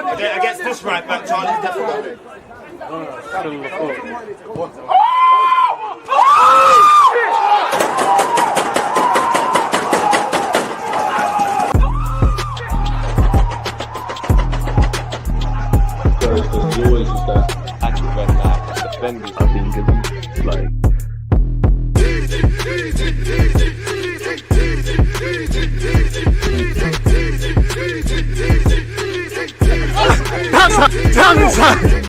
Against this right back, Charlie's definitely. Because you always use that active and that defending. I think it's like. Tongue.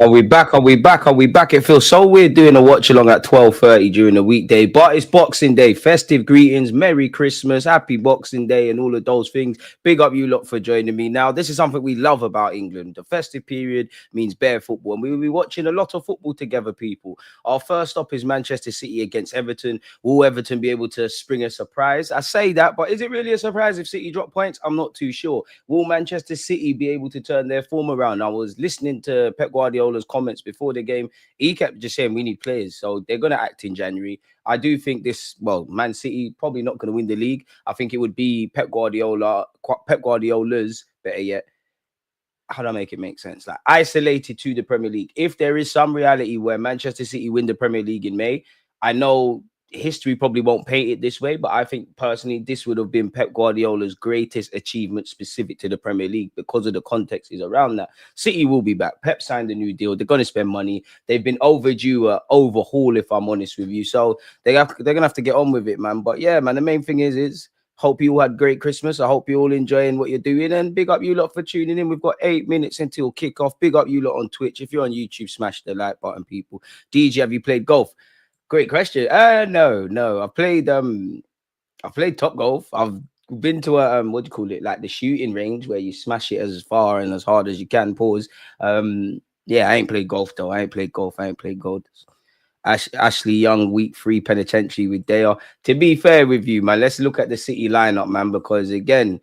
Are we back? It feels so weird doing a watch along at 12:30 during the weekday, but it's Boxing Day. Festive greetings, Merry Christmas, Happy Boxing Day, and all of those things. Big up you lot for joining me. Now, this is something we love about England. The festive period means bare football, and we will be watching a lot of football together, people. Our first stop is Manchester City against Everton. Will Everton be able to spring a surprise? I say that, but is it really a surprise if City drop points? I'm not too sure. Will Manchester City be able to turn their form around? I was listening to Pep Guardiola's comments before the game. He kept just saying we need players, so they're going to act in January. I do think Man City probably not going to win the league. I think it would be Pep Guardiola's, better yet, how do I make it make sense? Like isolated to the Premier League. If there is some reality where Manchester City win the Premier League in May, I know history probably won't paint it this way, but I think personally this would have been Pep Guardiola's greatest achievement specific to the Premier League because of the context is around that. City will be back. Pep signed a new deal. They're going to spend money. They've been overdue an overhaul, if I'm honest with you. So they're going to have to get on with it, man. But yeah, man, the main thing is hope you all had great Christmas. I hope you're all enjoying what you're doing. And big up you lot for tuning in. We've got 8 minutes until kickoff. Big up you lot on Twitch. If you're on YouTube, smash the like button, people. DJ, have you played golf? Great question. No. I've played top golf. I've been to a what do you call it? Like the shooting range where you smash it as far and as hard as you can. Pause. Yeah, I ain't played golf though. I ain't played golf. Ashley Young, week 3 penitentiary with Dale. To be fair with you, man, let's look at the City lineup, man, because again,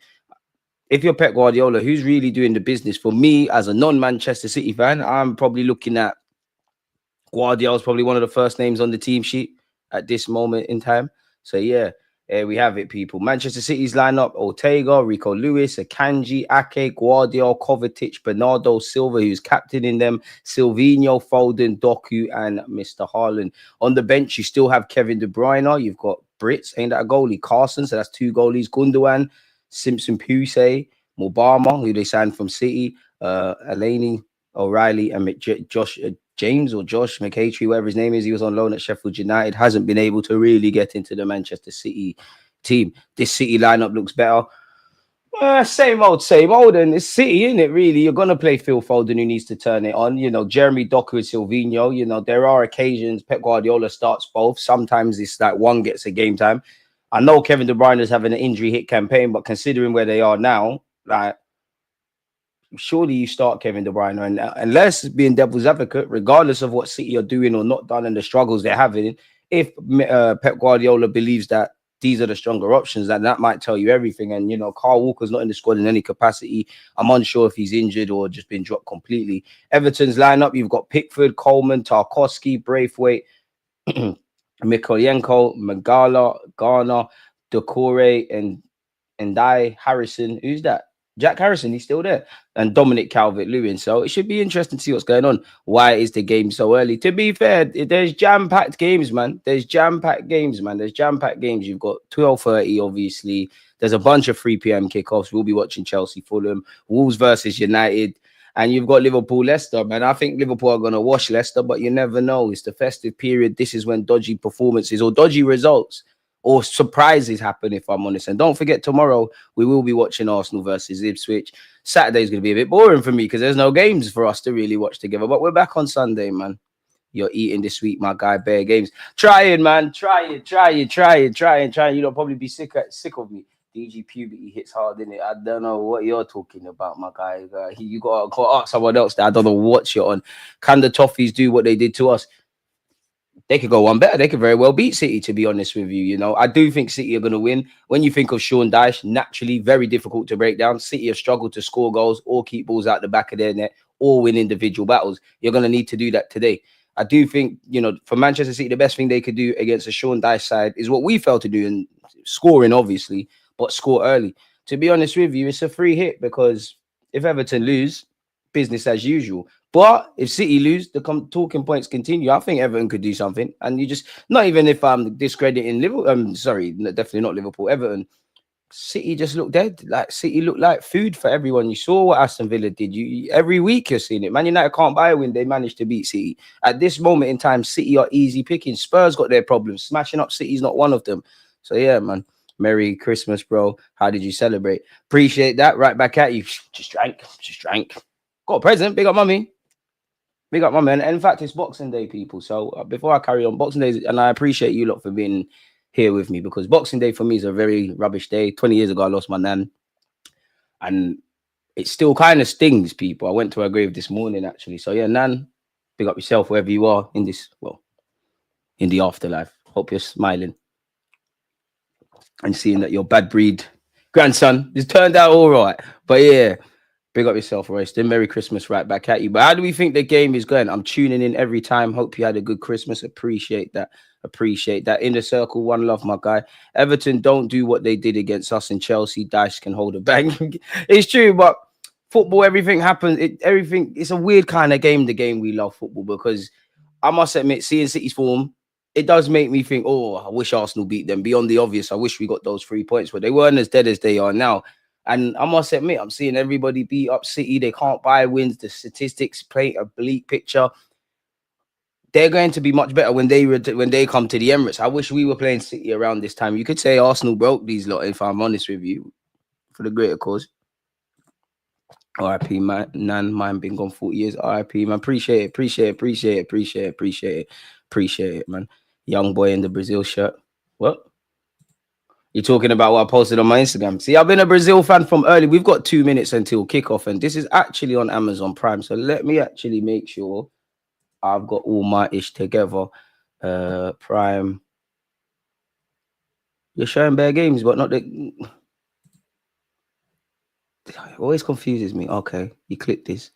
if you're Pep Guardiola, who's really doing the business? For me, as a non-Manchester City fan, I'm probably looking at Guardiola's probably one of the first names on the team sheet at this moment in time. So yeah, we have it, people. Manchester City's lineup: Ortega, Rico Lewis, Akanji, Ake, Guardiola, Kovacic, Bernardo Silva, who's captaining them, Silvinho, Foden, Doku, and Mr. Haaland. On the bench, you still have Kevin De Bruyne. You've got Brits, ain't that a goalie? Carson, so that's 2 goalies. Gundogan, Simpson, Pusey, Mobama, who they signed from City, Eleni, O'Reilly, and Josh McHatry, whatever his name is. He was on loan at Sheffield United. Hasn't been able to really get into the Manchester City team. This City lineup looks better. Same old. And it's City, isn't it, really? You're going to play Phil Foden, who needs to turn it on. You know, Jeremy Doku and Silvinho. You know, there are occasions Pep Guardiola starts both. Sometimes it's like one gets a game time. I know Kevin De Bruyne is having an injury hit campaign, but considering where they are now, like, surely you start Kevin De Bruyne, and unless being devil's advocate, regardless of what City are doing or not done and the struggles they're having, if Pep Guardiola believes that these are the stronger options, then that might tell you everything. And, you know, Carl Walker's not in the squad in any capacity. I'm unsure if he's injured or just been dropped completely. Everton's lineup, you've got Pickford, Coleman, Tarkowski, Braithwaite, Mikolenko, Magala, Garner, Decore, and Ndai Harrison. Who's that? Jack Harrison, he's still there. And Dominic Calvert-Lewin. So it should be interesting to see what's going on. Why is the game so early? To be fair, there's jam-packed games, man. You've got 12:30, obviously. There's a bunch of 3 p.m. kickoffs. We'll be watching Chelsea, Fulham, Wolves versus United. And you've got Liverpool, Leicester, man. I think Liverpool are going to wash Leicester, but you never know. It's the festive period. This is when dodgy performances or dodgy results or surprises happen, if I'm honest. And don't forget, tomorrow we will be watching Arsenal versus Ipswich. Saturday's going to be a bit boring for me because there's no games for us to really watch together. But we're back on Sunday, man. You're eating this week, my guy. Bare games. Try it, man. Try it. You don't probably be sick of me. DG puberty hits hard, in it. I don't know what you're talking about, my guy. You got to ask someone else that I don't know what you're on. Can the Toffees do what they did to us? They could go one better. They could very well beat City, to be honest with you. You know, I do think City are going to win. When you think of Sean Dyche, naturally very difficult to break down. City have struggled to score goals or keep balls out the back of their net or win individual battles. You're going to need to do that today. I do think, for Manchester City, the best thing they could do against a Sean Dyche side is what we failed to do, in scoring, obviously, but score early. To be honest with you, it's a free hit, because if Everton lose, business as usual. But if City lose, the talking points continue. I think Everton could do something. And you just, not even if I'm discrediting Liverpool, sorry, definitely not Liverpool, Everton. City just looked dead. Like, City looked like food for everyone. You saw what Aston Villa did. Every week you're seeing it. Man United can't buy a win. They managed to beat City. At this moment in time, City are easy picking. Spurs got their problems. Smashing up City's not one of them. So yeah, man. Merry Christmas, bro. How did you celebrate? Appreciate that. Right back at you. Just drank. Got a present. Big up, mummy. Big up, mummy. And in fact, it's Boxing Day, people. So before I carry on, Boxing Day, and I appreciate you lot for being here with me, because Boxing Day for me is a very rubbish day. 20 years ago, I lost my nan, and it still kind of stings, people. I went to her grave this morning, actually. So yeah, nan, big up yourself wherever you are in this, in the afterlife. Hope you're smiling and seeing that your bad breed grandson has turned out all right. But yeah, big up yourself, Royston. Merry Christmas right back at you. But how do we think the game is going? I'm tuning in every time. Hope you had a good Christmas. Appreciate that. Inner circle, one love, my guy. Everton don't do what they did against us, and Chelsea. Dyche can hold a bang. It's true, but football, everything happens. It's a weird kind of game, the game we love, football, because I must admit, seeing City's form, it does make me think, I wish Arsenal beat them. Beyond the obvious, I wish we got those 3 points, but they weren't as dead as they are now. And I must admit, I'm seeing everybody beat up City. They can't buy wins. The statistics paint a bleak picture. They're going to be much better when they come to the Emirates. I wish we were playing City around this time. You could say Arsenal broke these lot, if I'm honest with you, for the greater cause. RIP, man. Nan, mine been gone 40 years. RIP, man. Appreciate it, man. Young boy in the Brazil shirt. What? You're talking about what I posted on my Instagram. See, I've been a Brazil fan from early. We've got 2 minutes until kickoff, and this is actually on Amazon Prime. So let me actually make sure I've got all my ish together. Prime. You're showing bare games, but not the... It always confuses me. Okay, you click this.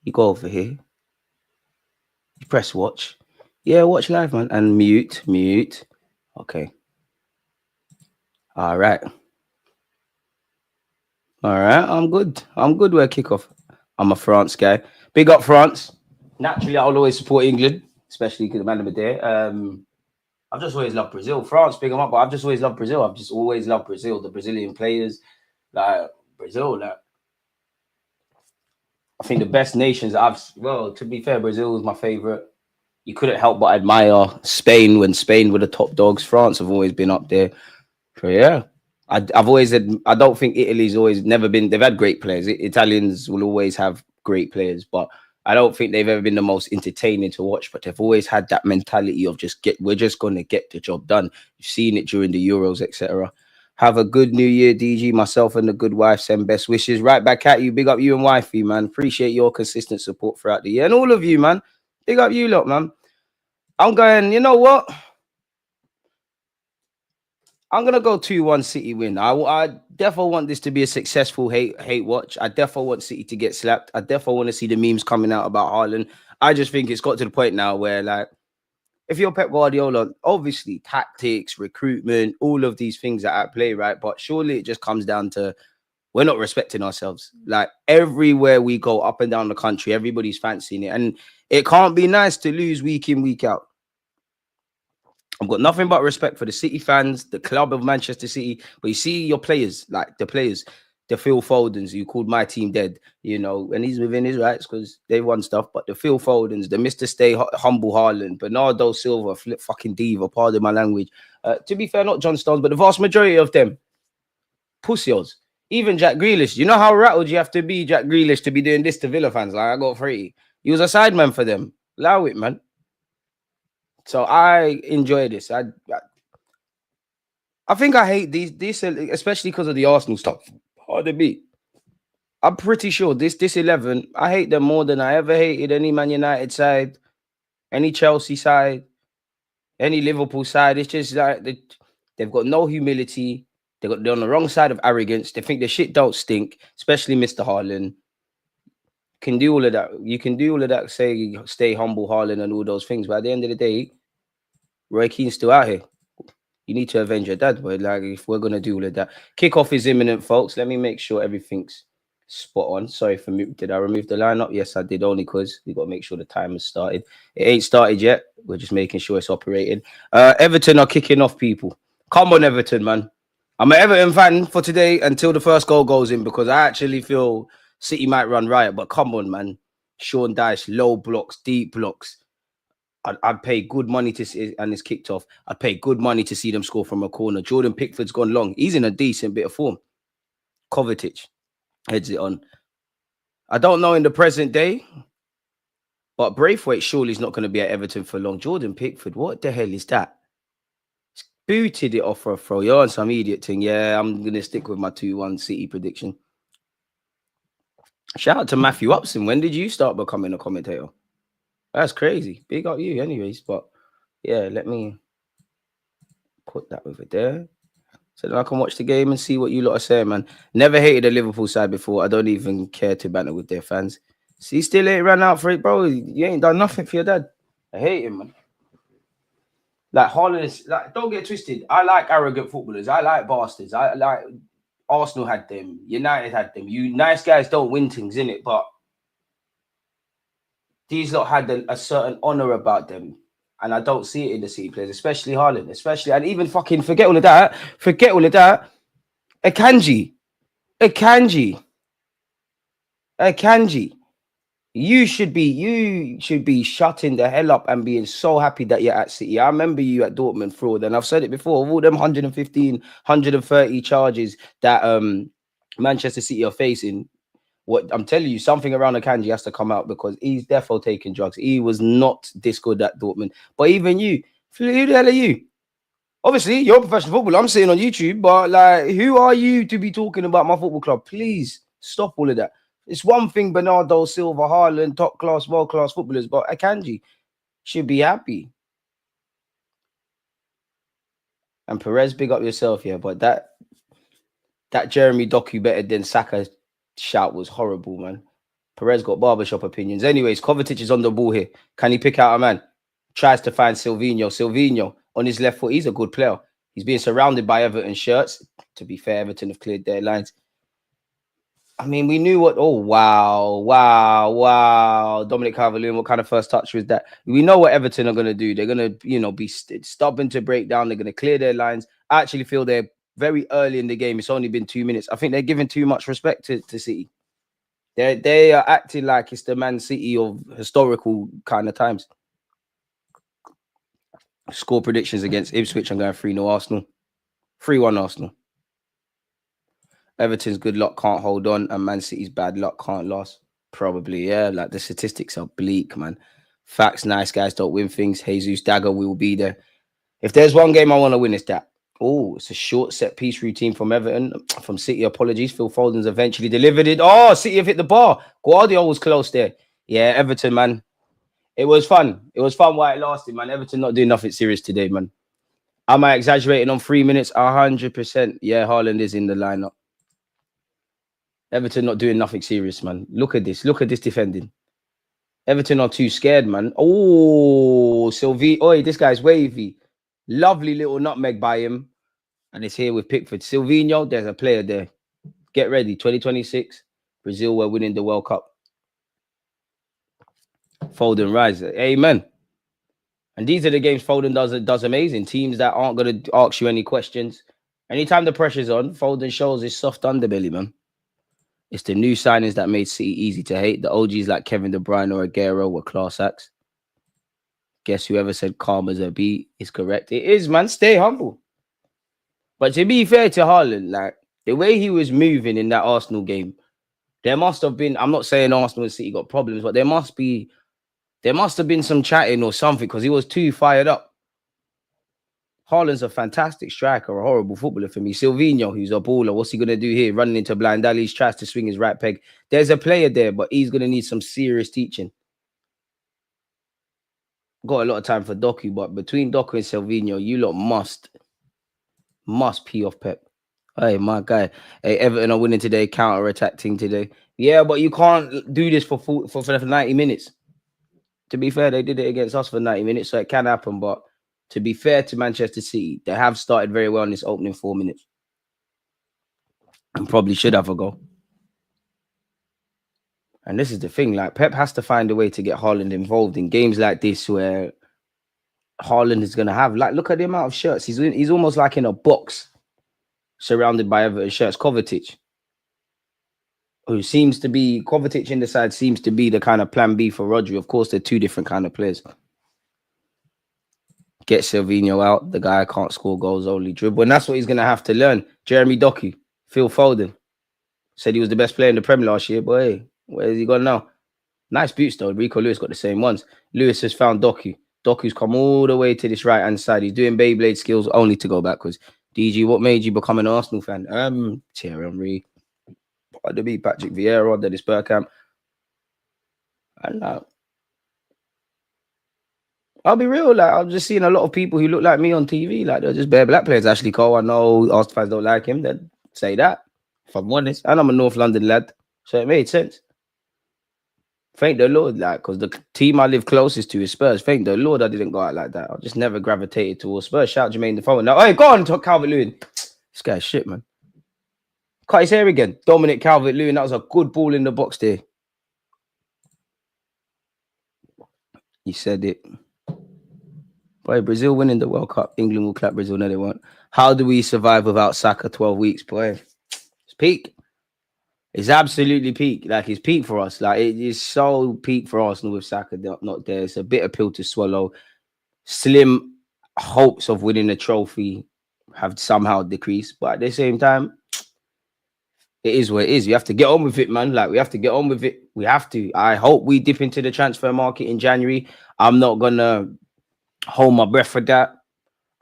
You go over here. You press watch. Yeah, watch live, man. And mute. Okay. All right. I'm good where kickoff. I'm a France guy. Big up France. Naturally, I'll always support England, especially because the man of the day. I've just always loved Brazil. France, big them up, but I've just always loved Brazil. I've just always loved Brazil. The Brazilian players, like Brazil, like I think the best nations to be fair, Brazil was my favorite. You couldn't help but admire Spain when Spain were the top dogs. France have always been up there. So yeah, I've always said I don't think Italy's always never been. They've had great players. Italians will always have great players, but I don't think they've ever been the most entertaining to watch. But they've always had that mentality of we're just going to get the job done. You've seen it during the Euros, etc. Have a good New Year, DG. Myself and the good wife send best wishes. Right back at you. Big up you and wifey, man. Appreciate your consistent support throughout the year, and all of you, man. Big up you lot, man. I'm going. You know what? I'm gonna go 2-1 City win. I definitely want this to be a successful hate watch. I definitely want City to get slapped. I definitely want to see the memes coming out about Haaland. I just think it's got to the point now where, like, if you're Pep Guardiola, obviously tactics, recruitment, all of these things are at play, right? But surely it just comes down to we're not respecting ourselves. Like, everywhere we go up and down the country, everybody's fancying it, and it can't be nice to lose week in, week out. I've got nothing but respect for the City fans, the club of Manchester City. But you see your players, like the Phil Fodens, who called my team dead, and he's within his rights because they won stuff. But the Phil Fodens, the Mr. Stay Humble Haaland, Bernardo Silva, flip fucking diva, pardon my language. To be fair, not John Stones, but the vast majority of them, pussios. Even Jack Grealish. You know how rattled you have to be, Jack Grealish, to be doing this to Villa fans? Like, I got 3. He was a sideman for them. Allow it, man. So I enjoy this. I think I hate these, especially because of the Arsenal stuff. Pardon me. I'm pretty sure this 11, I hate them more than I ever hated any Man United side, any Chelsea side, any Liverpool side. It's just like they've got no humility. They're on the wrong side of arrogance. They think the shit don't stink, especially Mr. Haaland. can do all of that. You can do all of that, say, stay humble, Haaland, and all those things. But at the end of the day, Roy Keane's still out here. You need to avenge your dad, boy. Like, if we're gonna do all of that, kickoff is imminent, folks. Let me make sure everything's spot on. Sorry for me. Did I remove the lineup? Yes, I did. Only because we got to make sure the time has started. It ain't started yet. We're just making sure it's operating. Everton are kicking off, people. Come on, Everton, man. I'm an Everton fan for today until the first goal goes in, because I actually feel City might run riot. But come on, man. Sean Dyche, low blocks, deep blocks. I'd pay good money to see, and it's kicked off. I'd pay good money to see them score from a corner. Jordan Pickford's gone long. He's in a decent bit of form. Kovacic heads it on. I don't know in the present day, but Braithwaite surely is not going to be at Everton for long. Jordan Pickford, what the hell is that? Booted it off for a throw. You're on some idiot thing. Yeah, I'm going to stick with my 2-1 City prediction. Shout out to Matthew Upson. When did you start becoming a commentator? That's crazy. Big up you anyways. But yeah, let me put that over there so then I can watch the game and see what you lot are saying, man. Never hated the Liverpool side before. I don't even care to banter with their fans. See, still ain't ran out for it, bro. You ain't done nothing for your dad. I hate him, man. Like, Haaland is, like, don't get twisted. I like arrogant footballers. I like bastards. I like Arsenal had them. United had them. You nice guys don't win things, innit? But these lot had a certain honor about them. And I don't see it in the City players, especially Haaland, and even fucking forget all of that. Akanji. You should be shutting the hell up and being so happy that you're at City. I remember you at Dortmund fraud, and I've said it before, of all them 115, 130 charges that Manchester City are facing, what I'm telling you, something around Akanji has to come out, because he's defo taking drugs. He was not this good at Dortmund. But even you, who the hell are you? Obviously, you're a professional footballer. I'm sitting on YouTube, but like, who are you to be talking about my football club? Please stop all of that. It's one thing, Bernardo Silva, Haaland, top class, world class footballers, but Akanji should be happy. And Perez, big up yourself, yeah. But that Jeremy Doku better than Saka shout was horrible, man. Perez got barbershop opinions. Anyways, Kovacic is on the ball here. Can he pick out a man? Tries to find Silvinho. Silvinho on his left foot. He's a good player. He's being surrounded by Everton shirts. To be fair, Everton have cleared their lines. I mean, we knew what... Oh, wow. Dominic Calvert-Lewin, what kind of first touch was that? We know what Everton are going to do. They're going to, be stubborn to break down. They're going to clear their lines. I actually feel they're very early in the game. It's only been 2 minutes. I think they're giving too much respect to City. They are acting like it's the Man City of historical kind of times. Score predictions against Ipswich. I'm going 3-0 Arsenal. 3-1 Arsenal. Everton's good luck can't hold on, and Man City's bad luck can't last. Probably, yeah. Like, the statistics are bleak, man. Facts, nice guys don't win things. Jesus Dagger will be there. If there's one game I want to win, it's that. Oh, it's a short set piece routine from Everton. From City, apologies. Phil Foden's eventually delivered it. Oh, City have hit the bar. Guardiola was close there. Yeah, Everton, man. It was fun. It was fun while it lasted, man. Everton not doing nothing serious today, man. Am I exaggerating on 3 minutes? 100%. Yeah, Haaland is in the lineup. Everton not doing nothing serious, man. Look at this. Look at this defending. Everton are too scared, man. Oh, Sylvie. Oh, this guy's wavy. Lovely little nutmeg by him. And it's here with Pickford. Silvinho, there's a player there. Get ready. 2026. Brazil, we're winning the World Cup. Foden rise. Amen. And these are the games Foden does amazing. Teams that aren't going to ask you any questions. Anytime the pressure's on, Foden shows his soft underbelly, man. It's the new signings that made City easy to hate. The OGs like Kevin De Bruyne or Aguero were class acts. Guess whoever said karma's a beat is correct. It is, man. Stay humble. But to be fair to Haaland, like, the way he was moving in that Arsenal game, there must have been... I'm not saying Arsenal and City got problems, but there must have been some chatting or something, because he was too fired up. Haaland's a fantastic striker, a horrible footballer for me. Silvinho, who's a baller, what's he going to do here? Running into blind alleys, tries to swing his right peg. There's a player there, but he's going to need some serious teaching. Got a lot of time for Doku, but between Doku and Silvinho, you lot must pee off Pep. Hey, my guy. Hey, Everton are winning today. Counter attacking today. Yeah, but you can't do this for 90 minutes. To be fair, they did it against us for 90 minutes, so it can happen. But to be fair to Manchester City, they have started very well in this opening 4 minutes and probably should have a goal. And this is the thing, like Pep has to find a way to get Haaland involved in games like this where Haaland is going to have, like, look at the amount of shirts. He's almost like in a box surrounded by Everton shirts. Kovacic, who seems to be, Kovacic in the side seems to be the kind of plan B for Rodri. Of course, they're two different kind of players. Get Silvinho out. The guy can't score goals, only dribble. And that's what he's going to have to learn. Jeremy Doku, Phil Foden, said he was the best player in the Premier last year, but hey, where has he gone now? Nice boots though. Rico Lewis got the same ones. Lewis has found Doku. Doku's come all the way to this right-hand side. He's doing Beyblade skills only to go backwards. DG, what made you become an Arsenal fan? Thierry Henry. To be Patrick Vieira, Dennis Bergkamp. And I'll be real, like I'm just seeing a lot of people who look like me on TV, like they're just bare black players. Ashley Cole, I know Arsenal fans don't like him. They'd say that, if I'm honest. And I'm a North London lad, so it made sense. Thank the Lord, like, because the team I live closest to is Spurs. Thank the Lord I didn't go out like that. I just never gravitated towards Spurs. Shout Jermaine Defoe. Now, hey, go on, Calvert-Lewin. This guy's shit, man. Cut his hair again. Dominic Calvert-Lewin. That was a good ball in the box there. He said it. Boy, Brazil winning the World Cup. England will clap Brazil. No, they won't. How do we survive without Saka 12 weeks? Boy, it's peak. It's absolutely peak. Like, it's peak for us. Like, it is so peak for Arsenal with Saka not there. It's a bitter pill to swallow. Slim hopes of winning a trophy have somehow decreased. But at the same time, it is what it is. You have to get on with it, man. Like, we have to get on with it. We have to. I hope we dip into the transfer market in January. I'm not going to hold my breath for that.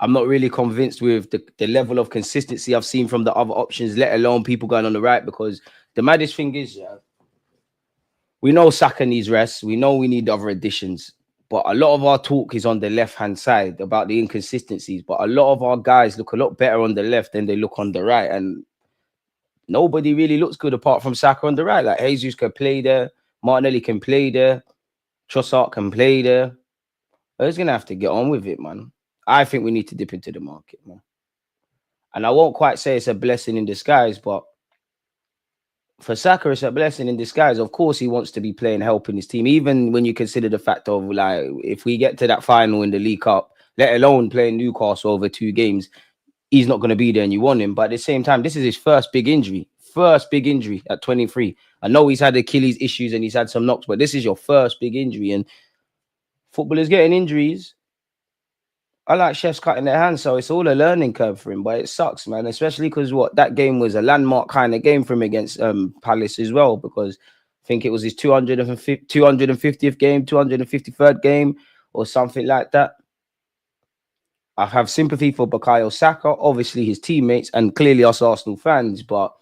I'm not really convinced with the level of consistency I've seen from the other options, let alone people going on the right, because the maddest thing is, yeah, we know Saka needs rest. We know we need other additions. But a lot of our talk is on the left-hand side about the inconsistencies. But a lot of our guys look a lot better on the left than they look on the right. And nobody really looks good apart from Saka on the right. Like, Jesus can play there. Martinelli can play there. Trossard can play there. He's going to have to get on with it, man. I think we need to dip into the market, man. And I won't quite say it's a blessing in disguise, but for Saka, it's a blessing in disguise. Of course, he wants to be playing, helping his team, even when you consider the fact of, like, if we get to that final in the League Cup, let alone playing Newcastle over 2 games, he's not going to be there and you want him. But at the same time, this is his first big injury at 23. I know he's had Achilles issues and he's had some knocks, but this is your first big injury. And footballers getting injuries, I like chefs cutting their hands, so it's all a learning curve for him. But it sucks, man, especially because that game was a landmark kind of game for him against Palace as well, because I think it was his 250th game, 253rd game, or something like that. I have sympathy for Bukayo Saka, obviously his teammates, and clearly us Arsenal fans. But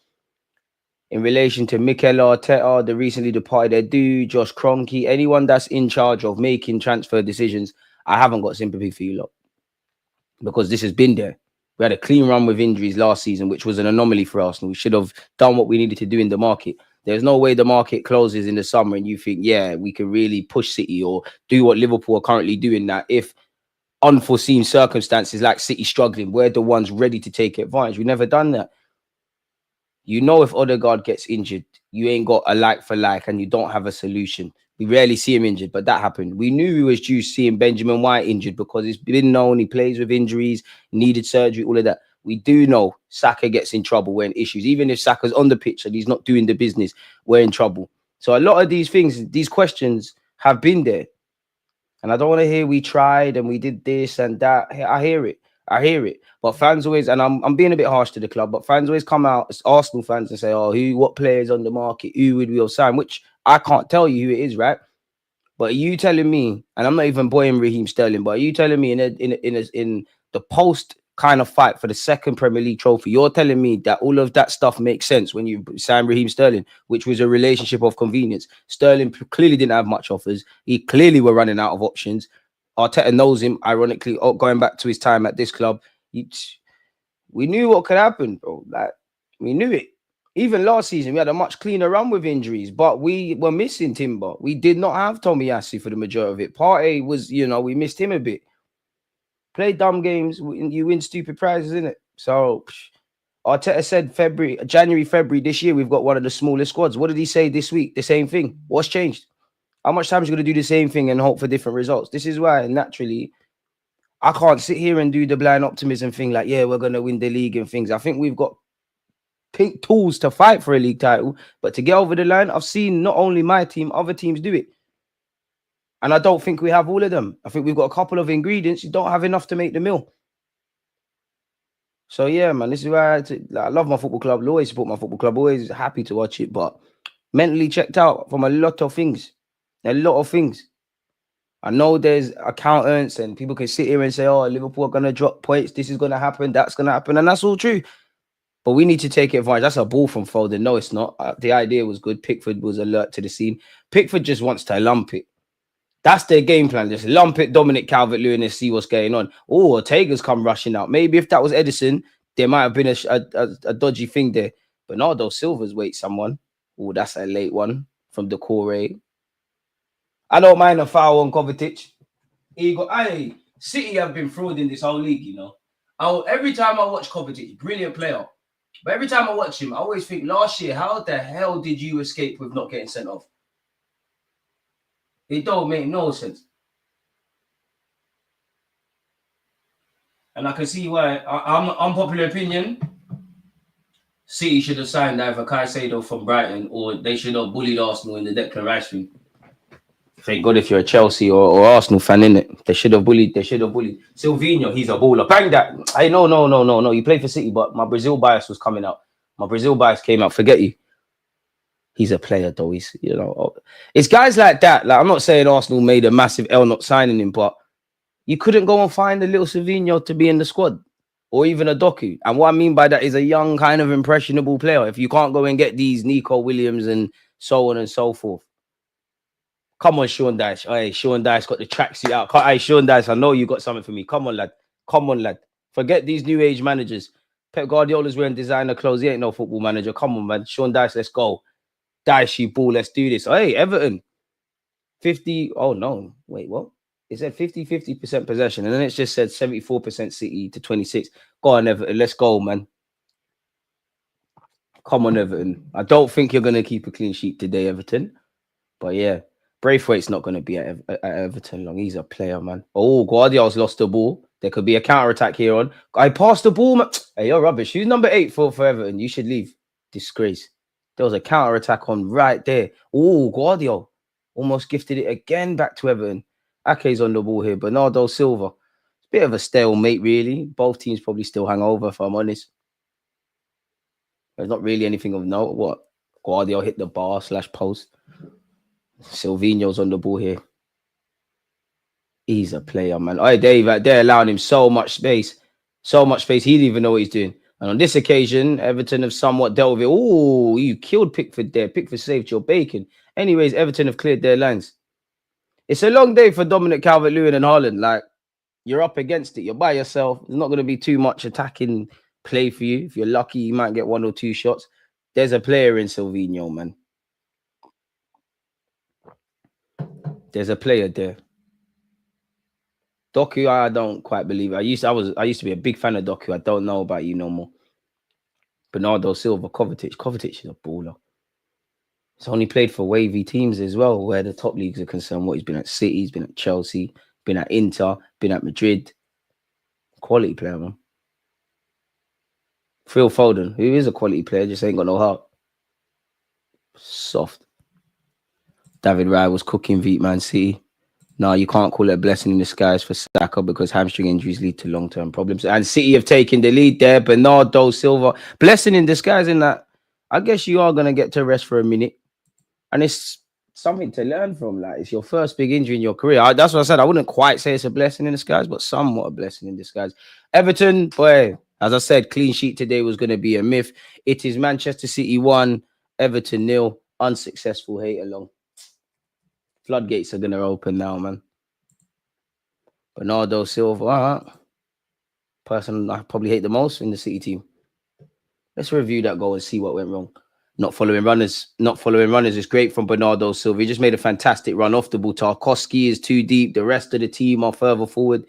in relation to Mikel Arteta, the recently departed Edu, Josh Kroenke, anyone that's in charge of making transfer decisions, I haven't got sympathy for you lot, because this has been there. We had a clean run with injuries last season, which was an anomaly for Arsenal. We should have done what we needed to do in the market. There's no way the market closes in the summer and you think, yeah, we can really push City or do what Liverpool are currently doing, that if unforeseen circumstances like City struggling, we're the ones ready to take advantage. We've never done that. You know, if Odegaard gets injured, you ain't got a like for like and you don't have a solution. We rarely see him injured, but that happened. We knew we was due seeing Benjamin White injured because it's been known he plays with injuries, needed surgery, all of that. We do know Saka gets in trouble when issues. Even if Saka's on the pitch and he's not doing the business, we're in trouble. So a lot of these things, these questions have been there. And I don't want to hear we tried and we did this and that. I hear it. But fans always, and I'm being a bit harsh to the club, but fans always come out as Arsenal fans and say, oh, what players on the market? Who would we have signed? Which I can't tell you who it is, right? But are you telling me, and I'm not even boying Raheem Sterling, but are you telling me in the post kind of fight for the second Premier League trophy, you're telling me that all of that stuff makes sense when you signed Raheem Sterling, which was a relationship of convenience? Sterling clearly didn't have much offers. He clearly were running out of options. Arteta knows him, ironically, going back to his time at this club. We knew what could happen, bro. Like, we knew it. Even last season, we had a much cleaner run with injuries, but we were missing Timber. We did not have Tomiyasu for the majority of it. Partey was, we missed him a bit. Play dumb games, you win stupid prizes, innit? So, Arteta said January, February this year, we've got one of the smallest squads. What did he say this week? The same thing. What's changed? How much time is he going to do the same thing and hope for different results? This is why, naturally, I can't sit here and do the blind optimism thing like, yeah, we're going to win the league and things. I think we've got pink tools to fight for a league title, but to get over the line, I've seen not only my team, other teams do it. And I don't think we have all of them. I think we've got a couple of ingredients. You don't have enough to make the meal. So, yeah, man, this is why I love my football club. I'll always support my football club. Always happy to watch it, but mentally checked out from a lot of things. A lot of things. I know there's accountants and people can sit here and say, oh, Liverpool are going to drop points. This is going to happen. That's going to happen. And that's all true. But we need to take advantage. That's a ball from Foden. No, it's not. The idea was good. Pickford was alert to the scene. Pickford just wants to lump it. That's their game plan. Just lump it, Dominic Calvert-Lewin, and see what's going on. Oh, Ortega's come rushing out. Maybe if that was Edison, there might have been a dodgy thing there. Bernardo Silva's wait someone. Oh, that's a late one from Decore. I don't mind a foul on Kovacic. City have been frauding this whole league, every time I watch Kovacic, brilliant player. But every time I watch him, I always think, last year, how the hell did you escape with not getting sent off? It don't make no sense. And I can see why. Unpopular opinion, City should have signed either Caicedo from Brighton or they should have bullied Arsenal in the Declan Rice thing. Thank God if you're a Chelsea or Arsenal fan, innit? They should have bullied. Silvinho, he's a baller. Bang that. Hey, no. You play for City, but my Brazil bias was coming out. My Brazil bias came out. Forget you. He's a player, though. It's guys like that. Like, I'm not saying Arsenal made a massive L not signing him, but you couldn't go and find a little Silvinho to be in the squad or even a Doku. And what I mean by that is a young, kind of impressionable player. If you can't go and get these Nico Williams and so on and so forth. Come on, Sean Dyche. Hey, Sean Dyche got the tracksuit out. Hey, Sean Dyche, I know you got something for me. Come on, lad. Forget these new age managers. Pep Guardiola's wearing designer clothes. He ain't no football manager. Come on, man. Sean Dyche, let's go. Dyche, you ball. Let's do this. Hey, Everton. 50. Oh, no. Wait, what? It said 50% possession. And then it just said 74% City to 26. Go on, Everton. Let's go, man. Come on, Everton. I don't think you're going to keep a clean sheet today, Everton. But yeah. Braithwaite's not going to be at Everton long. He's a player, man. Oh, Guardiola's lost the ball. There could be a counter-attack here on. I passed the ball, man. Hey, you're rubbish. Who's number 8 for Everton? You should leave. Disgrace. There was a counter-attack on right there. Oh, Guardiola almost gifted it again back to Everton. Ake's on the ball here. Bernardo Silva. It's a bit of a stalemate, really. Both teams probably still hang over, if I'm honest. There's not really anything of note. What? Guardiola hit the bar / post. Silvinho's on the ball here. He's a player, man. Oh, they're allowing him so much space. He didn't even know what he's doing. And on this occasion, Everton have somewhat dealt with it. Oh, you killed Pickford there. Pickford saved your bacon. Anyways, Everton have cleared their lines. It's a long day for Dominic Calvert-Lewin and Haaland. Like, you're up against it. You're by yourself. There's not going to be too much attacking play for you. If you're lucky, you might get 1 or 2 shots. There's a player in Silvinho, man. There's a player there. Doku, I don't quite believe it. I used to be a big fan of Doku. I don't know about you no more. Bernardo Silva, Kovacic. Kovacic is a baller. He's only played for wavy teams as well, where the top leagues are concerned. He's been at City, he's been at Chelsea, been at Inter, been at Madrid. Quality player, man. Phil Foden, who is a quality player, just ain't got no heart. Soft. David Raya was cooking Veep Man City. No, you can't call it a blessing in disguise for Saka because hamstring injuries lead to long-term problems. And City have taken the lead there. Bernardo Silva. Blessing in disguise in that I guess you are going to get to rest for a minute. And it's something to learn from. Like, it's your first big injury in your career. That's what I said. I wouldn't quite say it's a blessing in disguise, but somewhat a blessing in disguise. Everton, boy, as I said, clean sheet today was going to be a myth. It is Manchester City 1, Everton 0. Unsuccessful hate along. Floodgates are going to open now, man. Bernardo Silva. person I probably hate the most in the City team. Let's review that goal and see what went wrong. Not following runners is great from Bernardo Silva. He just made a fantastic run off the ball. Tarkowski is too deep. The rest of the team are further forward.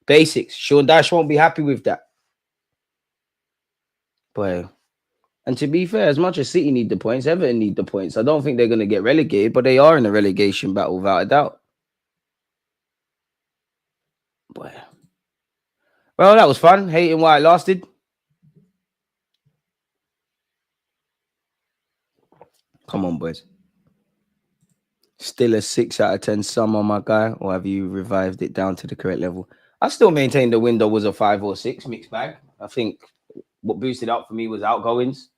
Basics. Sean Dyche won't be happy with that. But, and to be fair, as much as City need the points, Everton need the points. I don't think they're going to get relegated, but they are in a relegation battle without a doubt. But, well, that was fun. Hating why it lasted. Come on, boys. Still a 6 out of 10 summer, my guy, or have you revived it down to the correct level? I still maintain the window was a 5 or 6 mixed bag. I think what boosted up for me was outgoings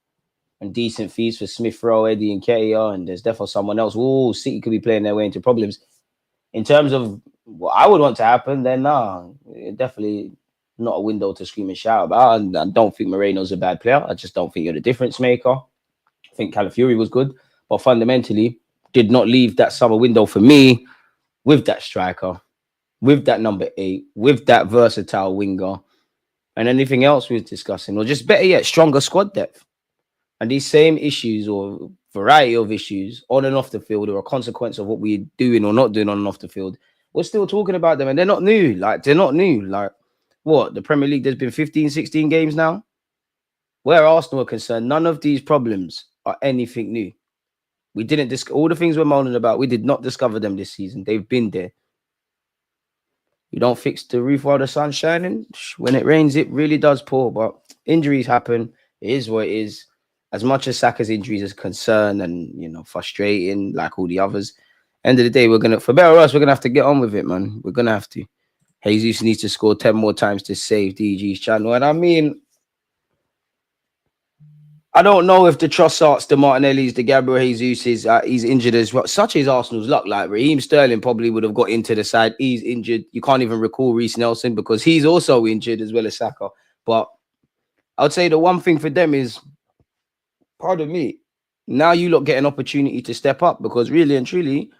and decent fees for Smith Rowe, Eddie, and Ketia, and there's definitely someone else. Oh, City could be playing their way into problems. In terms of what I would want to happen, then definitely not a window to scream and shout about. And I don't think Moreno's a bad player. I just don't think you're the difference maker. I think Calafiori was good, but fundamentally did not leave that summer window for me with that striker, with that number 8, with that versatile winger, and anything else we were discussing, or just better yet, stronger squad depth. And these same issues or variety of issues on and off the field or a consequence of what we're doing or not doing on and off the field, we're still talking about them, and they're not new. They're not new. What? The Premier League, there's been 15, 16 games now. Where Arsenal are concerned, none of these problems are anything new. We didn't all the things we're moaning about, we did not discover them this season. They've been there. You don't fix the roof while the sun's shining. When it rains, it really does pour. But injuries happen. It is what it is. As much as Saka's injuries is concerned and, frustrating like all the others, end of the day, for better or worse, we're going to have to get on with it, man. We're going to have to. Jesus needs to score 10 more times to save DG's channel. And I mean, I don't know if the Trossards, the Martinellis, the Gabriel Jesus he's injured as well. Such is Arsenal's luck. Like Raheem Sterling probably would have got into the side. He's injured. You can't even recall Reece Nelson because he's also injured as well as Saka. But I would say the one thing for them is, pardon me, now you lot get an opportunity to step up because really and truly,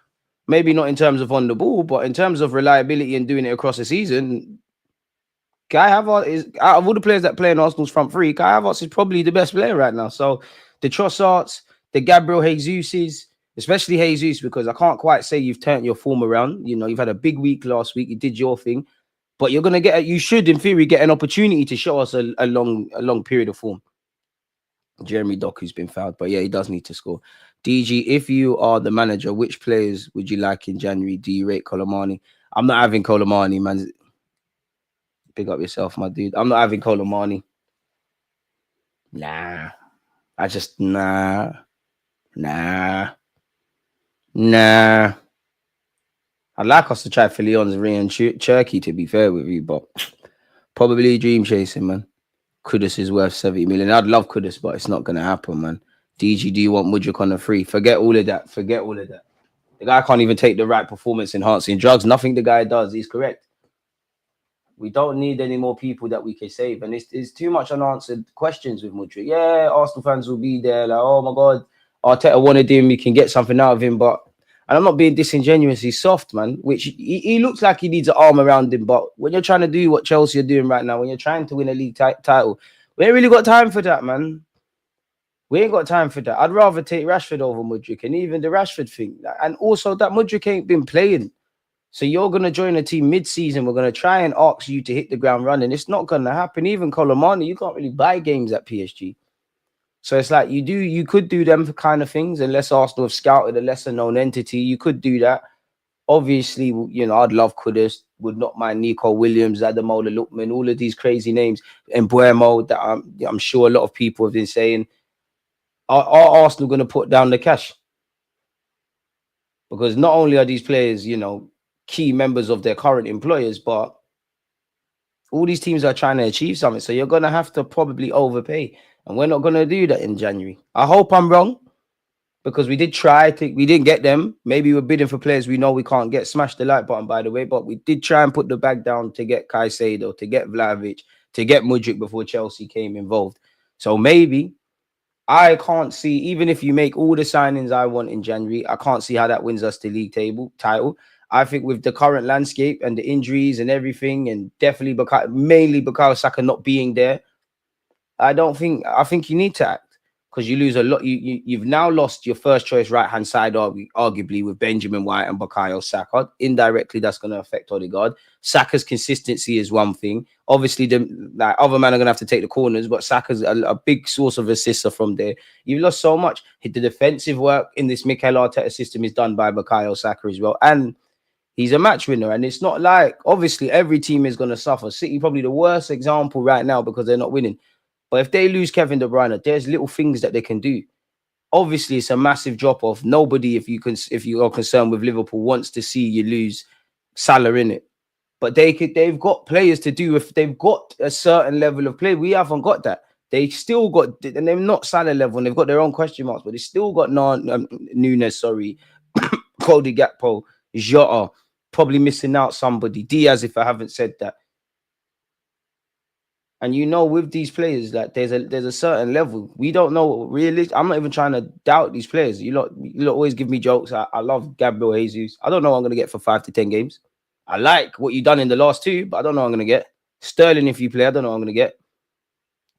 maybe not in terms of on the ball, but in terms of reliability and doing it across the season, Kai Havertz is, out of all the players that play in Arsenal's front three, Kai Havertz is probably the best player right now. So the Trossards, the Gabriel Jesuses, especially Jesus, because I can't quite say you've turned your form around. You've had a big week last week. You did your thing, but you should in theory get an opportunity to show us a long period of form. Jeremy Doku's been fouled, but yeah, he does need to score. DG, if you are the manager, which players would you like in January? Do you rate Colomani? I'm not having Colomani, man. Big up yourself, my dude. I'm not having Colomani. Nah. I'd like us to try for Leon's Ray and Turkey, to be fair with you, but probably dream chasing, man. Kudus is worth 70 million. I'd love Kudus, but it's not going to happen, man. DG, do you want Mudryk on the free? Forget all of that. The guy can't even take the right performance-enhancing drugs. Nothing the guy does. He's correct. We don't need any more people that we can save. And it's too much unanswered questions with Mudryk. Yeah, Arsenal fans will be there like, oh, my God, Arteta wanted him. We can get something out of him. But, and I'm not being disingenuous, he's soft, man, which he looks like he needs an arm around him. But when you're trying to do what Chelsea are doing right now, when you're trying to win a league title, we ain't really got time for that, man. We ain't got time for that. I'd rather take Rashford over Mudryk, and even the Rashford thing. And also that Mudryk ain't been playing. So you're going to join a team mid-season. We're going to try and ask you to hit the ground running. It's not going to happen. Even Colomani, you can't really buy games at PSG. So it's like you could do them kind of things. Unless Arsenal have scouted a lesser-known entity, you could do that. Obviously, I'd love Kudus. Would not mind Nico Williams, Adamola Lookman, all of these crazy names. And Buemo, that I'm sure a lot of people have been saying, are Arsenal going to put down the cash? Because not only are these players, key members of their current employers, but all these teams are trying to achieve something. So you're going to have to probably overpay. And we're not going to do that in January. I hope I'm wrong because we did try. We didn't get them. Maybe we're bidding for players we know we can't get. Smash the like button, by the way. But we did try and put the bag down to get Caicedo, to get Vlahovic, to get Mudryk before Chelsea came involved. So maybe I can't see, even if you make all the signings I want in January, I can't see how that wins us the league title. I think with the current landscape and the injuries and everything, and definitely mainly because Saka not being there, I think you need to act, because you lose a lot. You've now lost your first choice right hand side, arguably, with Benjamin White and Bukayo Saka. Indirectly, that's going to affect Odegaard. Saka's consistency is one thing. Obviously, the other men are going to have to take the corners, but Saka's a big source of assists from there. You've lost so much. The defensive work in this Mikel Arteta system is done by Bukayo Saka as well, and he's a match winner. And it's not like, obviously, every team is going to suffer. City probably the worst example right now because they're not winning. But if they lose Kevin De Bruyne, there's little things that they can do. Obviously, it's a massive drop off. Nobody, if you are concerned with Liverpool, wants to see you lose Salah in it. But they've got players to do. If they've got a certain level of play, we haven't got that. They still got, and they're not Salah level, and they've got their own question marks. But they still got Nunes, Cody Gakpo, Jota, probably missing out somebody. Diaz, if I haven't said that. And with these players, that there's a certain level. We don't know really. I'm not even trying to doubt these players. You lot always give me jokes. I love Gabriel Jesus. I don't know what I'm gonna get for 5 to 10 games. I like what you've done in the last 2, but I don't know what I'm gonna get. Sterling, if you play, I don't know what I'm gonna get.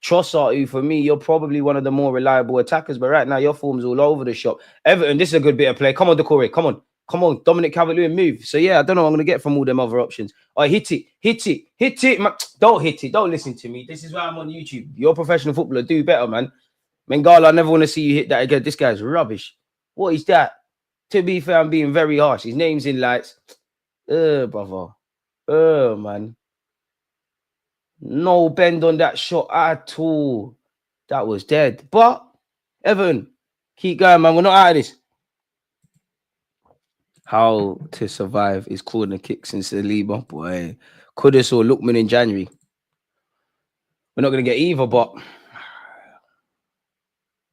Trossard, who for me, you're probably one of the more reliable attackers, but right now your form's all over the shop. Everton, this is a good bit of play. Come on, Decore. Come on, Dominic Calvert-Lewin, move. So yeah, I don't know what I'm gonna get from all them other options. Oh, hit it. Don't hit it. Don't listen to me. This is why I'm on YouTube. You're a professional footballer. Do better, man. Mangala, I never want to see you hit that again. This guy's rubbish. What is that? To be fair, I'm being very harsh. His name's in lights. Brother. Man. No bend on that shot at all. That was dead. But Everton, keep going, man. We're not out of this. How to survive is corner kicks in Saliba, boy. Kudus or Lookman in January. We're not going to get either, but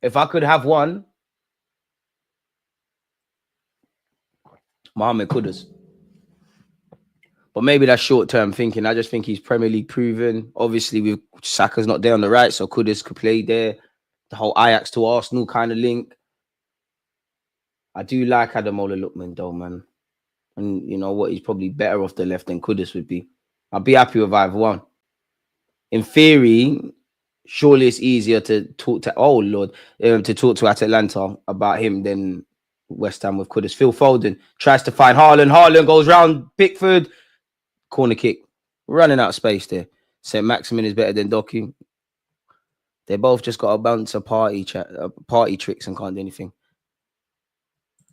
if I could have one, Mohamed Kudus. But maybe that's short-term thinking. I just think he's Premier League proven. Obviously, with Saka's not there on the right, so Kudus could play there. The whole Ajax to Arsenal kind of link. I do like Ademola Lookman, though, man. And you know what? He's probably better off the left than Kudus would be. I'd be happy with either one. In theory, surely it's easier to talk to, to talk to Atalanta about him than West Ham with Kudus. Phil Foden tries to find Haaland. Haaland goes round Pickford. Corner kick. Running out of space there. St. Maximin is better than Doku. They both just got a bounce of party tricks and can't do anything.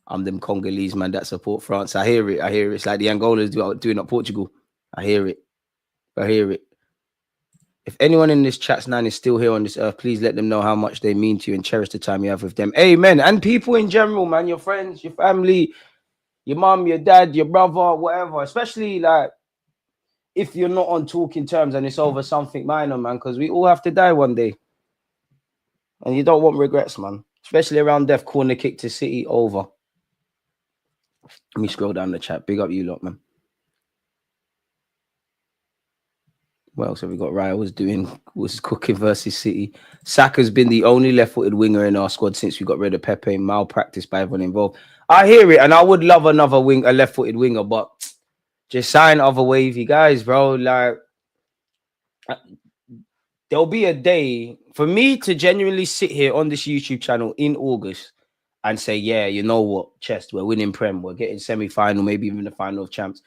I'm them Congolese, man, that support France. I hear it. It's like the Angolas doing up Portugal. I hear it. If anyone in this chat's 9 is still here on this earth, please let them know how much they mean to you and cherish the time you have with them. Amen. And people in general, man, your friends, your family, your mom, your dad, your brother, whatever. Especially like if you're not on talking terms and it's over something minor, man, because we all have to die one day. And you don't want regrets, man. Especially around death. Corner kick to City, over. Let me scroll down the chat. Big up you lot, man. What else have we got? Raya was cooking versus City. Saka's been the only left-footed winger in our squad since we got rid of Pepe. Malpractice by everyone involved. I hear it, and I would love another a left-footed winger, but just sign other wavy guys, bro. Like, there'll be a day for me to genuinely sit here on this YouTube channel in August and say, yeah, you know what, Chest, we're winning Prem, we're getting semi-final, maybe even the final of champs.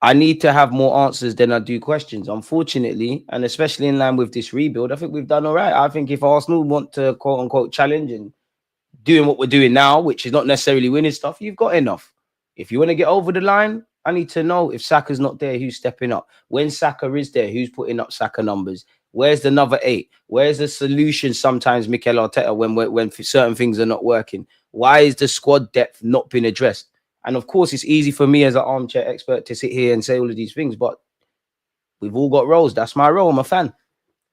I need to have more answers than I do questions, unfortunately, and especially in line with this rebuild. I think we've done all right. I think if Arsenal want to quote-unquote challenge and doing what we're doing now, which is not necessarily winning stuff, you've got enough. If you want to get over the line, I need to know if Saka's not there, who's stepping up. When Saka is there, who's putting up Saka numbers? Where's the number 8? Where's the solution sometimes, Mikel Arteta, when certain things are not working? Why is the squad depth not being addressed? And of course, it's easy for me as an armchair expert to sit here and say all of these things, but we've all got roles. That's my role. I'm a fan.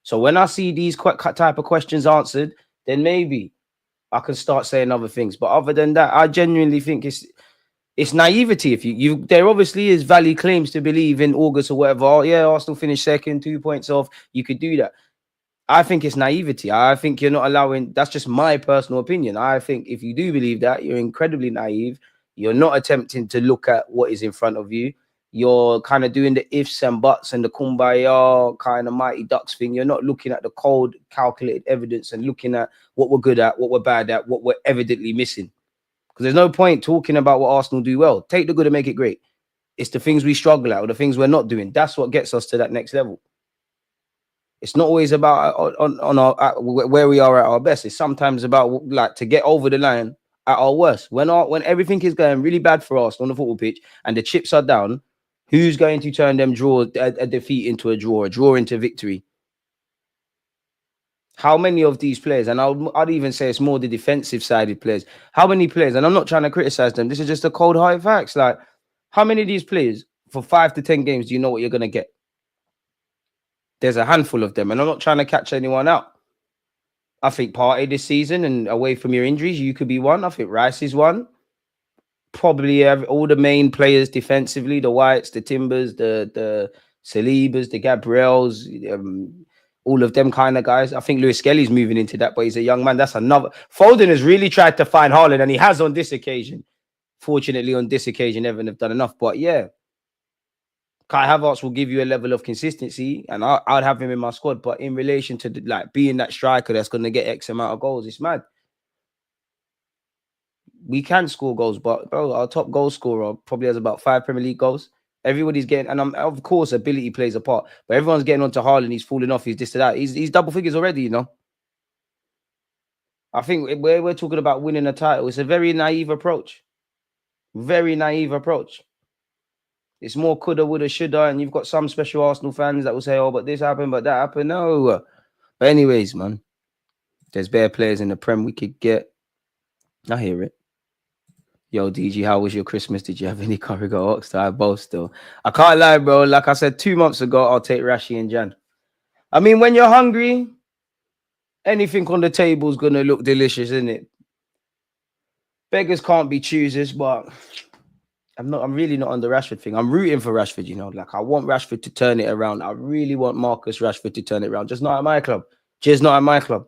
So when I see these type of questions answered, then maybe I can start saying other things. But other than that, I genuinely think it's naivety. If there obviously is valid claims to believe in August or whatever. Oh, yeah, Arsenal finished second, 2 points off. You could do that. I think it's naivety. I think you're not allowing. That's just my personal opinion. I think if you do believe that, you're incredibly naive. You're not attempting to look at what is in front of you. You're kind of doing the ifs and buts and the kumbaya kind of mighty ducks thing. You're not looking at the cold, calculated evidence and looking at what we're good at, what we're bad at, what we're evidently missing. Because there's no point talking about what Arsenal do well. Take the good and make it great. It's the things we struggle at or the things we're not doing. That's what gets us to that next level. It's not always about on our where we are at our best. It's sometimes about like to get over the line at our worst. When everything is going really bad for us on the football pitch and the chips are down, who's going to turn them a defeat into a draw into victory? How many of these players, and I'd even say it's more the defensive sided players. How many players, and I'm not trying to criticize them. This is just the cold hard facts. Like, how many of these players for 5 to 10 games do you know what you're gonna get? There's a handful of them, and I'm not trying to catch anyone out. I think Partey this season, and away from your injuries, you could be one. I think Rice is one. Probably all the main players defensively, the Whites, the Timbers, the Salibas, the Gabriels, all of them kind of guys. I think Lewis Skelly's moving into that, but he's a young man. That's another. Foden has really tried to find Haaland, and he has on this occasion. Fortunately, on this occasion, Everton have done enough. But yeah, Kai Havertz will give you a level of consistency, and I'd have him in my squad. But in relation to like being that striker that's going to get X amount of goals, it's mad. We can score goals, but bro, our top goal scorer probably has about 5 Premier League goals. Everybody's getting, and of course, ability plays a part, but everyone's getting onto Haaland. He's falling off. He's this to that. He's double figures already, you know. I think where we're talking about winning a title, it's a very naive approach. Very naive approach. It's more coulda, woulda, shoulda, and you've got some special Arsenal fans that will say, "Oh, but this happened, but that happened." No, but anyways, man, there's bare players in the Prem we could get. I hear it. Yo, DG, how was your Christmas? Did you have any curry go Oxford? I both still. I can't lie, bro. Like I said 2 months ago, I'll take Rashi and Jan. I mean, when you're hungry, anything on the table is gonna look delicious, isn't it? Beggars can't be choosers, but I'm really not on the Rashford thing. I'm rooting for Rashford, you know. Like, I want Rashford to turn it around. I really want Marcus Rashford to turn it around. Just not at my club. Just not at my club.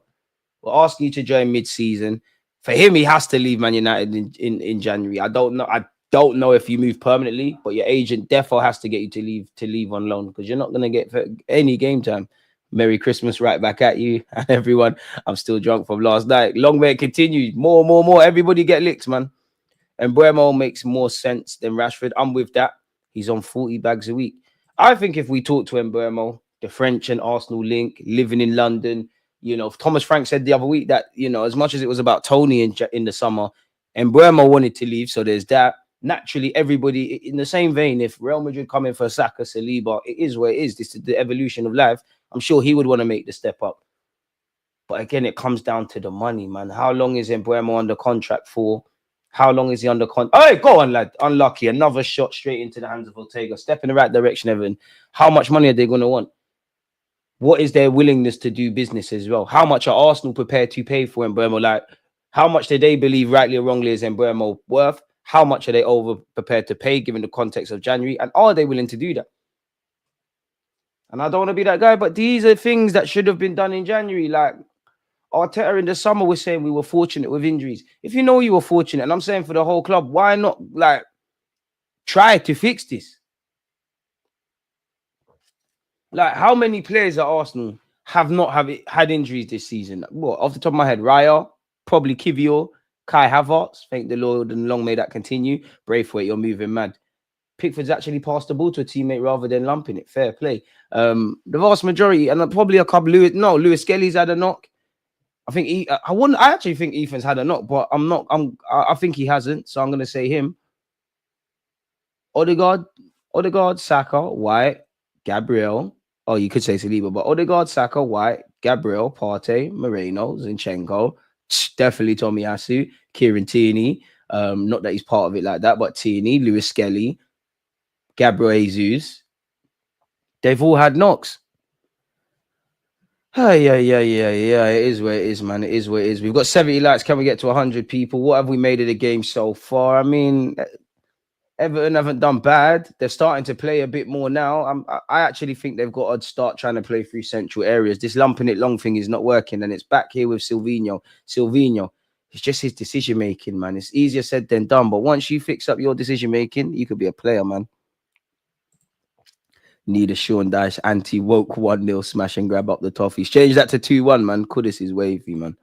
We're asking you to join mid-season. For him, he has to leave Man United in January. I don't know if you move permanently, but your agent defo has to get you to leave on loan, because you're not going to get any game time. Merry Christmas right back at you. And everyone, I'm still drunk from last night. Long may it continue. More. Everybody get licked, man. And Mbeumo makes more sense than Rashford. I'm with that. He's on 40 bags a week. I think if we talk to Mbeumo, the French and Arsenal link, living in London, you know, Thomas Frank said the other week that, you know, as much as it was about Tony in the summer, and Mbeumo wanted to leave, so there's that. Naturally, everybody, in the same vein, if Real Madrid come in for Saka, Saliba, it is what it is. This is the evolution of life. I'm sure he would want to make the step up. But again, it comes down to the money, man. How long is Mbeumo under contract for? How long is he under contract? Hey, go on, lad. Unlucky. Another shot straight into the hands of Ortega. Step in the right direction, Evan. How much money are they going to want? What is their willingness to do business as well? How much are Arsenal prepared to pay for Mbeumo? Like, how much do they believe, rightly or wrongly, is Mbeumo worth? How much are they over prepared to pay, given the context of January? And are they willing to do that? And I don't want to be that guy, but these are things that should have been done in January. Like, Arteta in the summer was saying we were fortunate with injuries. If you know you were fortunate, and I'm saying for the whole club, why not, like, try to fix this? Like, how many players at Arsenal have not had injuries this season? What, off the top of my head, Raya, probably Kivior, Kai Havertz. Thank the Lord and long may that continue. Braithwaite, you're moving mad. Pickford's actually passed the ball to a teammate rather than lumping it. Fair play. The vast majority, and probably a couple. Lewis Skelly's had a knock. I think I actually think Ethan's had a knock, but I think he hasn't. So I'm gonna say him. Odegaard, Saka, White, Gabriel. Oh, you could say Saliba, but Odegaard, Saka, White, Gabriel, Partey, Moreno, Zinchenko, definitely Tomiyasu, Kieran Tierney. Not that he's part of it like that, but Tierney, Lewis Skelly, Gabriel Jesus. They've all had knocks. Yeah. It is where it is, man. It is where it is. We've got 70 likes. Can we get to 100 people? What have we made of the game so far? I mean, Everton haven't done bad. They're starting to play a bit more now. I actually think they've got to start trying to play through central areas. This lumping it long thing is not working, and it's back here with Silvinho. It's just his decision making, man. It's easier said than done. But once you fix up your decision making, you could be a player, man. Need a Sean Dyche anti-woke 1-0 smash and grab up the toffees. Change that to 2-1, man. Kudus is wavy, man.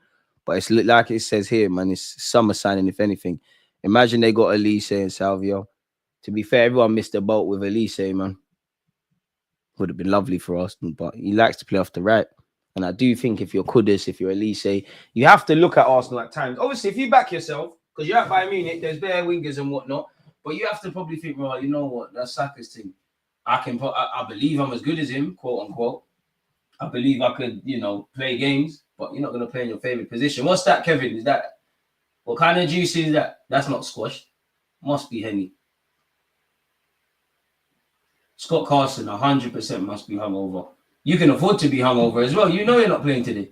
But it's like it says here, man. It's summer signing, if anything. Imagine they got Elise and Salvio. To be fair, everyone missed the boat with Elise, man. Would have been lovely for Arsenal, but he likes to play off the right. And I do think if you're Kudus, if you're Elise, you have to look at Arsenal at times. Obviously, if you back yourself, because you're at Bayern Munich, there's bare wingers and whatnot, but you have to probably think, well, you know what, that's Saka's team. I believe I'm as good as him, quote unquote. I believe I could, play games, but you're not going to play in your favorite position. What's that, Kevin? Is that what kind of juice is that? That's not squash. Must be Henny. Scott Carson, 100% must be hungover. You can afford to be hungover as well. You know you're not playing today.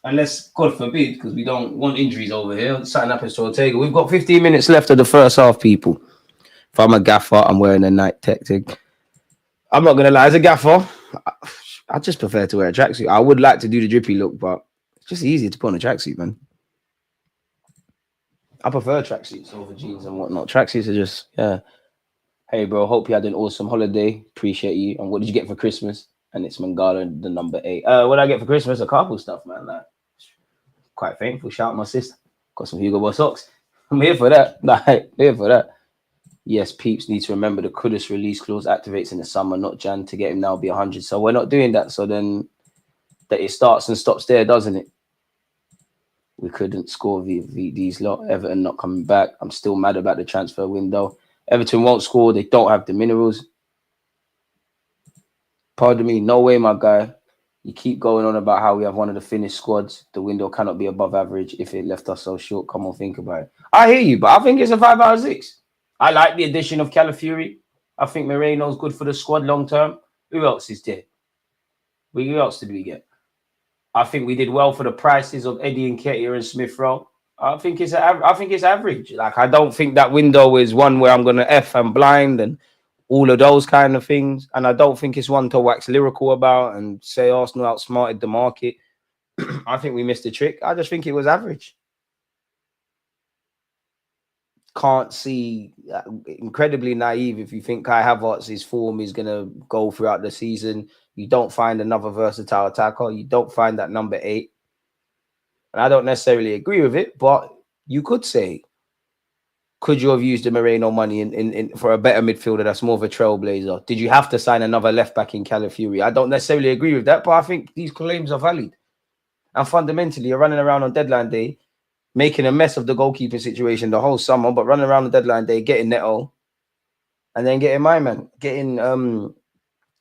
Unless, God forbid, because we don't want injuries over here. Something happens to Ortega. We've got 15 minutes left of the first half, people. If I'm a gaffer, I'm wearing a night tactic. I'm not going to lie. As a gaffer, I just prefer to wear a tracksuit. I would like to do the drippy look, but it's just easier to put on a tracksuit, man. I prefer tracksuits over jeans and whatnot. Tracksuits are just, yeah. Hey, bro, hope you had an awesome holiday. Appreciate you. And what did you get for Christmas? And it's Mangala, the number 8. What did I get for Christmas? A couple stuff, man. Like, quite thankful. Shout out my sister. Got some Hugo Boss socks. I'm here for that. Like, here for that. Yes, peeps need to remember the Kudus release clause activates in the summer, not Jan, to get him now be 100. So we're not doing that. So then that it starts and stops there, doesn't it? We couldn't score these lot. Everton not coming back. I'm still mad about the transfer window. Everton won't score. They don't have the minerals. Pardon me. No way, my guy. You keep going on about how we have one of the finished squads. The window cannot be above average if it left us so short. Come on, think about it. I hear you, but I think it's a 5 out of 6. I like the addition of Calafiori. I think Moreno's good for the squad long term. Who else is there? Who else did we get? I think we did well for the prices of Eddie Nketiah and Smith Rowe. I think it's average. Like, I don't think that window is one where I'm going to F and blind and all of those kind of things. And I don't think it's one to wax lyrical about and say Arsenal outsmarted the market. I think we missed the trick. I just think it was average. Can't see, incredibly naive if you think Kai Havertz's form is going to go throughout the season. You don't find another versatile attacker. You don't find that number 8. And I don't necessarily agree with it, but you could say, could you have used the Moreno money in for a better midfielder that's more of a trailblazer? Did you have to sign another left back in Calafiori? I don't necessarily agree with that, but I think these claims are valid. And fundamentally, you're running around on deadline day, making a mess of the goalkeeping situation the whole summer, but running around the deadline day, getting Neto, and then getting my man, getting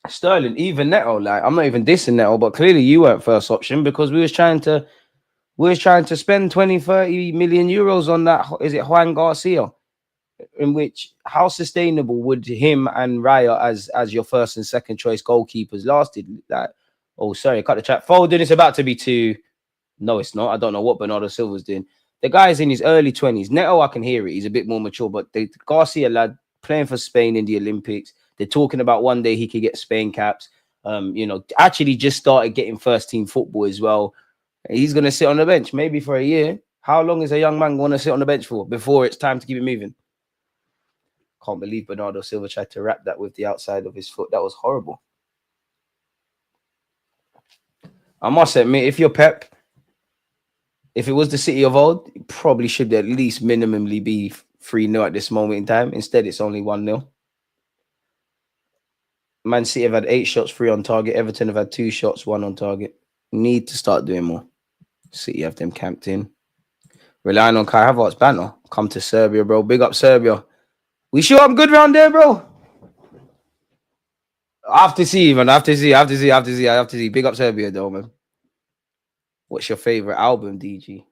Sterling, even Neto. Like, I'm not even dissing Neto, but clearly you weren't first option because we was trying to spend 20, 30 million euros on that. Is it Juan Garcia? In which, how sustainable would him and Raya as your first and second choice goalkeepers lasted? Like, oh, sorry, cut the chat. Foden is about to be 2. No, it's not. I don't know what Bernardo Silva's doing. The guy's in his early 20s. Neto, I can hear it. He's a bit more mature, but the Garcia lad playing for Spain in the Olympics. They're talking about one day he could get Spain caps. Actually just started getting first team football as well. He's going to sit on the bench maybe for a year. How long is a young man going to sit on the bench for before it's time to keep it moving? Can't believe Bernardo Silva tried to wrap that with the outside of his foot. That was horrible. I must admit, if you're Pep, if it was the City of old, it probably should at least minimally be 3-0 at this moment in time. Instead, it's only 1-0. Man City have had 8 shots, 3 on target. Everton have had 2 shots, 1 on target. Need to start doing more. City have them camped in. Relying on Kai Havertz banter. Come to Serbia, bro. Big up Serbia. We sure I'm good round there, bro. I have to see, man. I have to see. Big up Serbia, though, man. What's your favorite album, DG?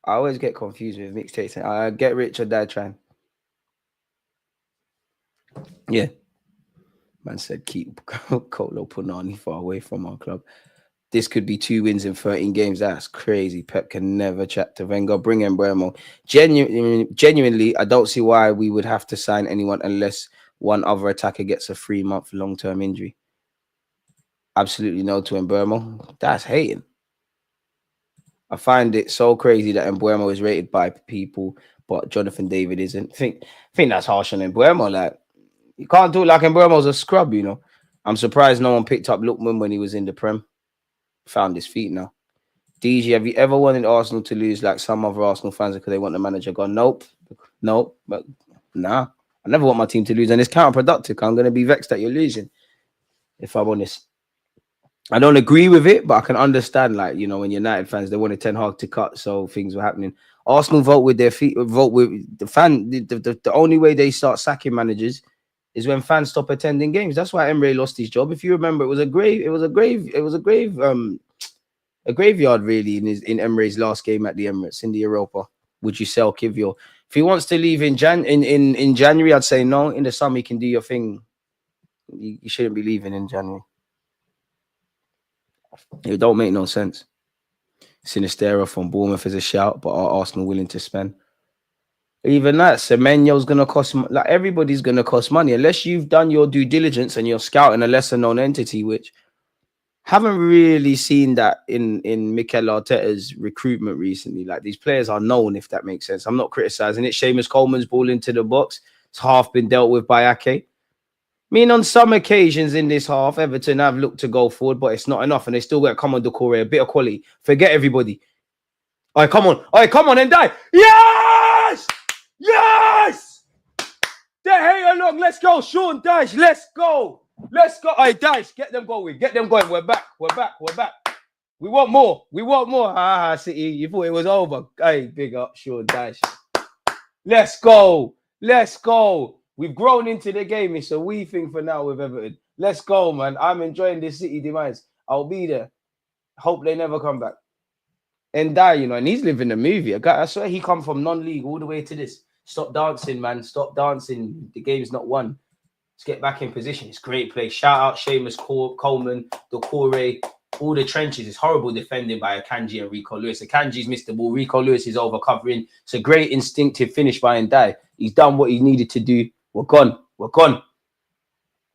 I always get confused with mixtapes. I Get Rich or Die Trying. Yeah. Man said keep Kolo Punani far away from our club. This could be 2 wins in 13 games. That's crazy. Pep can never chat to Wenger. Bring in Bremo. Genuinely, I don't see why we would have to sign anyone unless one other attacker gets a 3-month long-term injury. Absolutely no to Mbuemo. That's hating. I find it so crazy that Mbuemo is rated by people, but Jonathan David isn't. I think that's harsh on Mbuemo. Like, you can't do it like Mbuemo's a scrub, you know. I'm surprised no one picked up Lookman when he was in the Prem. Found his feet now. DG, have you ever wanted Arsenal to lose like some other Arsenal fans because they want the manager gone? Nope. But nah. I never want my team to lose, and it's counterproductive. I'm going to be vexed that you're losing, if I'm honest. I don't agree with it, but I can understand, like, you know, when United fans, they wanted Ten Hag to cut, so things were happening. Arsenal vote with their feet, vote with the fan. The only way they start sacking managers is when fans stop attending games. That's why Emre lost his job. If you remember, it was a graveyard really in Emre's last game at the Emirates in the Europa. Would you sell Kivior? If he wants to leave in January, I'd say no. In the summer, you can do your thing. You shouldn't be leaving in January. It don't make no sense. Sinistera from Bournemouth is a shout, but are Arsenal willing to spend? Even that, Semenyo's going to cost, like, everybody's going to cost money unless you've done your due diligence and you're scouting a lesser known entity, which haven't really seen that in Mikel Arteta's recruitment recently. Like, these players are known, if that makes sense. I'm not criticizing it. Seamus Coleman's ball into the box. It's half been dealt with by Ake. I mean, on some occasions in this half, Everton have looked to go forward, but it's not enough, and they still got to come on Doucouré, a bit of quality. Forget everybody. All right, come on. All right, come on and die. Yes! Yes! De Gea along. Let's go. Sean Dyche. Let's go. Let's go. All right, Dyche, get them going. Get them going. We're back. We're back. We're back. We want more. We want more. City, you thought it was over. Hey, big up, Sean Dyche. Let's go. Let's go. We've grown into the game. It's a wee thing for now with Everton. Let's go, man. I'm enjoying this City demise. I'll be there. Hope they never come back. And die, you know, and he's living the movie. I swear he come from non-league all the way to this. Stop dancing, man. Stop dancing. The game's not won. Let's get back in position. It's great play. Shout out Seamus Coleman, Doucouré, all the trenches. It's horrible defending by Akanji and Rico Lewis. Akanji's missed the ball. Rico Lewis is over covering. It's a great instinctive finish by Ndai. He's done what he needed to do. We're gone. We're gone.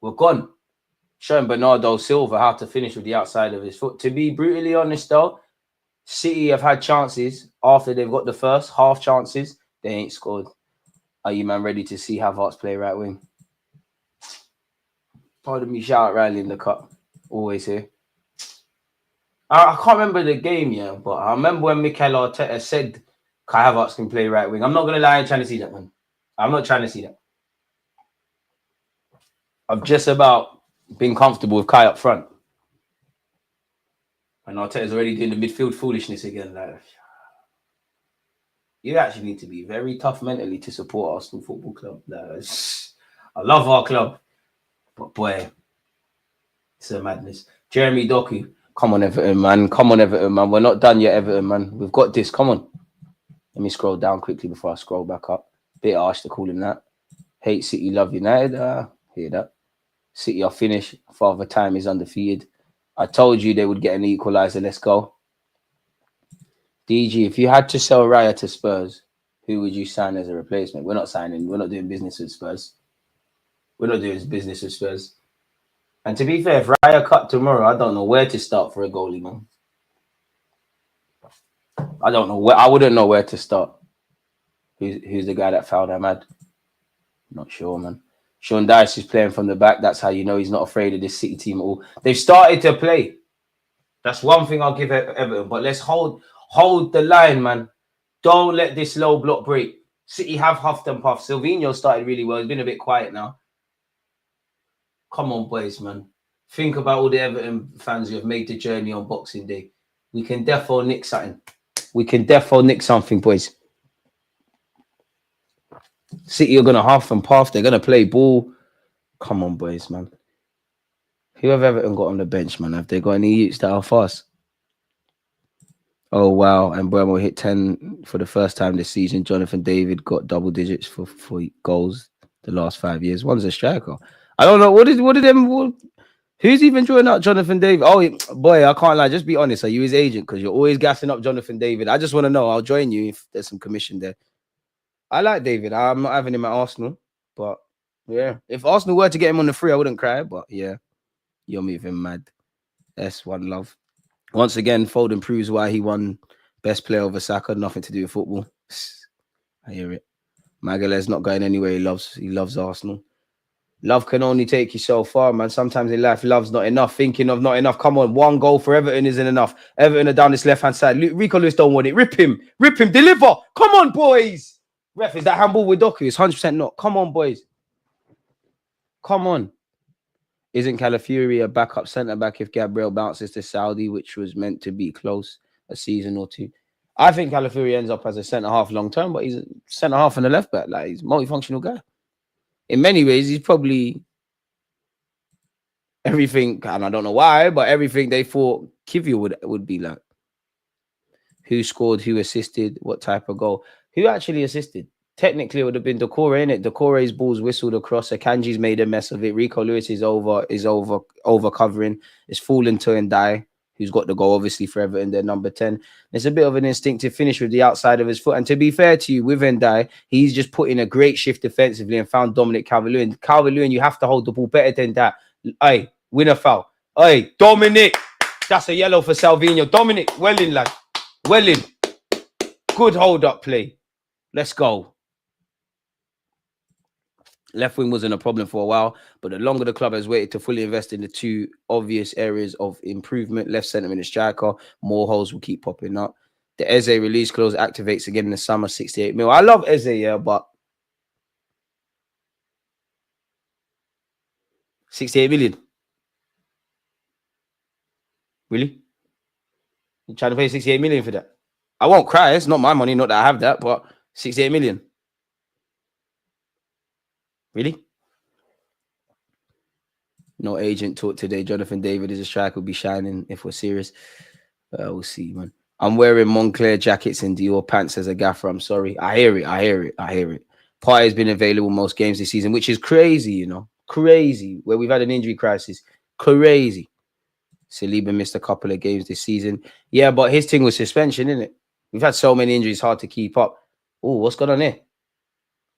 We're gone. Showing Bernardo Silva how to finish with the outside of his foot. To be brutally honest, though, City have had chances after they've got the first half chances. They ain't scored. Are you, man, ready to see Havertz play right wing? Pardon me, shout out Riley in the cup. Always here. I can't remember the game, yeah, but I remember when Mikel Arteta said Kai Havertz can play right wing. I'm not going to lie, I ain't trying to see that, man. I'm not trying to see that. I've just about been comfortable with Kai up front. And Arteta's already doing the midfield foolishness again. Like, you actually need to be very tough mentally to support Arsenal Football Club. Like, I love our club, but boy, it's a madness. Jeremy Doku, come on, Everton, man. Come on, Everton, man. We're not done yet, Everton, man. We've got this. Come on. Let me scroll down quickly before I scroll back up. Bit harsh to call him that. Hate City, love United. Hear that. City are finished. Father Time is undefeated. I told you they would get an equalizer. Let's go. DG, if you had to sell Raya to Spurs, who would you sign as a replacement? We're not signing. We're not doing business with Spurs. We're not doing business with Spurs. And to be fair, if Raya cut tomorrow, I don't know where to start for a goalie, man. I don't know where. I wouldn't know where to start. Who's the guy that fouled Ahmad? Not sure, man. Sean Dyche is playing from the back. That's how you know he's not afraid of this City team at all. They've started to play. That's one thing I'll give Everton. But let's hold the line, man. Don't let this low block break. City have huffed and puffed. Silvino started really well. He's been a bit quiet now. Come on, boys, man. Think about all the Everton fans who have made the journey on Boxing Day. We can defo nick something. We can defo nick something, boys. City are going to huff and puff. They're going to play ball. Come on, boys, man. Who have Everton got on the bench, man? Have they got any youths that are fast? Oh, wow. And Burmo hit 10 for the first time this season. Jonathan David got double digits for goals the last 5 years. One's a striker. I don't know. Who's even drawing out Jonathan David? Oh, boy, I can't lie. Just be honest. Are you his agent? Because you're always gassing up Jonathan David. I just want to know. I'll join you if there's some commission there. I like David. I'm not having him at Arsenal. But, yeah. If Arsenal were to get him on the free, I wouldn't cry. But, yeah. You're moving mad. That's one love. Once again, Foden proves why he won best player over Saka. Nothing to do with football. I hear it. Magalhaes not going anywhere. He loves Arsenal. Love can only take you so far, man. Sometimes in life, love's not enough. Thinking of not enough. Come on, one goal for Everton isn't enough. Everton are down this left-hand side. Rico Lewis don't want it. Rip him. Deliver. Come on, boys. Ref, is that handball with Doku? It's 100% not. Come on, boys. Come on. Isn't Calafiori a backup centre-back if Gabriel bounces to Saudi, which was meant to be close a season or two? I think Calafiori ends up as a centre-half long-term, but he's a centre-half and a left-back. Like, he's a multifunctional guy. In many ways, he's probably everything, and I don't know why, but everything they thought Kivio would be like. Who scored, who assisted, what type of goal? Who actually assisted? Technically, it would have been Decore, innit? Decore's balls whistled across. Akanji's made a mess of it. Rico Lewis is over covering. It's fallen to Ndai, who's got the goal, obviously, for Everton, their number 10. It's a bit of an instinctive finish with the outside of his foot. And to be fair to you, with Ndai, he's just put in a great shift defensively and found Dominic Calvert-Lewin. Calvert-Lewin, you have to hold the ball better than that. Hey, win a foul. Hey, Dominic. That's a yellow for Salvino. Dominic, well in, lad. Well in. Good hold-up play. Let's go. Left wing wasn't a problem for a while, but the longer the club has waited to fully invest in the two obvious areas of improvement, left centre and a striker, more holes will keep popping up. The Eze release clause activates again in the summer, 68 mil. I love Eze, yeah, but 68 million. Really? You trying to pay 68 million for that? I won't cry. It's not my money, not that I have that, but 68 million. Really? No agent talk today. Jonathan David is a striker. Will be shining if we're serious. We'll see, man. I'm wearing Moncler jackets and Dior pants as a gaffer. I'm sorry. I hear it. Partey has been available most games this season, which is crazy, you know. Crazy. Where we've had an injury crisis. Crazy. Saliba missed a couple of games this season. Yeah, but his thing was suspension, isn't it? We've had so many injuries, hard to keep up. Oh, what's going on here?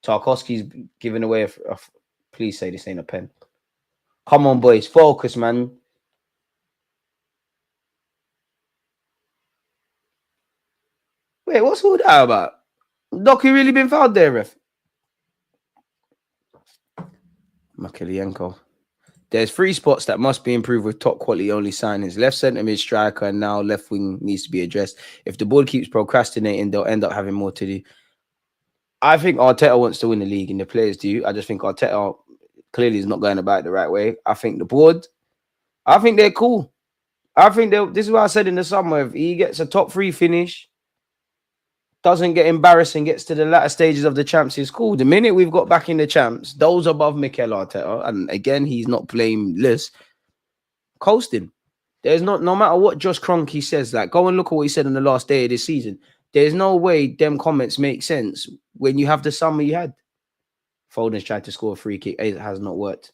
Tarkowski's giving away a please say this ain't a pen. Come on, boys. Focus, man. Wait, what's all that about? Doku really been fouled there, ref? Makelienko. There's 3 spots that must be improved with top quality only signings. Left centre mid striker and now left wing needs to be addressed. If the board keeps procrastinating, they'll end up having more to do. I think Arteta wants to win the league and the players do. I just think Arteta clearly is not going about it the right way. I think the board, I think they're cool. I think this is what I said in the summer. If he gets a top 3 finish, doesn't get embarrassed and gets to the latter stages of the champs, is cool. The minute we've got back in the champs, those above Mikel Arteta, and again, he's not blameless, coasting. There's no matter what Josh Kroenke says, like, go and look at what he said on the last day of this season. There's no way them comments make sense when you have the summer you had. Foden's tried to score a free kick. It has not worked.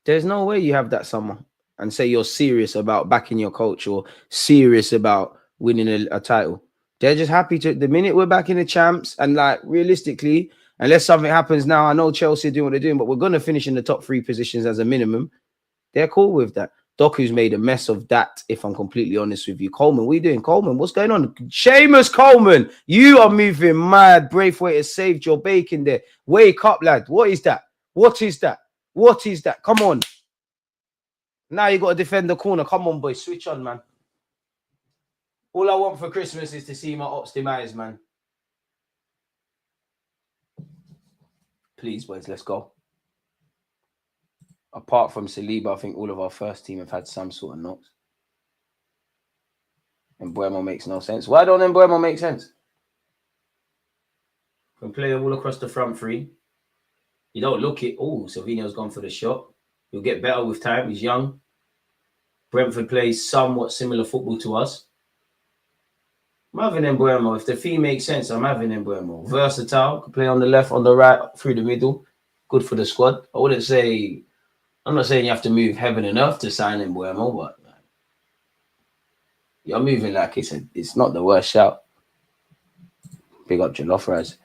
There's no way you have that summer and say you're serious about backing your coach or serious about winning a title. They're just happy to, the minute we're back in the champs, and like realistically, unless something happens now, I know Chelsea are doing what they're doing, but we're going to finish in the top 3 positions as a minimum. They're cool with that. Doku's made a mess of that, if I'm completely honest with you. Coleman, what are you doing? Coleman, what's going on? Seamus Coleman, you are moving mad. Braithwaite has saved your bacon there. Wake up, lad. What is that? What is that? What is that? Come on. Now you got to defend the corner. Come on, boys. Switch on, man. All I want for Christmas is to see my ops demise, man. Please, boys, let's go. Apart from Saliba, I think all of our first team have had some sort of knocks. And Mbeumo makes no sense. Why don't Mbeumo make sense? Can play all across the front 3. You don't look it. Oh, Silvino's gone for the shot. He'll get better with time. He's young. Brentford plays somewhat similar football to us. I'm having Mbeumo. If the fee makes sense, I'm having Mbeumo. Versatile. Can play on the left, on the right, through the middle. Good for the squad. I wouldn't say... I'm not saying you have to move heaven and earth to sign Mbeumo, but you're moving like it's not the worst shout. Big up Jollof Raz.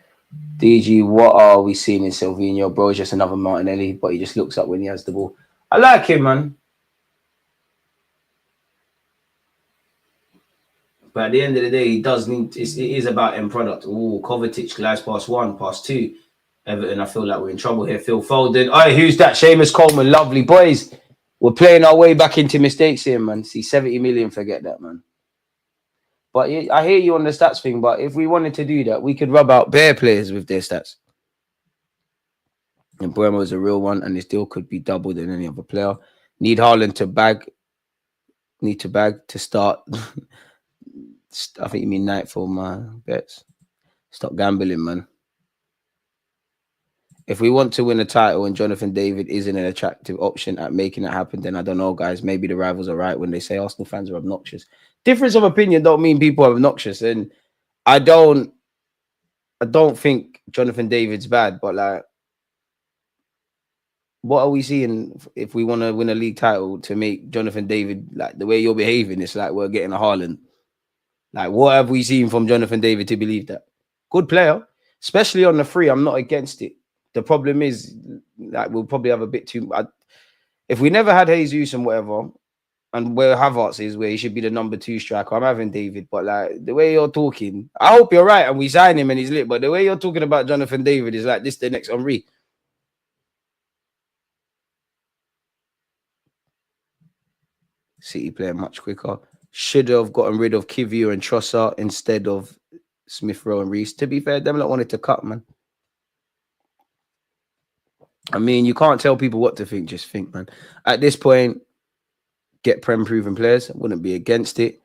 DG, what are we seeing in Silvino? Bro, is just another Martinelli, but he just looks up when he has the ball. I like him, man. But at the end of the day, he does need. It is about end product. Oh, Kovacic glides past one, past two. Everton, I feel like we're in trouble here. Phil Foden. All right, who's that? Seamus Coleman. Lovely boys. We're playing our way back into mistakes here, man. See, 70 million. Forget that, man. But I hear you on the stats thing. But if we wanted to do that, we could rub out bare players with their stats. And Buemo is a real one, and his deal could be double than any other player. Need Haaland to bag. Need to bag to start. I think you mean night for my bets. Stop gambling, man. If we want to win a title and Jonathan David isn't an attractive option at making it happen, then I don't know, guys. Maybe the rivals are right when they say Arsenal fans are obnoxious. Difference of opinion don't mean people are obnoxious, and I don't think Jonathan David's bad, but like, what are we seeing if we want to win a league title to make Jonathan David, like the way you're behaving? It's like we're getting a Haaland. Like, what have we seen from Jonathan David to believe that? Good player, especially on the free. I'm not against it. The problem is, like, we'll probably have a bit too. If we never had Jesus and whatever, and where Havertz is, where he should be the number 2 striker, I'm having David. But like the way you're talking, I hope you're right and we sign him and he's lit. But the way you're talking about Jonathan David is like this the next Henry. City playing much quicker. Should have gotten rid of Kivior and Trossard instead of Smith Rowe and Reece. To be fair, them lot wanted to cut, man. I mean, you can't tell people what to think. Just think, man. At this point, get Prem-proven players. I wouldn't be against it.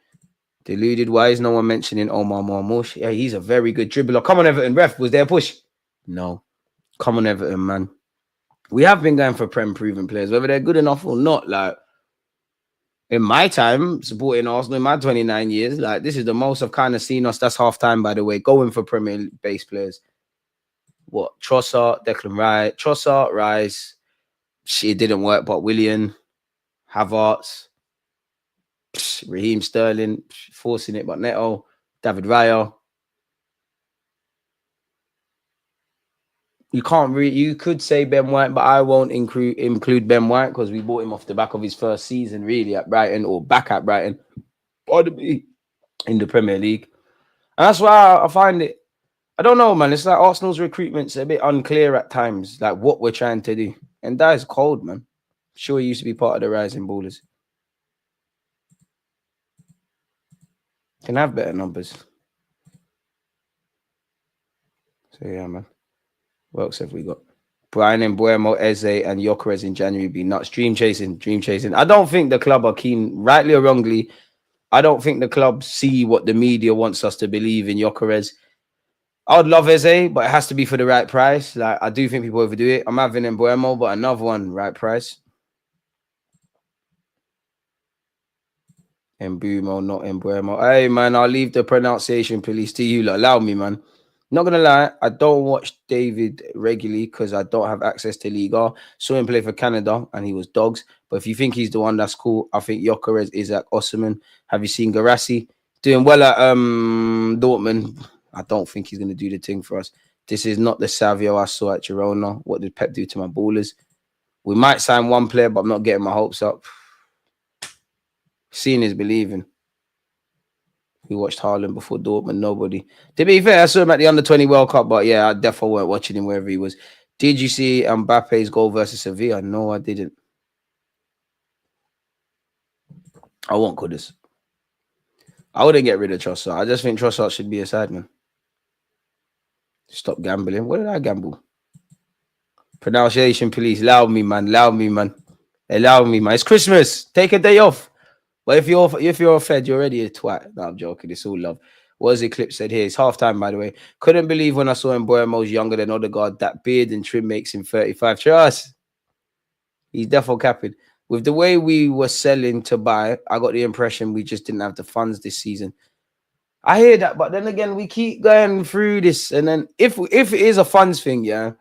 Deluded. Why is no one mentioning Omar Marmoush? Yeah, he's a very good dribbler. Come on, Everton. Ref, was there a push? No. Come on, Everton, man. We have been going for Prem-proven players, whether they're good enough or not. Like, in my time, supporting Arsenal, in my 29 years, like, this is the most I've kind of seen us. That's half time, by the way, going for Premier-based players. What? Trossard, Declan Rice, Trossard, Rice. It didn't work, but Willian, Havertz, Raheem Sterling, forcing it, but Neto, David Raya. You can't really, you could say Ben White, but I won't include Ben White because we bought him off the back of his first season, really, at Brighton, or back at Brighton, in the Premier League. And that's why I find it, I don't know, man. It's like Arsenal's recruitment's a bit unclear at times, like what we're trying to do. And that is cold, man. Sure, he used to be part of the Rising Ballers. Can have better numbers. So, yeah, man. What else have we got? Brian and Buemo, Eze, and Gyökeres in January be nuts. Dream chasing. I don't think the club are keen, rightly or wrongly. I don't think the club see what the media wants us to believe in Gyökeres. I would love Eze, but it has to be for the right price. Like, I do think people overdo it. I'm having Mbuemo, but another one, right price. Mbumo, not Mbuemo. Hey, man, I'll leave the pronunciation police to you. Allow me, man. Not going to lie, I don't watch David regularly because I don't have access to Liga. Saw him play for Canada, and he was dogs. But if you think he's the one, that's cool. I think Gyökeres is at Osimhen. Have you seen Garassi? Doing well at Dortmund. I don't think he's going to do the thing for us. This is not the Savio I saw at Girona. What did Pep do to my ballers? We might sign one player, but I'm not getting my hopes up. Seeing is believing. We watched Haaland before Dortmund. Nobody. To be fair, I saw him at the Under-20 World Cup, but yeah, I definitely weren't watching him wherever he was. Did you see Mbappe's goal versus Sevilla? No, I didn't. I want Kudus. I wouldn't get rid of Trossard. I just think Trossard should be a side man. Stop gambling. What did I gamble? Pronunciation, please. Allow me, man. Allow me, man. Allow me, man. It's Christmas. Take a day off. But if you're fed, you're already a twat. No, I'm joking. It's all love. What was the clip said here? It's halftime, by the way. Couldn't believe when I saw him. Mbuemo's younger than Odegaard. That beard and trim makes him 35. Trust. He's definitely capping. With the way we were selling to buy, I got the impression we just didn't have the funds this season. I hear that, but then again, we keep going through this. And then if it is a funds thing, yeah,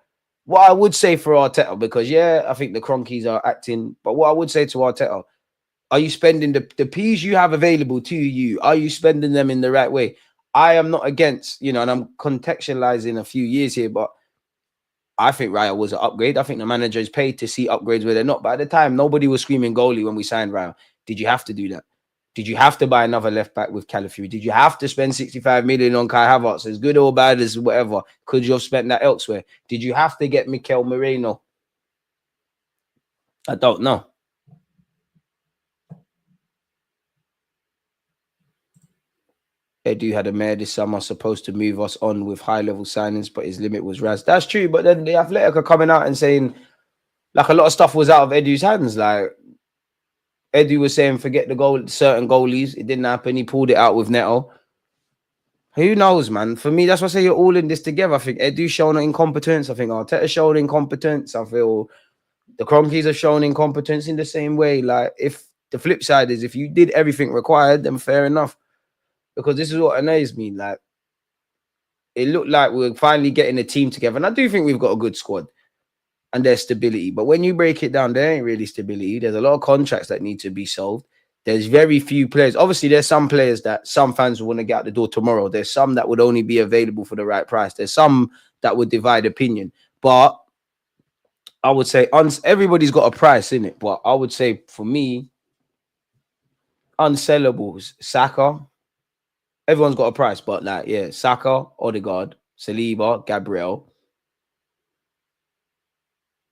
what I would say for Arteta, because, yeah, I think the Cronkies are acting, but what I would say to Arteta, are you spending the P's you have available to you? Are you spending them in the right way? I am not against, and I'm contextualizing a few years here, but I think Raya was an upgrade. I think the manager is paid to see upgrades where they're not. But at the time, nobody was screaming goalie when we signed Raya. Did you have to do that? Did you have to buy another left back with Calafiori? Did you have to spend 65 million on Kai Havertz, as good or bad as whatever? Could you have spent that elsewhere? Did you have to get Mikel Moreno? I don't know. Edu had a mayor this summer supposed to move us on with high-level signings, but his limit was Raz. That's true, but then the Athletic are coming out and saying, like, a lot of stuff was out of Edu's hands. Like, Edu was saying, forget the goal, certain goalies. It didn't happen. He pulled it out with Neto. Who knows, man? For me, that's why I say you're all in this together. I think Edu's shown incompetence. I think Arteta's shown incompetence. I feel the Cronkies have shown incompetence in the same way. Like, if the flip side is if you did everything required, then fair enough. Because this is what annoys me. Like, it looked like we're finally getting a team together. And I do think we've got a good squad and there's stability. But when you break it down, there ain't really stability. There's a lot of contracts that need to be solved. There's very few players. Obviously, there's some players that some fans will want to get out the door tomorrow. There's some that would only be available for the right price. There's some that would divide opinion. But I would say everybody's got a price in it. But I would say for me, unsellables, Saka. Everyone's got a price, but like, yeah, Saka, Odegaard, Saliba, Gabriel.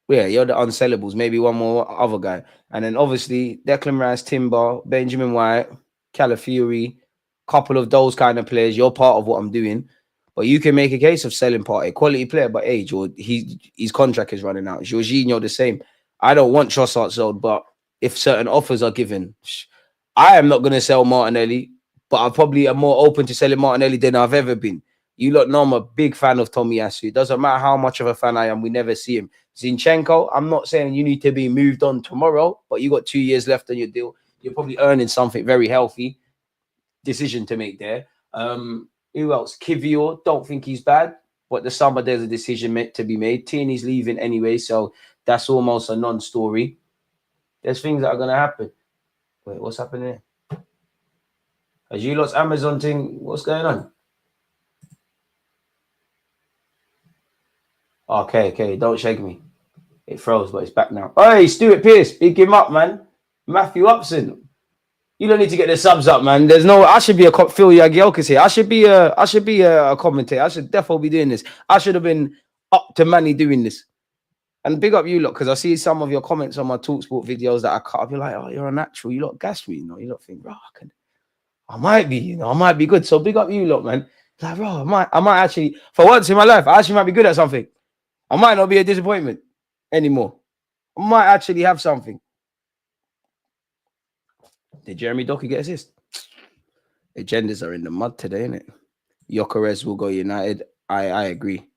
Yeah, you're the unsellables. Maybe one more other guy. And then obviously Declan Rice, Timber, Benjamin White, Calafiori, couple of those kind of players. You're part of what I'm doing. But you can make a case of selling Partey, quality player, but age, or his contract is running out. Jorginho, the same. I don't want Trossard sold, but if certain offers are given, I am not going to sell Martinelli. But I probably am more open to selling Martinelli than I've ever been. You lot know I'm a big fan of Tomiyasu. It doesn't matter how much of a fan I am, we never see him. Zinchenko, I'm not saying you need to be moved on tomorrow, but you got 2 years left on your deal. You're probably earning something very healthy. Decision to make there. Who else? Kivior, don't think he's bad, but the summer there's a decision meant to be made. Tierney's leaving anyway, so that's almost a non-story. There's things that are going to happen. Wait, what's happening here? As you lot's Amazon thing, what's going on? Okay, don't shake me. It froze, but it's back now. Hey, Stuart Pearce, big him up, man. Matthew Upson. You don't need to get the subs up, man. There's no. I should be a Phil Yagielkas here. I should be a commentator. I should definitely be doing this. I should have been up to money doing this. And big up you lot, because I see some of your comments on my TalkSport videos that I cut up. You're like, oh, you're a natural. You lot gas me, you know. You lot think, bro, I might be, you know, I might be good. So big up you lot, man. Like, bro, I might actually, for once in my life, I actually might be good at something. I might not be a disappointment anymore. I might actually have something. Did Jeremy Doku get assist? Agendas are in the mud today, innit? Gyökeres will go United. I agree.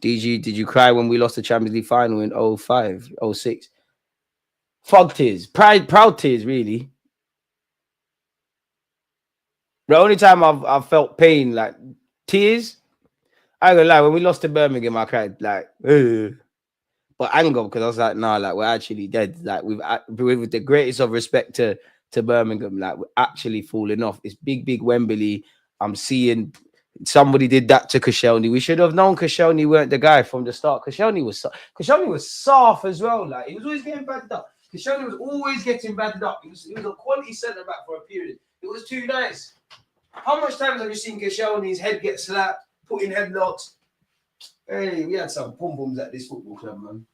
DG, did you cry when we lost the Champions League final in 05, 06? Fog tears. Proud tears, really. The only time I've felt pain, like tears, I ain't gonna lie, when we lost to Birmingham, I cried like, ugh. But anger, because I was like, nah, like we're actually dead. Like with the greatest of respect to Birmingham, like we're actually falling off. It's big Wembley. I'm seeing somebody did that to Koscielny. We should have known Koscielny weren't the guy from the start. Koscielny was soft as well. Like he was always getting batted up. Koscielny was always getting batted up. He was a quality centre back for a period. It was too nice. How much times have you seen Koscielny's head get slapped, put in headlocks? Hey, we had some pom-poms at this football club, man.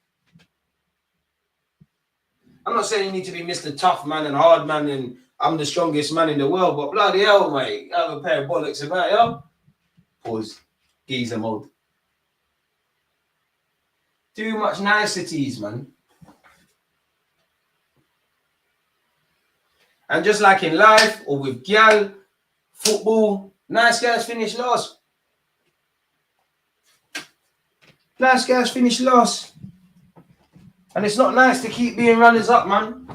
I'm not saying you need to be Mr. Tough Man and Hard Man and I'm the strongest man in the world, but bloody hell, mate. I have a pair of bollocks about, yo. Pause. Geezer mode. Too much niceties, man. And just like in life or with gyal, football, nice guys finish last. Nice guys finish last. And it's not nice to keep being runners up, man.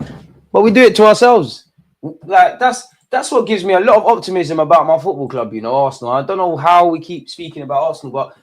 But we do it to ourselves. Like that's what gives me a lot of optimism about my football club, you know, Arsenal. I don't know how we keep speaking about Arsenal, but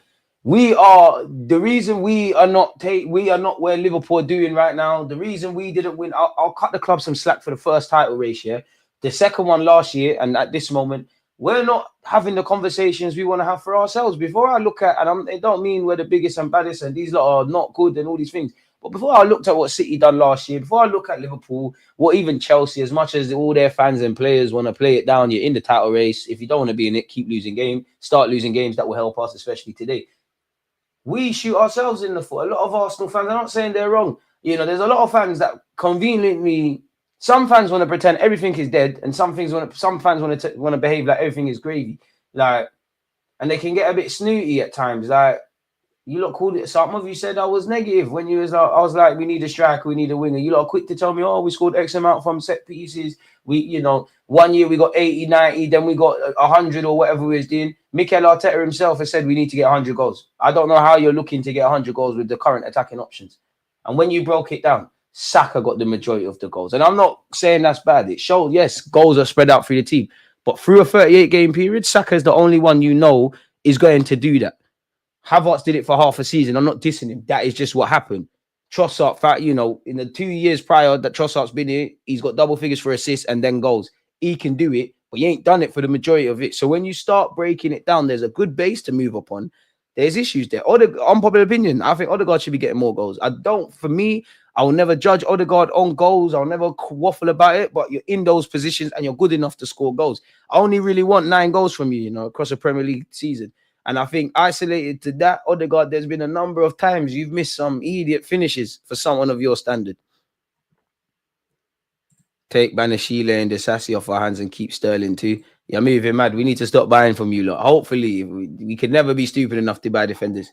we are the reason we are not where Liverpool are doing right now. The reason we didn't win, I'll cut the club some slack for the first title race, yeah. The second one last year, and at this moment, we're not having the conversations we want to have for ourselves. Before I look at, and it don't mean we're the biggest and baddest, and these lot are not good and all these things. But before I looked at what City done last year, before I look at Liverpool, what even Chelsea, as much as all their fans and players want to play it down, you're in the title race. If you don't want to be in it, keep losing games, start losing games. That will help us, especially today. We shoot ourselves in the foot. A lot of Arsenal fans, I'm not saying they're wrong. You know, there's a lot of fans that conveniently, some fans want to pretend everything is dead, and some fans want to behave like everything is gravy. Like, and they can get a bit snooty at times. Like, you lot called it. Some of you said I was negative when you was like, I was like, we need a striker, we need a winger. You lot are quick to tell me, oh, we scored X amount from set pieces. We, you know, 1 year we got 80, 90, then we got 100 or whatever we was doing. Mikel Arteta himself has said we need to get 100 goals. I don't know how you're looking to get 100 goals with the current attacking options. And when you broke it down, Saka got the majority of the goals. And I'm not saying that's bad. It shows, yes, goals are spread out through the team. But through a 38-game period, Saka is the only one you know is going to do that. Havertz did it for half a season. I'm not dissing him. That is just what happened. Trossard, you know, in the 2 years prior that Trossard's been here, he's got double figures for assists and then goals. He can do it, but he ain't done it for the majority of it. So when you start breaking it down, there's a good base to move upon. There's issues there. Unpopular opinion, I think Odegaard should be getting more goals. For me, I will never judge Odegaard on goals. I'll never waffle about it, but you're in those positions and you're good enough to score goals. I only really want 9 goals from you, you know, across a Premier League season. And I think isolated to that, Odegaard, there's been a number of times you've missed some idiot finishes for someone of your standard. Take Banashile and Desassi off our hands and keep Sterling too. You're moving mad. We need to stop buying from you lot. Hopefully, we could never be stupid enough to buy defenders.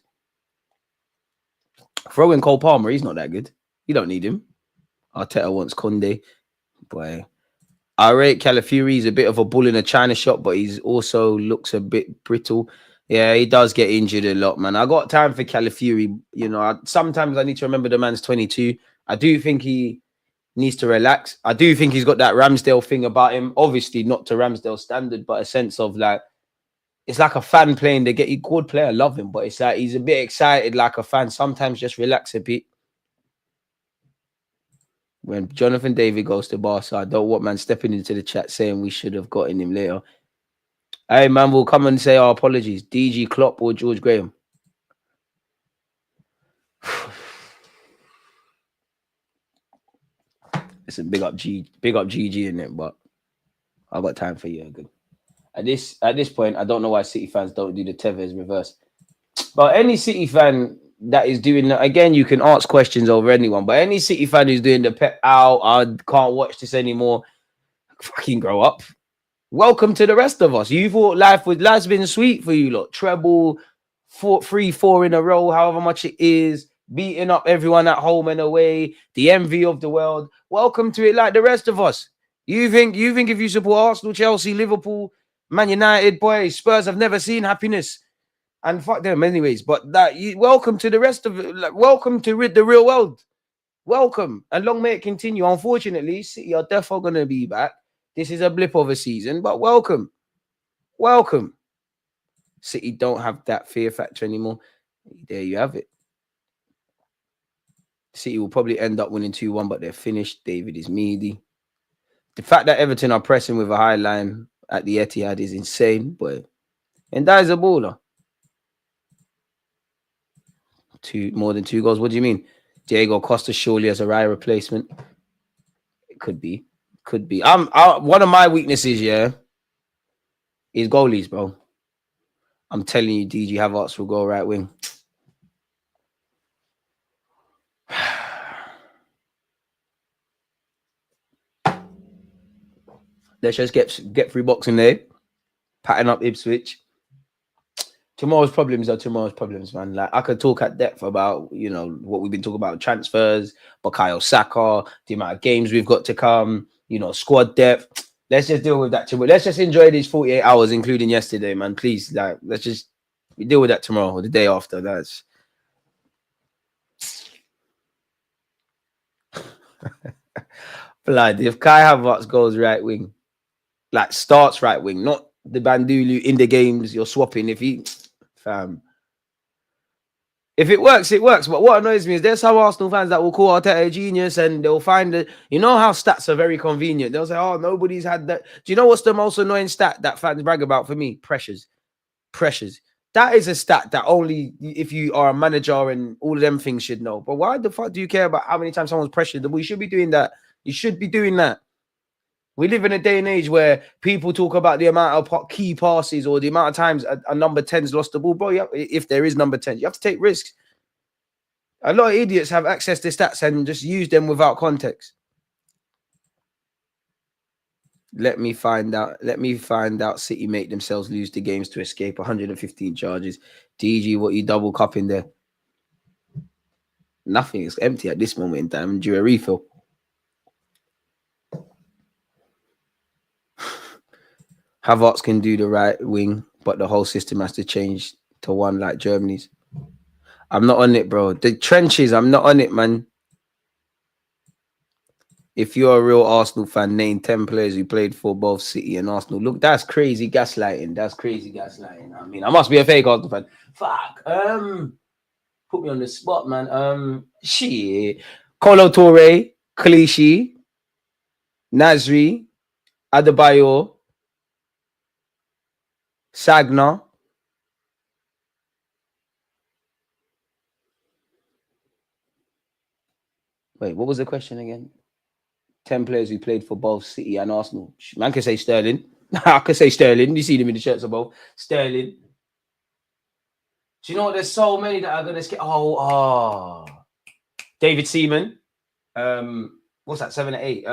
Throw in Cole Palmer. He's not that good. You don't need him. Arteta wants Conde. Boy. I rate Calafiori. He's a bit of a bull in a china shop, but he's also looks a bit brittle. Yeah, he does get injured a lot, man. I got time for Calafiori. You know, sometimes I need to remember the man's 22. I do think he needs to relax. I do think he's got that Ramsdale thing about him. Obviously, not to Ramsdale standard, but a sense of like, it's like a fan playing. They get a good player, love him, but it's like he's a bit excited like a fan. Sometimes just relax a bit. When Jonathan David goes to Barca, I don't want man stepping into the chat saying we should have gotten him later. Hey, man, we'll come and say our apologies. DG Klopp or George Graham? Listen, big up GG in it, but I've got time for you. Good. At this point, I don't know why City fans don't do the Tevez reverse. But any City fan that is doing that, again, you can ask questions over anyone, but any City fan who's doing the pep out, I can't watch this anymore, fucking grow up. Welcome to the rest of us. You thought life's been sweet for you lot. Treble, 3-4 in a row, however much it is, beating up everyone at home and away, the envy of the world. Welcome to it like the rest of us. You think if you support Arsenal, Chelsea, Liverpool, Man United, boy, Spurs have never seen happiness. And fuck them anyways. But welcome to the rest of it. Like, welcome to the real world. Welcome. And long may it continue. Unfortunately, City are definitely going to be back. This is a blip of a season, but welcome. Welcome. City don't have that fear factor anymore. There you have it. City will probably end up winning 2-1, but they're finished. David is meaty. The fact that Everton are pressing with a high line at the Etihad is insane, but and that is a baller. More than 2 goals. What do you mean? Diego Costa surely as a Raya replacement. It could be. Could be. One of my weaknesses, yeah, is goalies, bro. I'm telling you, DG Havertz will go right wing. Let's just get through Boxing Day, patting up Ipswich. Tomorrow's problems are tomorrow's problems, man. Like, I could talk at depth about, you know, what we've been talking about, transfers, Bukayo Saka, the amount of games we've got to come, you know, squad depth. Let's just deal with that tomorrow. Let's just enjoy these 48 hours, including yesterday, man. Please, like, let's just deal with that tomorrow or the day after. That's blood. If Kai Havertz goes right wing, like starts right wing, not the Bandulu in the games you're swapping. If it works, it works. But what annoys me is there's some Arsenal fans that will call Arteta a genius and they'll find that, you know how stats are very convenient. They'll say, oh, nobody's had that. Do you know what's the most annoying stat that fans brag about for me? Pressures. That is a stat that only if you are a manager and all of them things should know. But why the fuck do you care about how many times someone's pressured the ball? You should be doing that. You should be doing that. We live in a day and age where people talk about the amount of key passes or the amount of times a number 10's lost the ball. Bro, if there is number 10, you have to take risks. A lot of idiots have access to stats and just use them without context. Let me find out. City make themselves lose the games to escape 115 charges. DG, what you double cupping there? Nothing. It's empty at this moment in time. Do a refill. Havertz can do the right wing, but the whole system has to change to one like Germany's. I'm not on it, bro. The trenches, I'm not on it, man. If you're a real Arsenal fan, name 10 players who played for both City and Arsenal. Look, that's crazy gaslighting. That's crazy gaslighting. I mean, I must be a fake Arsenal fan. Fuck. Put me on the spot, man. Shit. Kolo Toure, Clichy, Nasri, Adebayor, Sagna. Wait, what was the question again? 10 players who played for both City and Arsenal. Man can say Sterling. I can say Sterling. You see them in the shirts of both. Sterling. Do you know what? There's so many that are going to skip. David Seaman. What's that? 7 or 8.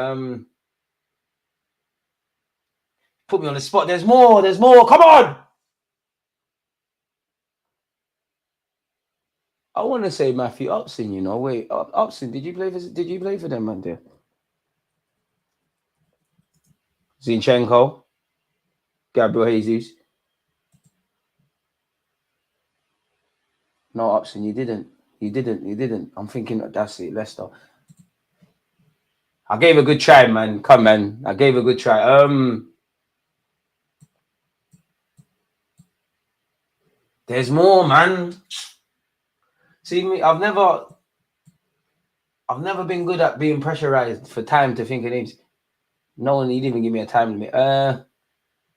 Put me on the spot. There's more. Come on. I want to say Matthew Upson, you know. Wait, Upson, did you play for them, man, there? Zinchenko, Gabriel Jesus. No, Upson, you didn't. I'm thinking that's it, Leicester. I gave a good try, man. Come, man. I gave a good try. There's more, man. See me, I've never been good at being pressurized for time to think of names. No one, he didn't even give me a time limit.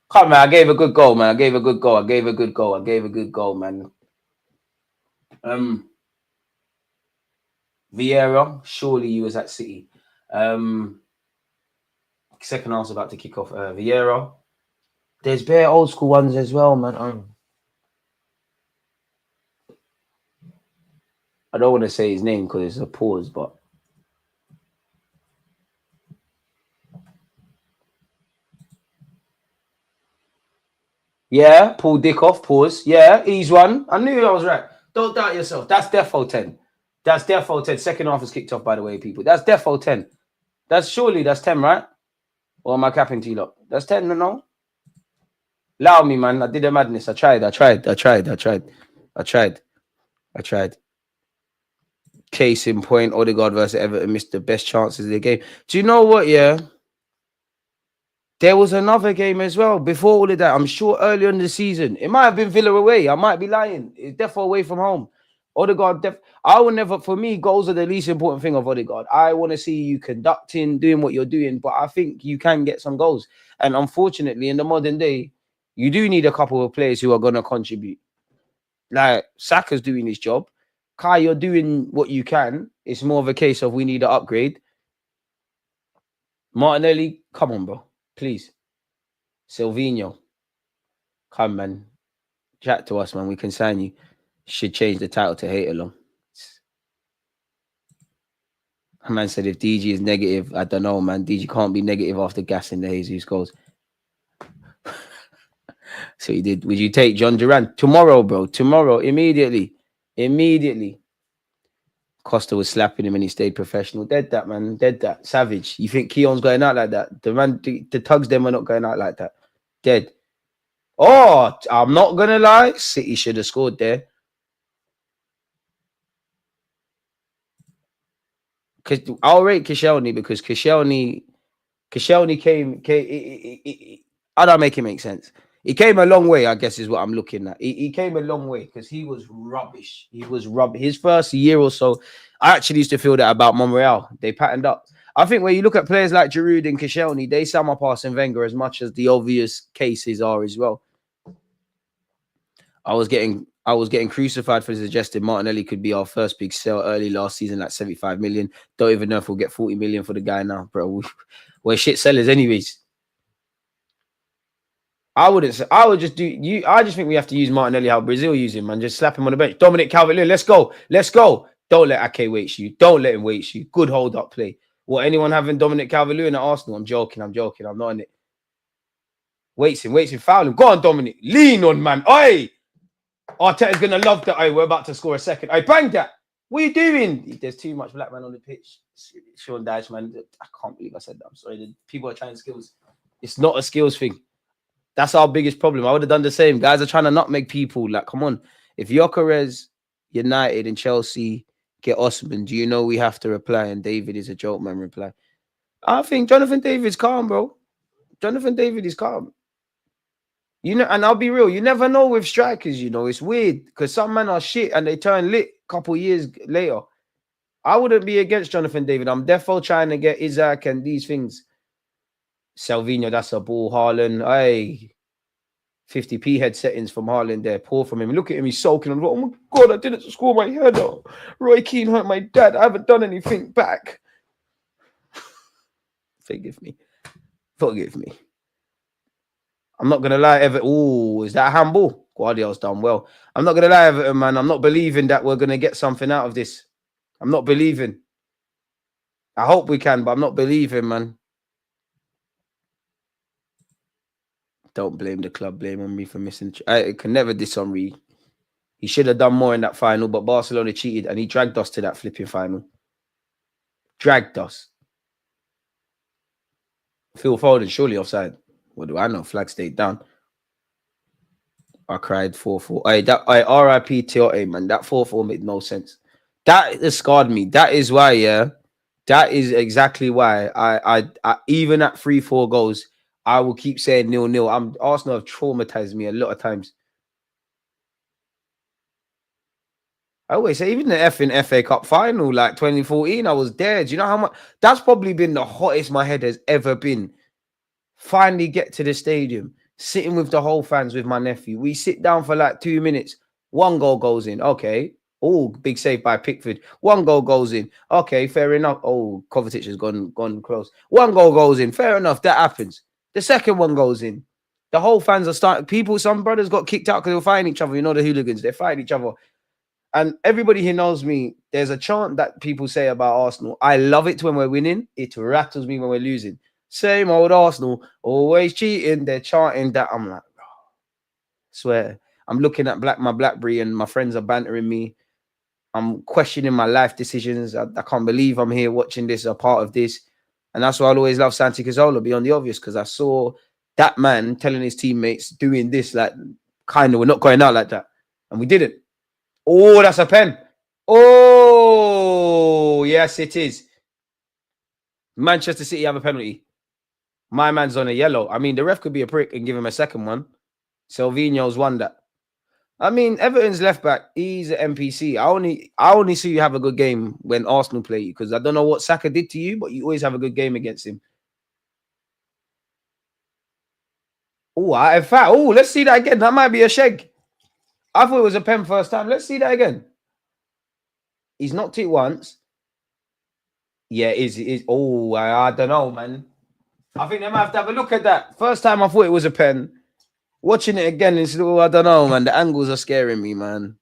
Come, man, I gave a good goal, man. I gave a good goal, man. Vieira, surely you was at City. Second half's about to kick off. Vieira. There's bare old school ones as well, man. I don't want to say his name because it's a pause, but yeah, Paul Dickoff, pause. Yeah, he's one. I knew I was right. Don't doubt yourself. That's defo 10. That's defo 10. Second half is kicked off, by the way, people. That's defo 10. That's 10, right? Or am I capping to you lot? That's 10, no? Allow me, man. I did a madness. I tried. Case in point, Odegaard versus Everton missed the best chances of the game. Do you know what, yeah? There was another game as well before all of that. I'm sure earlier in the season. It might have been Villa away. I might be lying. It's defo away from home. Odegaard, I will never, for me, goals are the least important thing of Odegaard. I want to see you conducting, doing what you're doing, but I think you can get some goals. And unfortunately, in the modern day, you do need a couple of players who are going to contribute. Like, Saka's doing his job. Kai, you're doing what you can. It's more of a case of we need an upgrade. Martinelli, come on, bro. Please. Silvinho. Come, man. Chat to us, man. We can sign you. Should change the title to Hate Along. A man said if DG is negative, I don't know, man. DG can't be negative after gassing the Jesus goals. So he did. Would you take John Duran? Tomorrow, bro. Tomorrow. Immediately. Costa was slapping him and he stayed professional. Dead that, man. Dead that. Savage. You think Keon's going out like that? The Tugs them are not going out like that. Dead. Oh, I'm not going to lie. City should have scored there. I'll rate Koscielny because Koscielny came I don't make it make sense. He came a long way, I guess, is what I'm looking at. He came a long way because he was rubbish. His first year or so, I actually used to feel that about Monreal. They patterned up. I think when you look at players like Giroud and Koscielny, they sum up Arsene Wenger as much as the obvious cases are as well. I was getting crucified for suggesting Martinelli could be our first big sell early last season, like 75 million. Don't even know if we'll get 40 million for the guy now, bro. We're shit sellers, anyways. I would just do you. I just think we have to use Martinelli how Brazil use him, man. Just slap him on the bench. Dominic Calvert-Lewin, let's go. Let's go. Don't let Ake wait you. Don't let him wait you. Good hold up play. What, anyone having Dominic Calvert-Lewin at Arsenal? I'm joking. I'm not in it. Waits him, foul him. Go on, Dominic. Lean on, man. Oi! Arteta's gonna love that. Oi, we're about to score a second. Oi, bang that. What are you doing? There's too much black man on the pitch. Sean Dyche, man. I can't believe I said that. I'm sorry. The people are trying skills. It's not a skills thing. That's our biggest problem. I would have done the same. Guys are trying to nutmeg people. Like, come on. If Gyökeres, United, and Chelsea get Osman, do you know we have to reply? And David is a joke, man. Reply. I think Jonathan David's calm, bro. Jonathan David is calm. You know, and I'll be real. You never know with strikers. You know, it's weird because some men are shit and they turn lit a couple years later. I wouldn't be against Jonathan David. I'm defo trying to get Isaac and these things. Salvino, that's a ball. Haaland, hey, 50p head settings from Haaland there. Poor from him. Look at him, he's soaking. I'm like, oh my God, I didn't score my head off. Roy Keane hurt my dad. I haven't done anything back. Forgive me. I'm not going to lie, Everton. Oh, is that a handball? Guardiola's done well. I'm not going to lie, Everton, man. I'm not believing that we're going to get something out of this. I'm not believing. I hope we can, but I'm not believing, man. Don't blame the club. Blame Henry for missing. I can never diss Henry. He should have done more in that final, but Barcelona cheated and he dragged us to that flipping final. Dragged us. Phil Foden, surely offside. What do I know? Flag stayed down. I cried 4-4. RIP Tiote, man. That 4-4 made no sense. That has scarred me. That is why, yeah. That is exactly why I even at 3-4 goals, I will keep saying 0-0. Arsenal have traumatized me a lot of times. I always say, even the effing FA Cup final, like 2014, I was there. Do you know how much? That's probably been the hottest my head has ever been. Finally get to the stadium, sitting with the whole fans with my nephew. We sit down for like 2 minutes. 1 goal goes in. Okay. Oh, big save by Pickford. 1 goal goes in. Okay, fair enough. Oh, Kovacic has gone close. 1 goal goes in. Fair enough. That happens. The second one goes in. The whole fans are starting. Some brothers got kicked out because they were fighting each other. You know, the hooligans, they're fighting each other. And everybody who knows me, there's a chant that people say about Arsenal. I love it when we're winning. It rattles me when we're losing. Same old Arsenal, always cheating. They're chanting that. I'm like, oh, swear. I'm looking at my BlackBerry and my friends are bantering me. I'm questioning my life decisions. I can't believe I'm here watching this, a part of this. And that's why I always love Santi Cazorla, beyond the obvious, because I saw that man telling his teammates doing this, like, kind of, we're not going out like that. And we didn't. Oh, that's a pen. Oh, yes, it is. Manchester City have a penalty. My man's on a yellow. I mean, the ref could be a prick and give him a second one. Salvino's won that. I mean, Everton's left back, he's an NPC. I only see you have a good game when Arsenal play you, because I don't know what Saka did to you, but you always have a good game against him. Oh, in fact, let's see that again. That might be a sheg. I thought it was a pen first time. Let's see that again. He's knocked it once. Yeah, it is. Oh, I don't know, man. I think they might have to have a look at that. First time I thought it was a pen. Watching it again, it's I don't know, man. The angles are scaring me, man.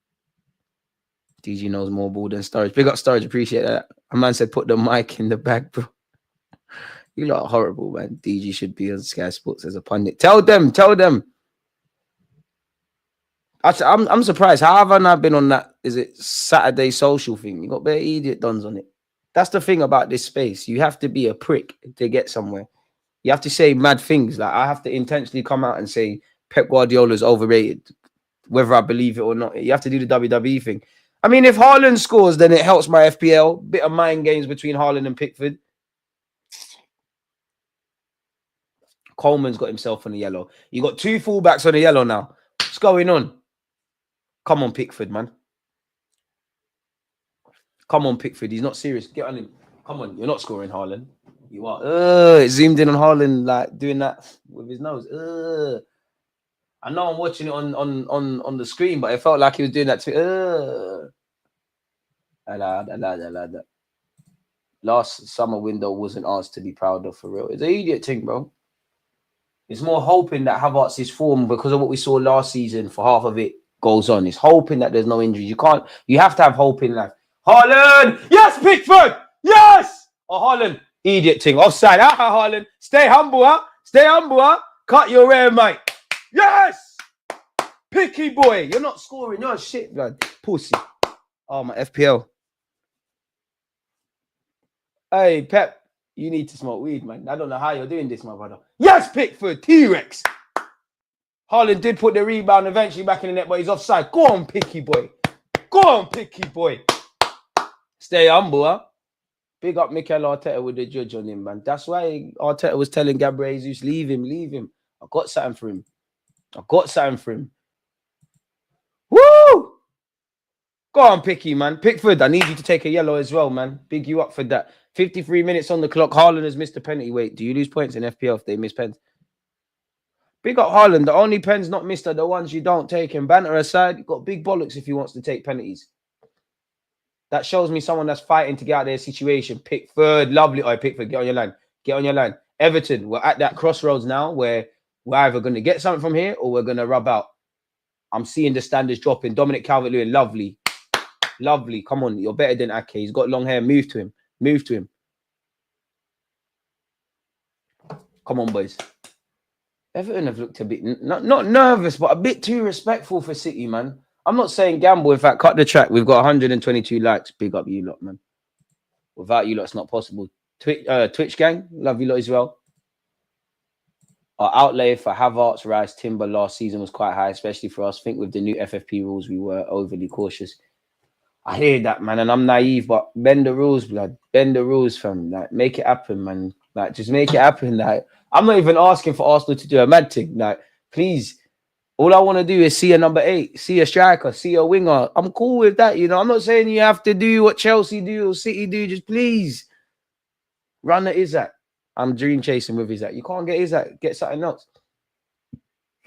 DG knows more ball than Sturridge. Big up Sturridge, appreciate that. A man said put the mic in the bag, bro. You lot are horrible, man. DG should be on Sky Sports as a pundit. Tell them. I'm surprised. How have I not been on that? Is it Saturday social thing? You got bare idiot dons on it. That's the thing about this space. You have to be a prick to get somewhere. You have to say mad things. Like, I have to intentionally come out and say Pep Guardiola's overrated, whether I believe it or not. You have to do the WWE thing. I mean, if Haaland scores, then it helps my FPL. Bit of mind games between Haaland and Pickford. Coleman's got himself on the yellow. You got 2 fullbacks on the yellow now. What's going on? Come on, Pickford, man. Come on, Pickford. He's not serious. Get on him. Come on. You're not scoring, Haaland. You are. It zoomed in on Haaland, like doing that with his nose. I know I'm watching it on the screen, but it felt like he was doing that to that. Last summer window wasn't ours to be proud of, for real. It's an idiot thing, bro. It's more hoping that Havertz's form, because of what we saw last season, for half of it goes on. It's hoping that there's no injuries. You have to have hope in life. Haaland! Yes, Pickford! Yes! Oh, Haaland. Idiot thing. Offside. Haaland. Stay humble, huh? Stay humble, huh? Cut your hair, mate. Yes! Picky boy. You're not scoring. You're shit, blood. Pussy. Oh, my FPL. Hey, Pep. You need to smoke weed, man. I don't know how you're doing this, my brother. Yes, Pickford. T-Rex. Haaland did put the rebound eventually back in the net, but he's offside. Go on, Picky boy. Go on, Picky boy. Stay humble, huh? Big up Mikel Arteta with the judge on him, man. That's why Arteta was telling Gabriel Jesus, leave him. I got something for him. Woo! Go on, Picky, man. Pickford, I need you to take a yellow as well, man. Big you up for that. 53 minutes on the clock. Haaland has missed a penalty. Wait, do you lose points in FPL if they miss pens? Big up Haaland. The only pens not missed are the ones you don't take. And banter aside, you've got big bollocks if he wants to take penalties. That shows me someone that's fighting to get out of their situation. Pickford, lovely. Oh, Pickford, get on your line. Get on your line. Everton, we're at that crossroads now where we're either going to get something from here or we're going to rub out. I'm seeing the standards dropping. Dominic Calvert-Lewin, lovely. Lovely. Come on, you're better than Ake. He's got long hair. Move to him. Come on, boys. Everton have looked a bit, not nervous, but a bit too respectful for City, man. I'm not saying gamble. In fact, cut the track. We've got 122 likes. Big up you lot, man. Without you lot, it's not possible. Twitch gang, love you lot as well. Our outlay for Havertz, Rice, Timber last season was quite high, especially for us. I think with the new FFP rules, we were overly cautious. I hear that, man, and I'm naive, but bend the rules, blood. Bend the rules, fam. Like, make it happen, man. Like, just make it happen. Like, I'm not even asking for Arsenal to do a mad thing. Like, please. All I want to do is see a number 8, see a striker, see a winger. I'm cool with that, you know. I'm not saying you have to do what Chelsea do or City do. Just please run at Isaac. I'm dream chasing with Isaac. You can't get Isaac. Get something else.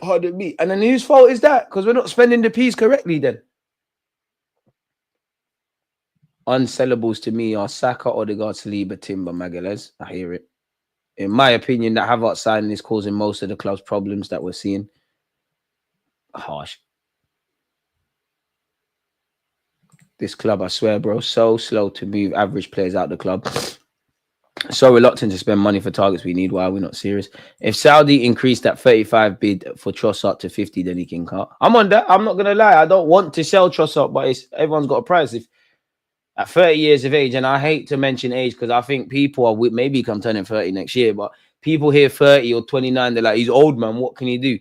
Hard to beat. And then whose fault is that? Because we're not spending the piece correctly then. Unsellables to me are Saka, Odegaard, Saliba, Timber, Magalhaes. I hear it. In my opinion, that Havertz signing is causing most of the club's problems that we're seeing. Harsh. This club, I swear, bro, so slow to move average players out the club. So reluctant to spend money for targets we need. Why are we not serious? If Saudi increased that 35 bid for Trossard to 50, then he can cut. I'm on that. I'm not going to lie. I don't want to sell Trossard, but everyone's got a price. If at 30 years of age, and I hate to mention age because I think people are, maybe come turning 30 next year, but people here 30 or 29, they're like, he's old, man. What can he do?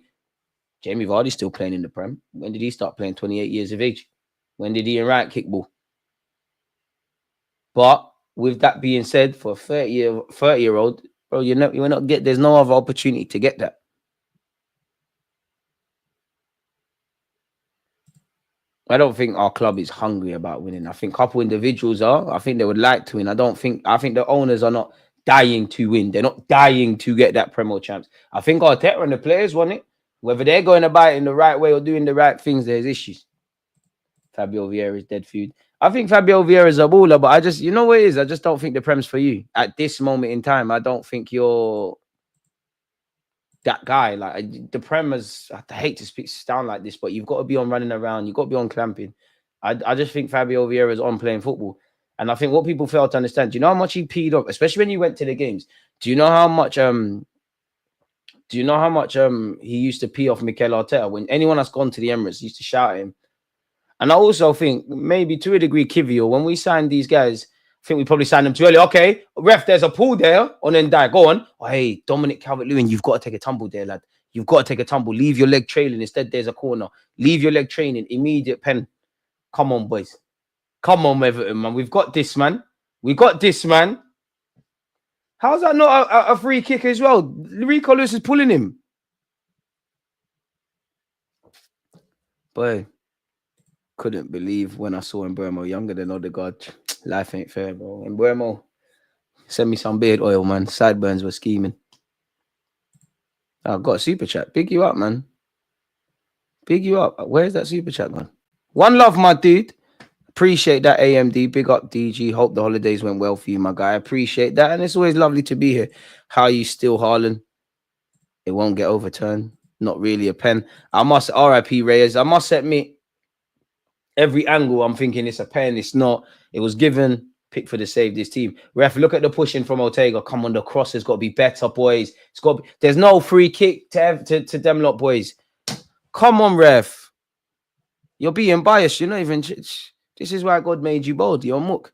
Jamie Vardy's still playing in the Prem. When did he start playing? 28 years of age. When did he right kickball? But with that being said, for a 30-year-old, bro, there's no other opportunity to get that. I don't think our club is hungry about winning. I think a couple individuals are. I think they would like to win. I think the owners are not dying to win. They're not dying to get that Premier champs. I think Arteta and the players want it. Whether they're going about it in the right way or doing the right things, there's issues. Fabio Vieira is dead food. I think Fabio Vieira is a baller, but you know what it is? I just don't think the Prem's for you. At this moment in time, I don't think you're that guy. Like, the Prem is, I hate to sound like this, but you've got to be on running around. You've got to be on clamping. I just think Fabio Vieira is on playing football. And I think what people fail to understand, do you know how much he peed off, especially when you went to the games? Do you know how much he used to pee off Mikel Arteta? When anyone that's gone to the Emirates used to shout at him. And I also think maybe to a degree, Kivio, when we signed these guys, I think we probably signed them too early. Okay, ref, there's a pull there on Ndai. Go on. Oh, hey, Dominic Calvert-Lewin, you've got to take a tumble there, lad. You've got to take a tumble. Leave your leg trailing. Instead, there's a corner. Leave your leg trailing. Immediate pen. Come on, boys. Come on, Everton, man. We've got this, man. We got this, man. How's that not a free kick as well? Rico Lewis is pulling him. Boy, couldn't believe when I saw Mbeumo younger than Odegaard. Life ain't fair, bro. Mbeumo, send me some beard oil, man. Sideburns were scheming. I got a super chat. Big you up, man. Big you up. Where's that super chat gone? One love, my dude. Appreciate that, AMD. Big up, DG. Hope the holidays went well for you, my guy. Appreciate that. And it's always lovely to be here. How are you still, Harlan? It won't get overturned. Not really a pen. I must, RIP Reyes. I must admit, every angle I'm thinking it's a pen. It's not. It was given. Pick to save this team. Ref, look at the pushing from Ortega. Come on, the cross has got to be better, boys. It's got. There's no free kick to them lot, boys. Come on, ref. You're being biased. You're not even. This is why God made you bold. You're muck.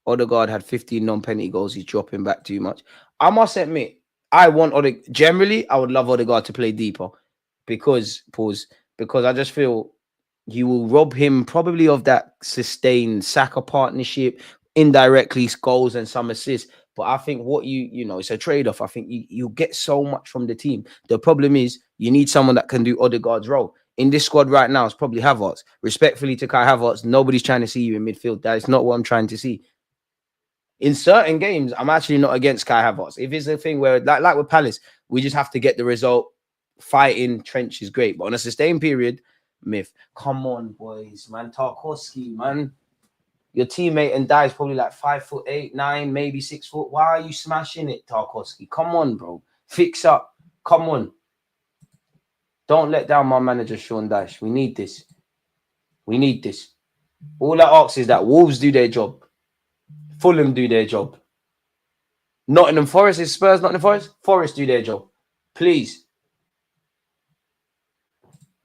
Odegaard had 15 non-penalty goals. He's dropping back too much. I must admit, I want Odegaard. Generally, I would love Odegaard to play deeper because I just feel you will rob him probably of that sustained Saka partnership, indirectly goals and some assists. But I think what it's a trade-off. I think you get so much from the team. The problem is you need someone that can do Odegaard's role. In this squad right now, it's probably Havertz. Respectfully to Kai Havertz, nobody's trying to see you in midfield. That is not what I'm trying to see. In certain games, I'm actually not against Kai Havertz. If it's a thing where, like with Palace, we just have to get the result. Fighting trench is great. But on a sustained period, myth. Come on, boys, man. Tarkowski, man. Your teammate and is probably like 5'8", 9, maybe 6 foot. Why are you smashing it, Tarkowski? Come on, bro. Fix up. Come on. Don't let down my manager, Sean Dyche. We need this. We need this. All I ask is that Wolves do their job. Fulham do their job. Nottingham Forest is Spurs, Nottingham Forest. Forest do their job. Please.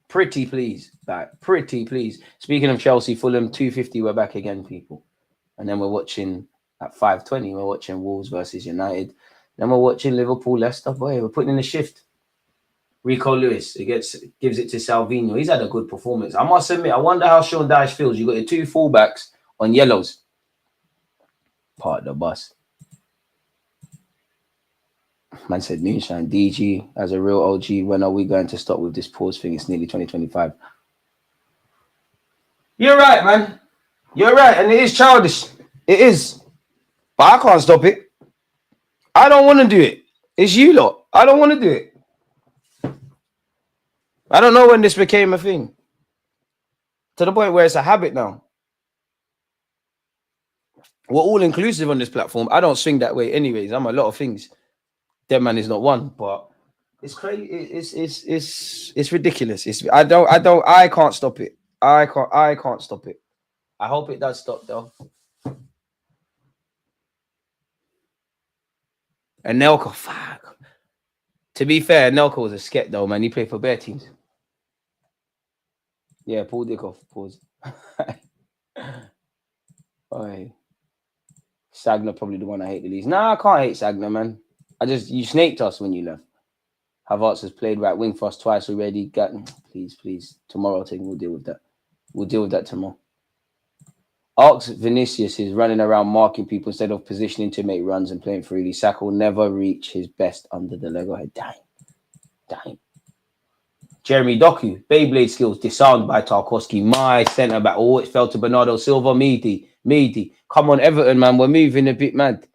Pretty please. Like, pretty please. Speaking of Chelsea, Fulham, 250, we're back again, people. And then we're watching at 5:20, we're watching Wolves versus United. Then we're watching Liverpool, Leicester. Boy, we're putting in a shift. Rico Lewis, gives it to Salvino. He's had a good performance. I must admit, I wonder how Sean Dyche feels. You got your two fullbacks on yellows. Part of the bus. Man said Moonshine. DG, as a real OG, when are we going to stop with this pause thing? It's nearly 2025. You're right, man. You're right. And it is childish. It is. But I can't stop it. I don't want to do it. It's you lot. I don't want to do it. I don't know when this became a thing. To the point where it's a habit now. We're all inclusive on this platform. I don't swing that way anyways. I'm a lot of things. Dead man is not one, but it's crazy. It's ridiculous. I can't stop it. I can't stop it. I hope it does stop though. And Nelka, fuck. To be fair, Nelka was a sket though, man. He played for bare teams. Yeah, Paul Dickoff. Pause. Oi. Sagna probably the one I hate the least. Nah, I can't hate Sagna, man. You snaked us when you left. Havertz has played right wing for us twice already. Please. Tomorrow, we'll deal with that. We'll deal with that tomorrow. Arx Vinicius is running around marking people instead of positioning to make runs and playing freely. Saka will never reach his best under the Lego head. Damn. Jeremy Doku, Beyblade skills disarmed by Tarkowski. My centre back. Oh, it fell to Bernardo Silva. Meaty. Come on, Everton, man. We're moving a bit mad.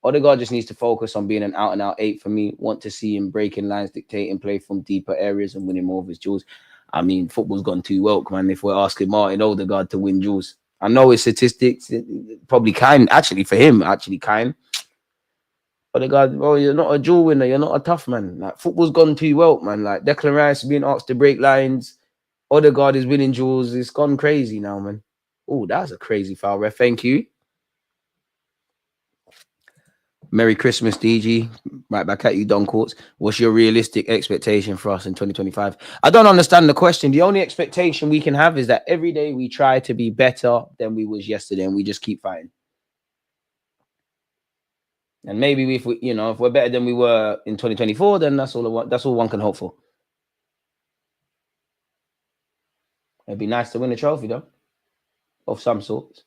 Odegaard just needs to focus on being an out-and-out 8 for me. Want to see him breaking lines, dictating play from deeper areas and winning more of his duels. I mean, football's gone too well, man, if we're asking Martin Odegaard to win duels. I know his statistics, probably kind. Actually, for him, kind. Odegaard, bro, you're not a duel winner. You're not a tough man. Like, football's gone too well, man. Like, Declan Rice being asked to break lines. Odegaard is winning duels. It's gone crazy now, man. Oh, that's a crazy foul, ref. Thank you. Merry Christmas, DG. Right back at you, Don Courts. What's your realistic expectation for us in 2025? I don't understand the question. The only expectation we can have is that every day we try to be better than we was yesterday, and we just keep fighting. And maybe if we're better than we were in 2024, then that's all one can hope for. It'd be nice to win a trophy, though, of some sort.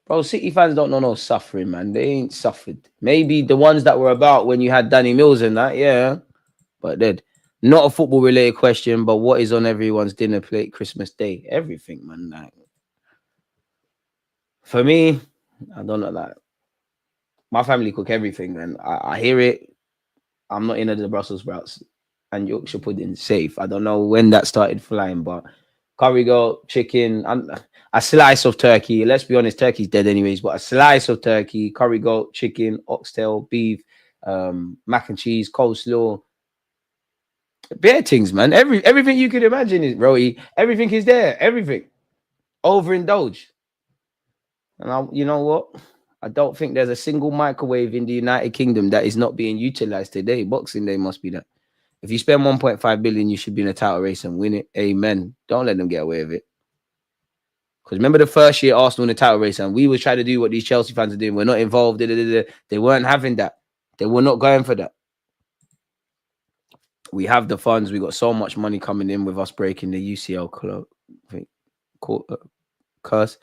Bro, City fans don't know no suffering, man. They ain't suffered. Maybe the ones that were about when you had Danny Mills and that, yeah. But they're not a football-related question, but what is on everyone's dinner plate Christmas Day? Everything, man. Like, for me, I don't know that. My family cook everything, man. I hear it. I'm not into the Brussels sprouts and Yorkshire pudding. Safe. I don't know when that started flying, but curry goat, chicken, and a slice of turkey. Let's be honest, turkey's dead anyways. But a slice of turkey, curry goat, chicken, oxtail, beef, mac and cheese, coleslaw, bare things, man. Everything you could imagine is Roy. Everything is there. Everything. Overindulge. And you know what? I don't think there's a single microwave in the United Kingdom that is not being utilized today. Boxing Day must be that. If you spend 1.5 billion, you should be in a title race and win it. Amen. Don't let them get away with it. Because remember the first year Arsenal in the title race, and we were trying to do what these Chelsea fans are doing. We're not involved. They weren't having that. They were not going for that. We have the funds. We got so much money coming in with us breaking the UCL curse.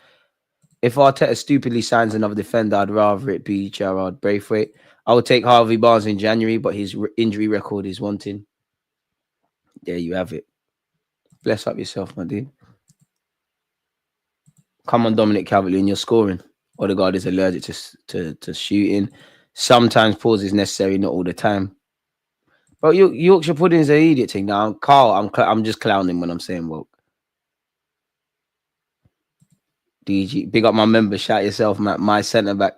If Arteta stupidly signs another defender, I'd rather it be Gerard Braithwaite. I would take Harvey Barnes in January, but his injury record is wanting. There you have it. Bless up yourself, my dude. Come on, Dominic Calvert-Lewin, you're scoring. Odegaard is allergic to shooting. Sometimes pause is necessary, not all the time. But Yorkshire pudding is an idiot thing. Now, Carl, I'm just clowning when I'm saying woke. DG, big up my member. Shout yourself, man. My centre back.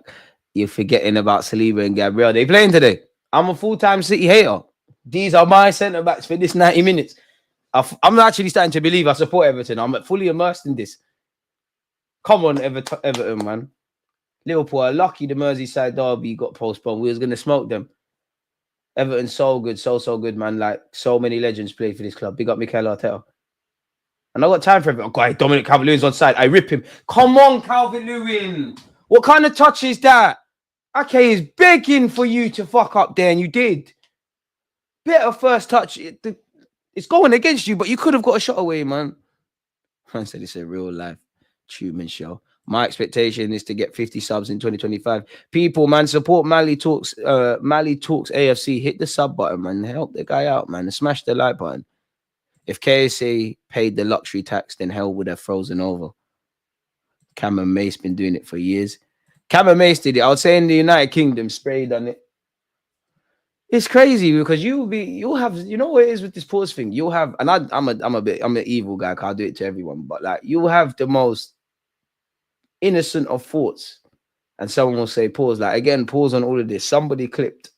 You're forgetting about Saliba and Gabriel. They playing today. I'm a full-time City hater. These are my centre backs for this 90 minutes. I'm actually starting to believe I support Everton. I'm fully immersed in this. Come on, Everton, man. Liverpool are lucky the Merseyside derby got postponed. We was going to smoke them. Everton, so good, so good, man. Like, so many legends played for this club. Big up Mikel Arteta. And I got time for everything. Oh, God, Dominic Calvert-Lewin's on side. I rip him. Come on, Calvert-Lewin. What kind of touch is that? Okay, he's begging for you to fuck up there, and you did. Better first touch. It's going against you, but you could have got a shot away, man. I said it's a real life Truman show. My expectation is to get 50 subs in 2025. People, man, support Mali Talks. Mali Talks AFC. Hit the sub button, man. Help the guy out, man. Smash the like button. If KSA paid the luxury tax, then hell would have frozen over. Cameron Mace been doing it for years. Cameron Mace did it. I would say in the United Kingdom, sprayed on it. It's crazy because you'll have, you know what it is with this pause thing. You'll have, and I'm an evil guy. I'll do it to everyone, but like you'll have the most innocent of thoughts, and someone will say pause. Like again, pause on all of this. Somebody clipped.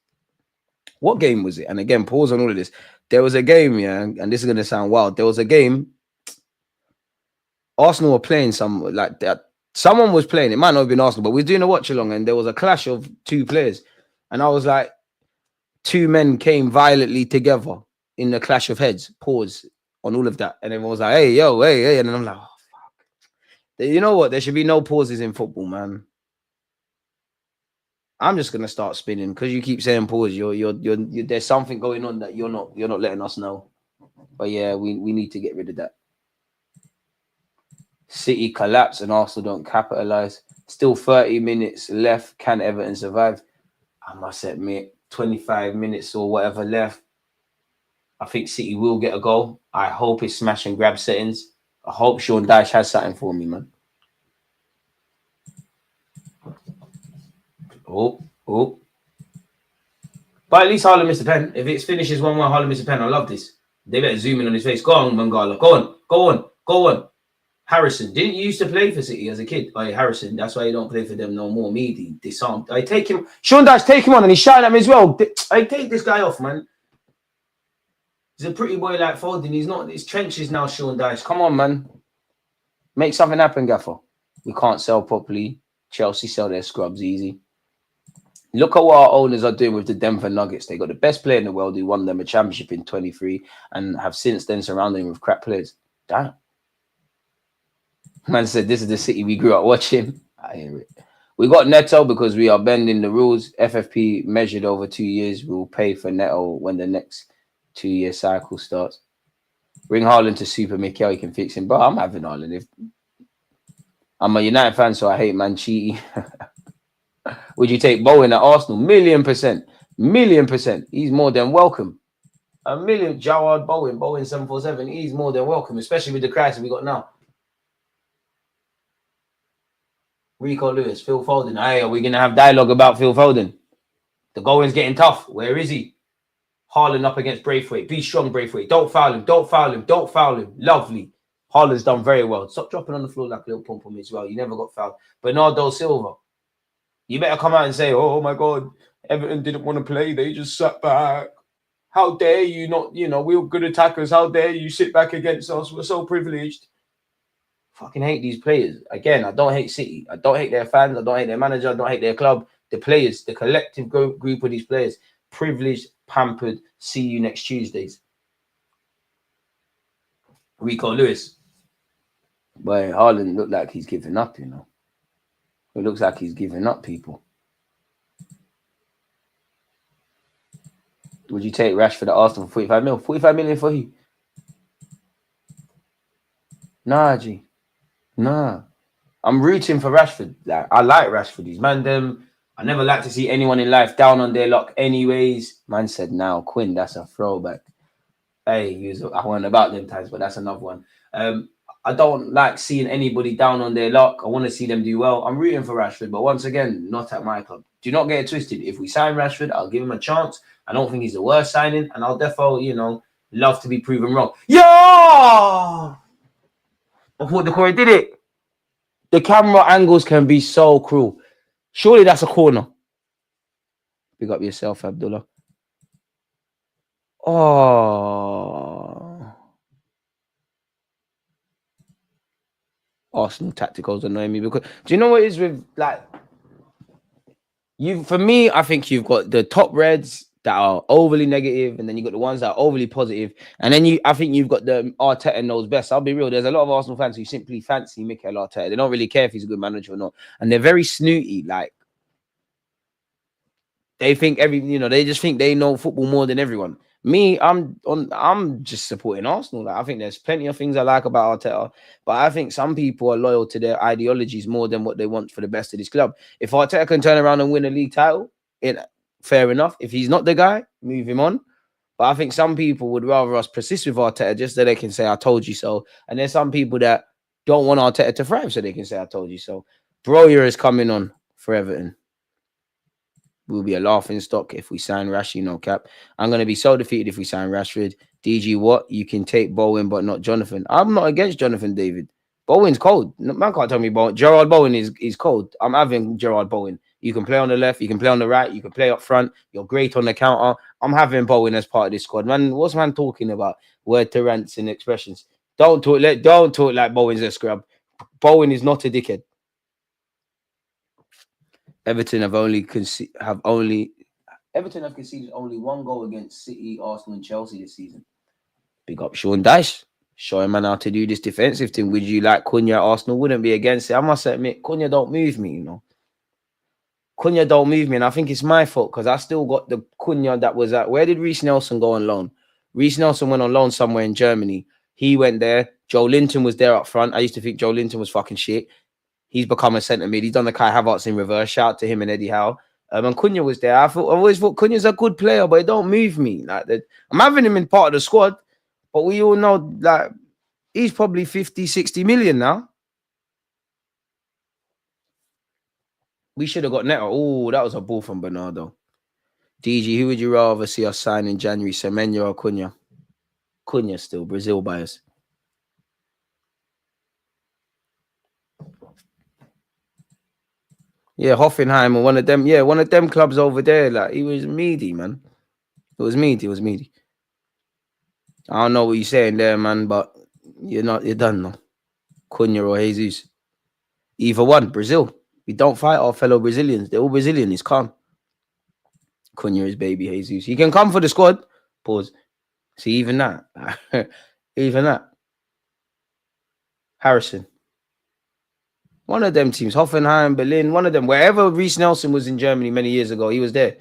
What game was it? And again, pause on all of this. There was a game, yeah, and this is gonna sound wild. There was a game. Arsenal were playing some like that. Someone was playing. It might not have been Arsenal, but we were doing a watch along, and there was a clash of two players, and I was like, two men came violently together in the clash of heads. Pause on all of that, and everyone was like, "Hey, yo, hey," and then I'm like, "Oh fuck." You know what? There should be no pauses in football, man. I'm just gonna start spinning because you keep saying pause. You're there's something going on that you're not letting us know. But yeah, we need to get rid of that. City collapse and Arsenal don't capitalize. Still 30 minutes left. Can Everton survive? I must admit, 25 minutes or whatever left. I think City will get a goal. I hope it's smash and grab settings. I hope Sean Dyche has something for me, man. Oh. But at least Harlan missed the pen. If it finishes 1-1, Harlan missed the pen. I love this. They better zoom in on his face. Go on, Mangala. Go on. Harrison. Didn't you used to play for City as a kid? Oh, Harrison. That's why you don't play for them no more. Me, disarmed. I take him. Sean Dyche, take him on, and he's shouting at me as well. I take this guy off, man. He's a pretty boy like Foden. He's not. It's trenches now, Sean Dyche. Come on, man. Make something happen, Gaffer. We can't sell properly. Chelsea sell their scrubs easy. Look at what our owners are doing with the Denver Nuggets. They got the best player in the world who won them a championship in 23 and have since then surrounded him with crap players. Damn. Man said, this is the City we grew up watching. I hear it. We got Neto because we are bending the rules. FFP measured over 2 years. We will pay for Neto when the next 2-year cycle starts. Bring Haaland to Super Mikel. He can fix him. Bro, I'm having Haaland. I'm a United fan, so I hate Manchini. Would you take Bowen at Arsenal? $1,000,000%. He's more than welcome. $1 million. Jawad Bowen 747. He's more than welcome, especially with the crisis we got now. Rico Lewis, Phil Foden. Hey, are we going to have dialogue about Phil Foden? The going's getting tough. Where is he? Haaland up against Braithwaite. Be strong, Braithwaite. Don't foul him. Don't foul him. Don't foul him. Lovely. Haaland's done very well. Stop dropping on the floor like a little pom-pom as well. You never got fouled. Bernardo Silva. You better come out and say, oh my God, Everton didn't want to play. They just sat back. How dare you not, we were good attackers. How dare you sit back against us? We're so privileged. Fucking hate these players. Again, I don't hate City. I don't hate their fans. I don't hate their manager. I don't hate their club. The players, the collective group of these players. Privileged, pampered. See you next Tuesdays. Rico Lewis. But Haaland looked like he's giving up, It looks like he's giving up, people. Would you take Rashford at Arsenal for 45 million? 45 million for who? Nah, G. Nah. I'm rooting for Rashford. Like, I like Rashford. He's man them. I never like to see anyone in life down on their luck anyways. Man said, now, Quinn, that's a throwback. Hey, I wasn't about them times, but that's another one. I don't like seeing anybody down on their luck. I want to see them do well. I'm rooting for Rashford, but once again, not at my club. Do not get it twisted. If we sign Rashford, I'll give him a chance. I don't think he's the worst signing, and I'll definitely, love to be proven wrong. Yo! I thought the Corey did it. The camera angles can be so cruel. Surely that's a corner. Big up yourself, Abdullah. Oh. Arsenal tacticals annoy me because do you know what it is with for me, I think you've got the top reds that are overly negative, and then you got the ones that are overly positive, and then I think you've got the Arteta knows best. I'll be real, there's a lot of Arsenal fans who simply fancy Mikel Arteta. They don't really care if he's a good manager or not, and they're very snooty. Like they think they just think they know football more than everyone. Me, I'm just supporting Arsenal. Like, I think there's plenty of things I like about Arteta, but I think some people are loyal to their ideologies more than what they want for the best of this club. If Arteta can turn around and win a league title, fair enough. If he's not the guy, move him on. But I think some people would rather us persist with Arteta just so they can say, I told you so. And there's some people that don't want Arteta to thrive so they can say, I told you so. Broyer is coming on for Everton. Will be a laughing stock if we sign Rashie, no cap. I'm going to be so defeated if we sign Rashford. DG, what? You can take Bowen, but not Jonathan. I'm not against Jonathan, David. Bowen's cold. Man can't tell me Bowen. Gerard Bowen is cold. I'm having Gerard Bowen. You can play on the left. You can play on the right. You can play up front. You're great on the counter. I'm having Bowen as part of this squad. Man, what's man talking about? Word to rants and expressions. Don't talk like Bowen's a scrub. Bowen is not a dickhead. Everton have conceded only one goal against City, Arsenal, and Chelsea this season. Big up Sean Dyche. Showing man how to do this defensive thing. Would you like Cunha at Arsenal? Wouldn't be against it. I must admit, Cunha don't move me, Cunha don't move me, and I think it's my fault because I still got the Cunha that was at. Where did Reece Nelson go on loan? Reece Nelson went on loan somewhere in Germany. He went there. Joe Linton was there up front. I used to think Joe Linton was fucking shit. He's become a centre mid. He's done the Kai Havertz in reverse. Shout out to him and Eddie Howe. And Cunha was there. I always thought Cunha's a good player, but it don't move me. I'm having him in part of the squad, but we all know he's probably 50, 60 million now. We should have got Neto. Oh, that was a ball from Bernardo. DG, who would you rather see us sign in January, Semenyo or Cunha? Cunha still, Brazil bias. Yeah, Hoffenheim or one of them. Yeah, one of them clubs over there. Like, he was meaty, man. It was meaty. I don't know what you're saying there, man, but you're done, no. Cunha or Jesus. Either one, Brazil. We don't fight our fellow Brazilians. They're all Brazilian. It's calm. Cunha is baby Jesus. He can come for the squad. Pause. See, even that. Even that. Harrison. One of them teams, Hoffenheim, Berlin, one of them. Wherever Reece Nelson was in Germany many years ago, he was there.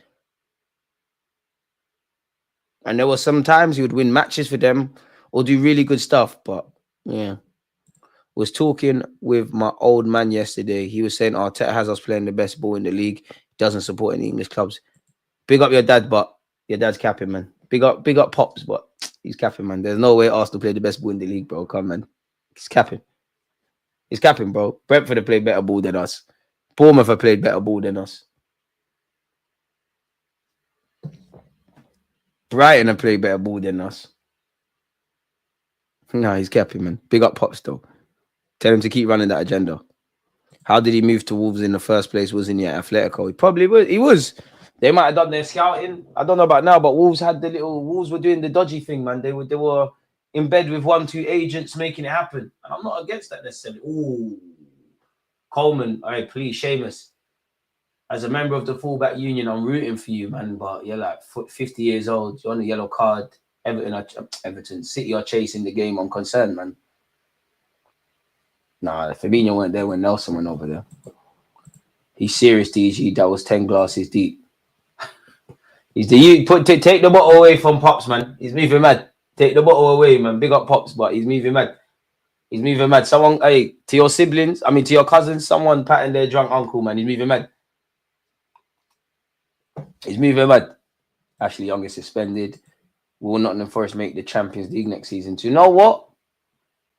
And there were some times he would win matches for them or do really good stuff. But, yeah. Was talking with my old man yesterday. He was saying Arteta has us playing the best ball in the league. Doesn't support any English clubs. Big up your dad, but your dad's capping, man. Big up Pops, but he's capping, man. There's no way Arsenal play the best ball in the league, bro. Come, man. He's capping. He's capping, bro. Brentford have played better ball than us. Bournemouth have played better ball than us. Brighton have played better ball than us. No, he's capping, man. Big up Pops, though. Tell him to keep running that agenda. How did he move to Wolves in the first place? Wasn't he at Atletico? He probably was. He was. They might have done their scouting. I don't know about now, but Wolves were doing the dodgy thing, man. They were in bed with 1-2 agents making it happen. And I'm not against that necessarily. Ooh. Coleman, all right, please, Seamus. As a member of the fullback union, I'm rooting for you, man. But you're like 50 years old. You're on a yellow card. Everton, City are chasing the game. I'm concerned, man. Nah, Fabinho went there when Nelson went over there. He's serious, DG. That was 10 glasses deep. Take the bottle away from Pops, man. He's moving mad. Take the bottle away, man. Big up Pops, but he's moving mad. He's moving mad. Someone, hey, to your siblings, to your cousins, someone patting their drunk uncle, man. He's moving mad. He's moving mad. Ashley Young is suspended. Will Nottingham Forest make the Champions League next season? Do you know what?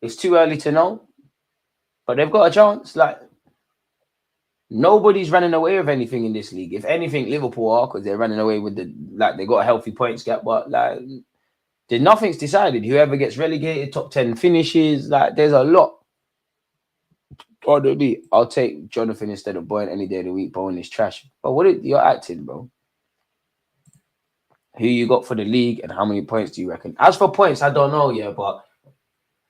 It's too early to know. But they've got a chance. Like, nobody's running away with anything in this league. If anything, Liverpool are, because they're running away with they got a healthy points gap. But nothing's decided. Whoever gets relegated, top 10 finishes. There's a lot. I'll take Jonathan instead of Bowen any day of the week. Bowen is trash. But you're acting, bro. Who you got for the league and how many points do you reckon? As for points, I don't know, but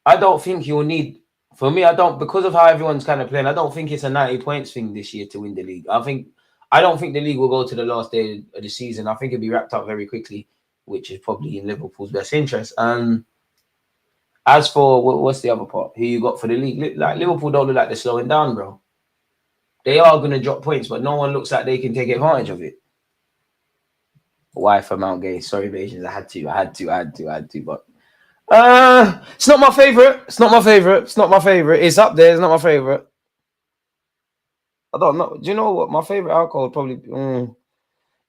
I don't think you'll need. For me, because of how everyone's kind of playing, I don't think it's a 90 points thing this year to win the league. I don't think the league will go to the last day of the season. I think it'll be wrapped up very quickly, which is probably in Liverpool's best interest. As for what's the other part? Who you got for the league? Liverpool don't look like they're slowing down, bro. They are going to drop points, but no one looks like they can take advantage of it. Why for Mount Gay? Sorry, Asians. I had to, but it's not my favorite. It's It's up there. It's not my favorite. I don't know. Do you know what my favorite alcohol probably?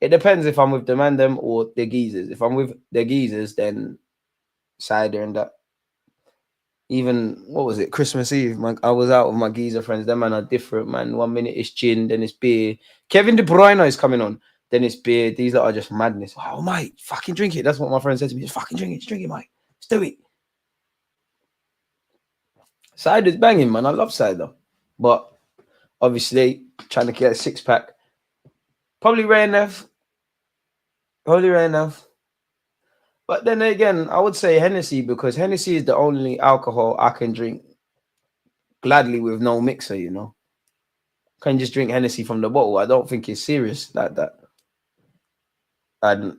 It depends if I'm with the man them or the geezers. If I'm with the geezers, then cider and that. Even what was it? Christmas Eve. I was out with my geezer friends. Them man are different, man. 1 minute it's gin, then it's beer. Kevin De Bruyne is coming on. Then it's beer. These are just madness. Oh, mate, fucking drink it. That's what my friend said to me. Just fucking drink it. Just drink it, mate. Let's do it. Cider's banging, man. I love cider. But obviously, trying to get a 6-pack. Probably rare enough. But then again, I would say Hennessy, because Hennessy is the only alcohol I can drink gladly with no mixer, you know. Can just drink Hennessy from the bottle. I don't think it's serious like that. And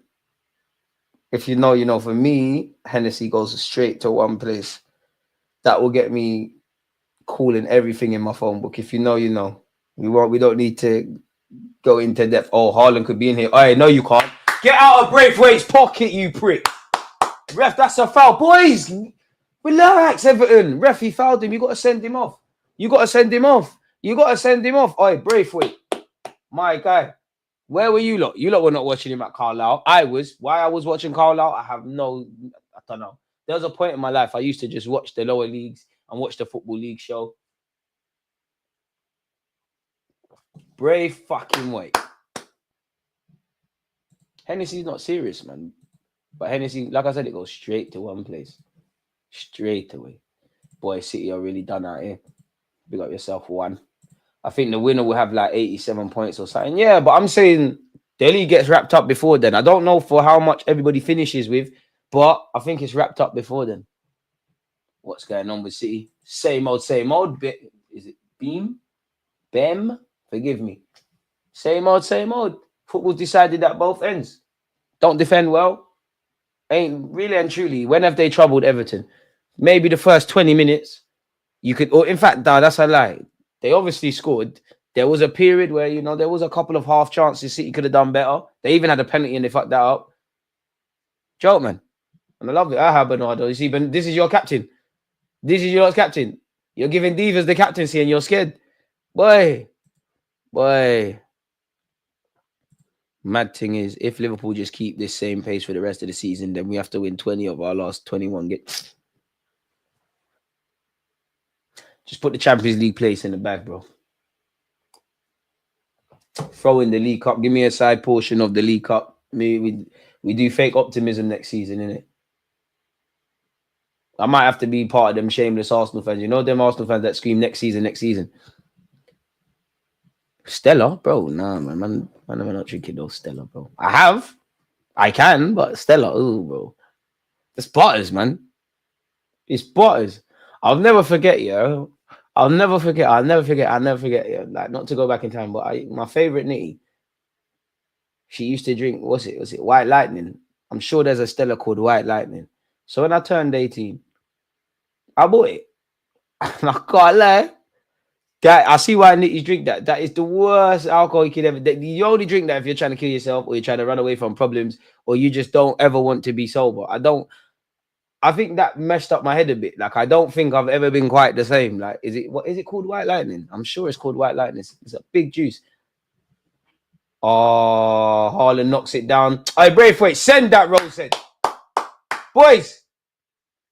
if you know, you know, for me, Hennessy goes straight to one place. That will get me calling everything in my phone book. If you know, you know. We don't need to go into depth. Oh, Haaland could be in here. Oh, no, you can't. Get out of Braithwaite's pocket, you prick. Ref, that's a foul. Boys, relax, Everton. Ref, he fouled him. You got to send him off. Oh, Braithwaite. My guy. Where were you lot? You lot were not watching him at Carlisle. I was. Why I was watching Carlisle, I don't know. There was a point in my life I used to just watch the lower leagues and watch the Football League show. Brave fucking way. Hennessy's not serious, man. But Hennessy, like I said, it goes straight to one place. Straight away. Boy, City are really done out here. Big up yourself, one. I think the winner will have like 87 points or something. Yeah, but I'm saying the league gets wrapped up before then. I don't know for how much everybody finishes with, but I think it's wrapped up before then. What's going on with City? Same old. Is it Beam? Bem? Forgive me. Same old. Football decided at both ends. Don't defend well. Ain't really and truly. When have they troubled Everton? Maybe the first 20 minutes. You could, or in fact, that's a lie. They obviously scored. There was a period where, you know, there was a couple of half chances City could have done better. They even had a penalty and they fucked that up. Joke, man. And I love it. I have Bernardo. You see, this is your captain. You're giving Divas the captaincy and you're scared. Boy. Mad thing is, if Liverpool just keep this same pace for the rest of the season, then we have to win 20 of our last 21 games. Just put the Champions League place in the bag, bro. Throw in the League Cup. Give me a side portion of the League Cup. We do fake optimism next season, innit? I might have to be part of them shameless Arsenal fans. You know them Arsenal fans that scream next season, next season. Stella, bro. Nah, man, I'm not drinking no Stella, bro. I can, but Stella, oh, bro. It's Butters, man. It's Butters. I'll never forget, yo. I'll never forget. Yeah. Like, not to go back in time, but my favorite nitty, she used to drink, was it White Lightning? I'm sure there's a Stella called White Lightning. So when I turned 18, I bought it. I can't lie. That I see why nitties drink that. That is the worst alcohol you could ever. You only drink that if you're trying to kill yourself or you're trying to run away from problems or you just don't ever want to be sober. I think that messed up my head a bit. Like, I don't think I've ever been quite the same. Like, what is it called? White Lightning? I'm sure it's called White Lightning. It's a big juice. Oh, Haaland knocks it down. Hey, Braithwaite, send that Rose said. Boys,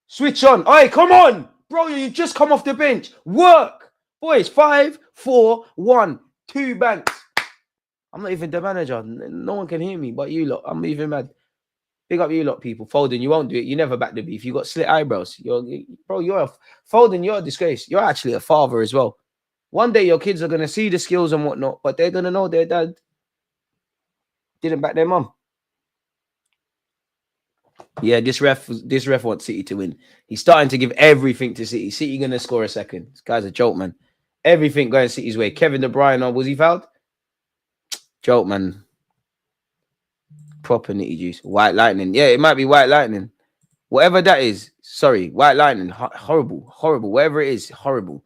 switch on. Hey, come on. Bro, you just come off the bench. Work. Boys, 5, 4, 1, 2 banks. I'm not even the manager. No one can hear me but you lot. I'm even mad. Big up you lot, people. Foden, you won't do it. You never back the beef. You got slit eyebrows. Foden, you're a disgrace. You're actually a father as well. One day your kids are going to see the skills and whatnot, but they're going to know their dad didn't back their mum. Yeah, this ref wants City to win. He's starting to give everything to City. City going to score a second. This guy's a joke, man. Everything going City's way. Kevin De Bruyne, was he fouled? Joke, man. Proper nitty juice. White Lightning. Yeah, it might be White Lightning. Whatever that is. Sorry, White Lightning. Horrible. Whatever it is, horrible.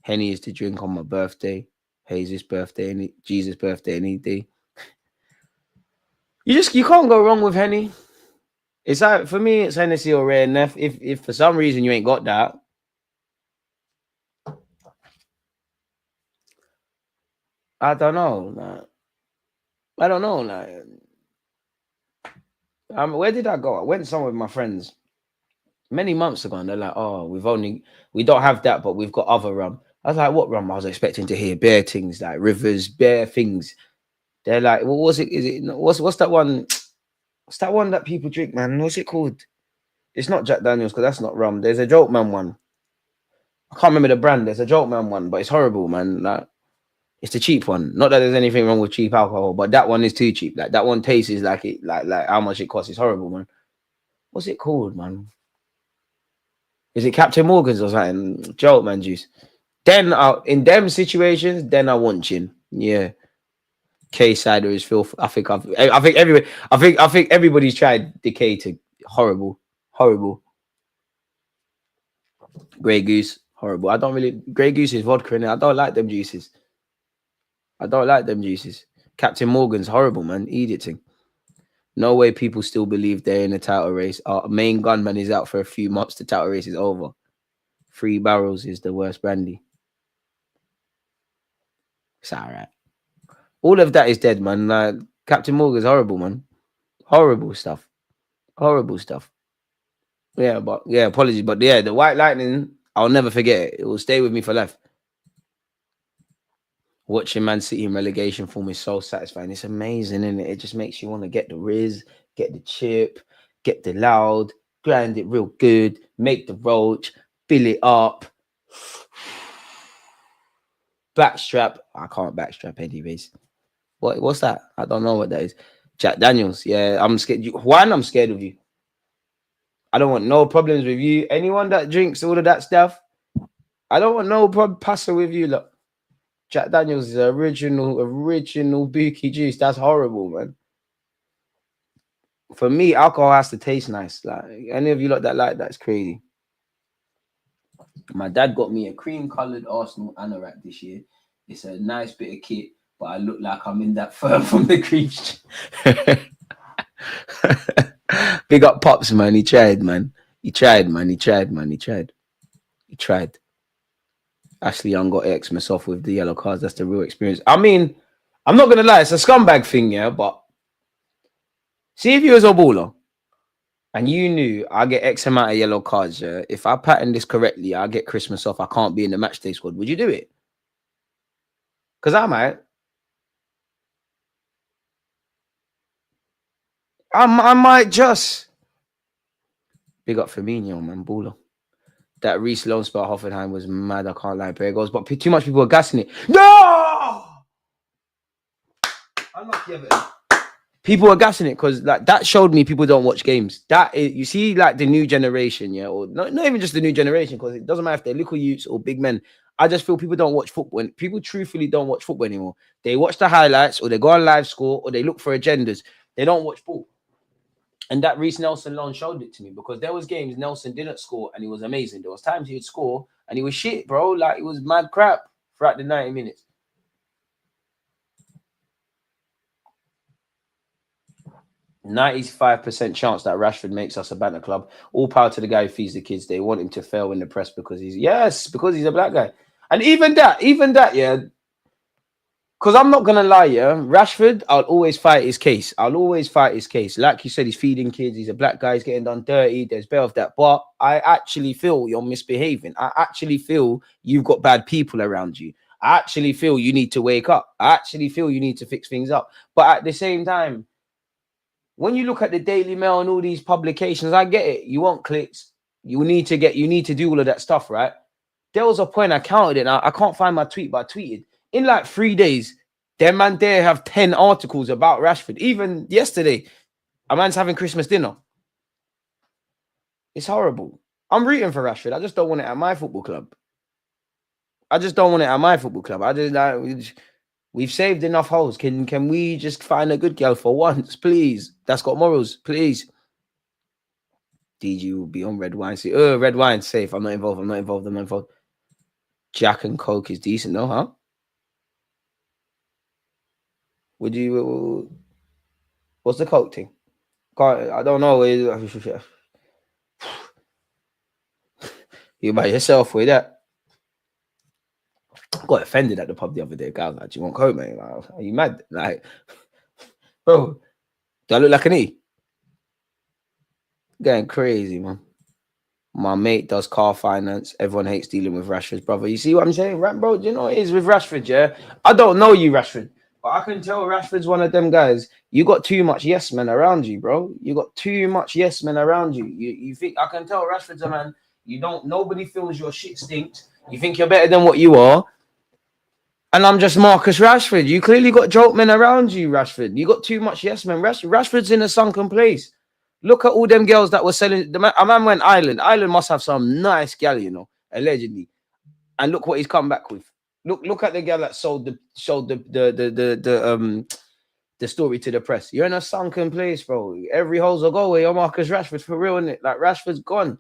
Henny is to drink on my birthday. Hayes' birthday, Jesus' birthday, any day. You can't go wrong with Henny. It's like, for me, it's Hennessy or Rare Neff. If for some reason you ain't got that, I don't know. Where did I go? I went somewhere with my friends many months ago, and they're like, "Oh, we don't have that, but we've got other rum." I was like, "What rum?" I was expecting to hear bear things like Rivers, bear things. They're like, "What was it? Is it what's that one? What's that one that people drink, man? What's it called? It's not Jack Daniels because that's not rum. There's a Joke Man one. I can't remember the brand. There's a Joke Man one, but it's horrible, man. Like, it's the cheap one. Not that there's anything wrong with cheap alcohol, but that one is too cheap. Like, that one tastes like it, like how much it costs. It's horrible, man. What's it called, man? Is it Captain Morgan's or something? Joke Man juice. Then in them situations, then I want gin. Yeah. K cider is filth. I think everybody's tried Decatur. Horrible. Grey Goose, horrible. Grey Goose is vodka in it. I don't like them juices. Captain Morgan's horrible, man. Eat it thing. No way people still believe they're in a title race. Our main gunman is out for a few months. The title race is over. 3 Barrels is the worst brandy. It's all right. All of that is dead, man. Captain Morgan's horrible, man. Horrible stuff. Yeah, apologies. But yeah, the White Lightning, I'll never forget it. It will stay with me for life. Watching Man City in relegation form is so satisfying. It's amazing, isn't it? It just makes you want to get the Riz, get the chip, get the loud, grind it real good, make the roach, fill it up. Backstrap. I can't backstrap anyways. What's that? I don't know what that is. Jack Daniels. Yeah, I'm scared. I'm scared of you. I don't want no problems with you. Anyone that drinks all of that stuff, I don't want no passer with you. Look, Jack Daniels is original bookie juice. That's horrible, man. For me, alcohol has to taste nice. Like, any of you lot that like that's crazy. My dad got me a cream-colored Arsenal anorak this year. It's a nice bit of kit, but I look like I'm in that fur from the cream. Big up Pops, man. He tried. Ashley Young got X myself with the yellow cards. That's the real experience. I mean, I'm not gonna lie, it's a scumbag thing, yeah. But see, if you was a baller and you knew I get X amount of yellow cards, yeah, if I pattern this correctly, I get Christmas off. I can't be in the match day squad. Would you do it? Because I might. I might just big up Firmino, man, baller. That Reece loan spell at Hoffenheim was mad. I can't lie, Perry goes, but too much people are gassing it. No, unlucky Everton. People are gassing it because like that showed me people don't watch games. That is, you see, like the new generation, yeah, or not even just the new generation, because it doesn't matter if they're little youths or big men. I just feel people don't watch football. And people truthfully don't watch football anymore. They watch the highlights, or they go on live score, or they look for agendas. They don't watch ball. And that Reece Nelson loan showed it to me, because there was games Nelson didn't score and he was amazing. There was times he would score and he was shit, bro. Like it was mad crap throughout the 90 minutes. 95% chance that Rashford makes us a banter club. All power to the guy who feeds the kids. They want him to fail in the press because he's a black guy. And even that, yeah. Because I'm not gonna lie, yeah. Rashford, I'll always fight his case. Like you said, he's feeding kids, he's a black guy, he's getting done dirty. There's better of that. But I actually feel you're misbehaving. I actually feel you've got bad people around you. I actually feel you need to wake up. I actually feel you need to fix things up. But at the same time, when you look at the Daily Mail and all these publications, I get it. You want clicks. You need to do all of that stuff, right? There was a point I counted it. I can't find my tweet, but I tweeted in like 3 days. Their man there have 10 articles about Rashford. Even yesterday, a man's having Christmas dinner. It's horrible. I'm rooting for Rashford. I just don't want it at my football club. We've saved enough holes. Can we just find a good girl for once, please? That's got morals, please. DG will be on red wine. See, red wine, safe. I'm not involved. Jack and Coke is decent, though, huh? Would you? What's the Coke thing? I don't know. You by yourself with that. Got offended at the pub the other day. Guys, like, do you want Coke, mate? Like, are you mad? Like, bro, do I look like an E? Going crazy, man. My mate does car finance. Everyone hates dealing with Rashford's brother. You see what I'm saying, bro? Do you know what it is with Rashford, yeah? I don't know you, Rashford, but I can tell Rashford's one of them guys. You got too much yes men around you, bro. You got too much yes men around you. You think I can tell Rashford's a man. Nobody feels your shit stinks. You think you're better than what you are. And I'm just Marcus Rashford. You clearly got joke men around you, Rashford. You got too much yes men. Rashford's in a sunken place. Look at all them girls that were selling. A man went Ireland. Ireland must have some nice gal, you know, allegedly. And look what he's come back with. Look at the girl that sold the story to the press. You're in a sunken place, bro. Every hole's a goal. You're Marcus Rashford for real, isn't it? Like Rashford's gone.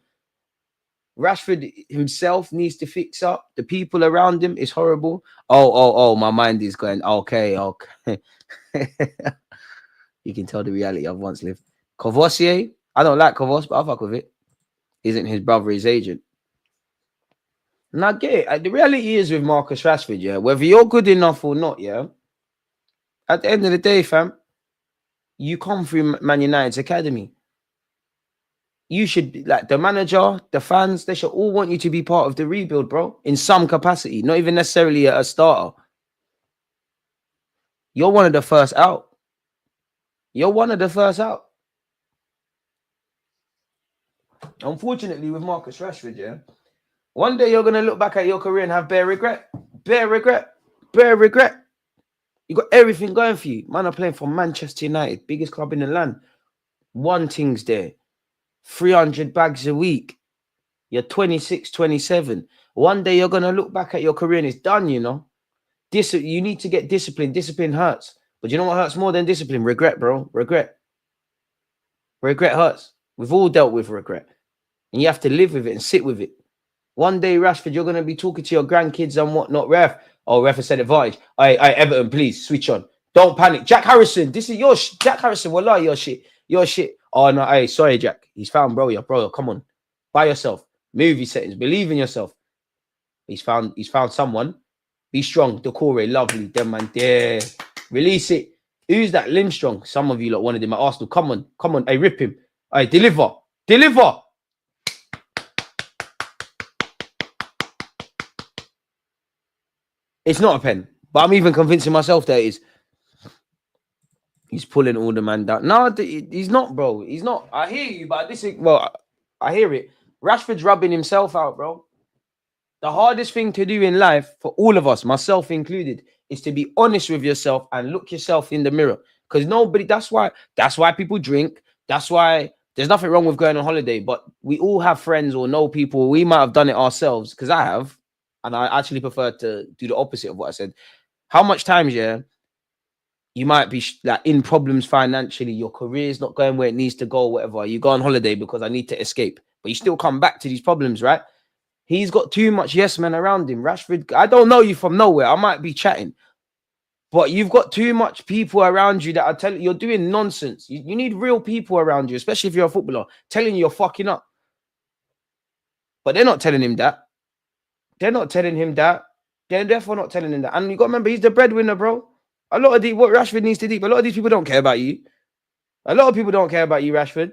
Rashford himself needs to fix up. The people around him is horrible. Oh, my mind is going, okay. You can tell the reality I've once lived. Courvoisier, I don't like Courvoisier, but I fuck with it. Isn't his brother his agent? And I get it. The reality is with Marcus Rashford, yeah, whether you're good enough or not, yeah, at the end of the day, fam, you come through Man United's academy. You should, like, the manager, the fans, they should all want you to be part of the rebuild, bro, in some capacity, not even necessarily a starter. You're one of the first out. Unfortunately, with Marcus Rashford, yeah, one day you're going to look back at your career and have bare regret. You got everything going for you. Man, I'm playing for Manchester United, biggest club in the land. One thing's there. 300 bags a week. You're 26, 27. One day you're going to look back at your career and it's done, you know. You need to get discipline. Discipline hurts. But you know what hurts more than discipline? Regret, bro. Regret hurts. We've all dealt with regret. And you have to live with it and sit with it. One day, Rashford, you're going to be talking to your grandkids and whatnot. Ref has said advantage. Everton, please, switch on. Don't panic. Jack Harrison, this is your Jack Harrison, wallah, your shit. Oh, no, sorry, Jack. He's found bro. Come on. By yourself. Movie settings. Believe in yourself. He's found someone. Be strong. Decore, lovely. Them man there. Release it. Who's that? Limstrong. Some of you lot wanted him at Arsenal. Come on. Hey, rip him. Hey, deliver. It's not a pen, but I'm even convincing myself that it is. He's pulling all the man down. No, he's not, bro. He's not. I hear you, but this is well. I hear it. Rashford's rubbing himself out, bro. The hardest thing to do in life for all of us, myself included, is to be honest with yourself and look yourself in the mirror. Because nobody. That's why people drink. That's why there's nothing wrong with going on holiday. But we all have friends or know people. We might have done it ourselves. Because I have, and I actually prefer to do the opposite of what I said. How much times, yeah, you might be like in problems financially, your career's not going where it needs to go, whatever. You go on holiday because I need to escape, but you still come back to these problems, right? He's got too much yes men around him. Rashford, I don't know you from nowhere. I might be chatting, but you've got too much people around you that are telling you're doing nonsense. You need real people around you, especially if you're a footballer, telling you you're fucking up. But they're not telling him that. They're not telling him that. They're therefore not telling him that. And you got to remember, he's the breadwinner, bro. A lot of what Rashford needs to do, a lot of these people don't care about you. A lot of people don't care about you, Rashford.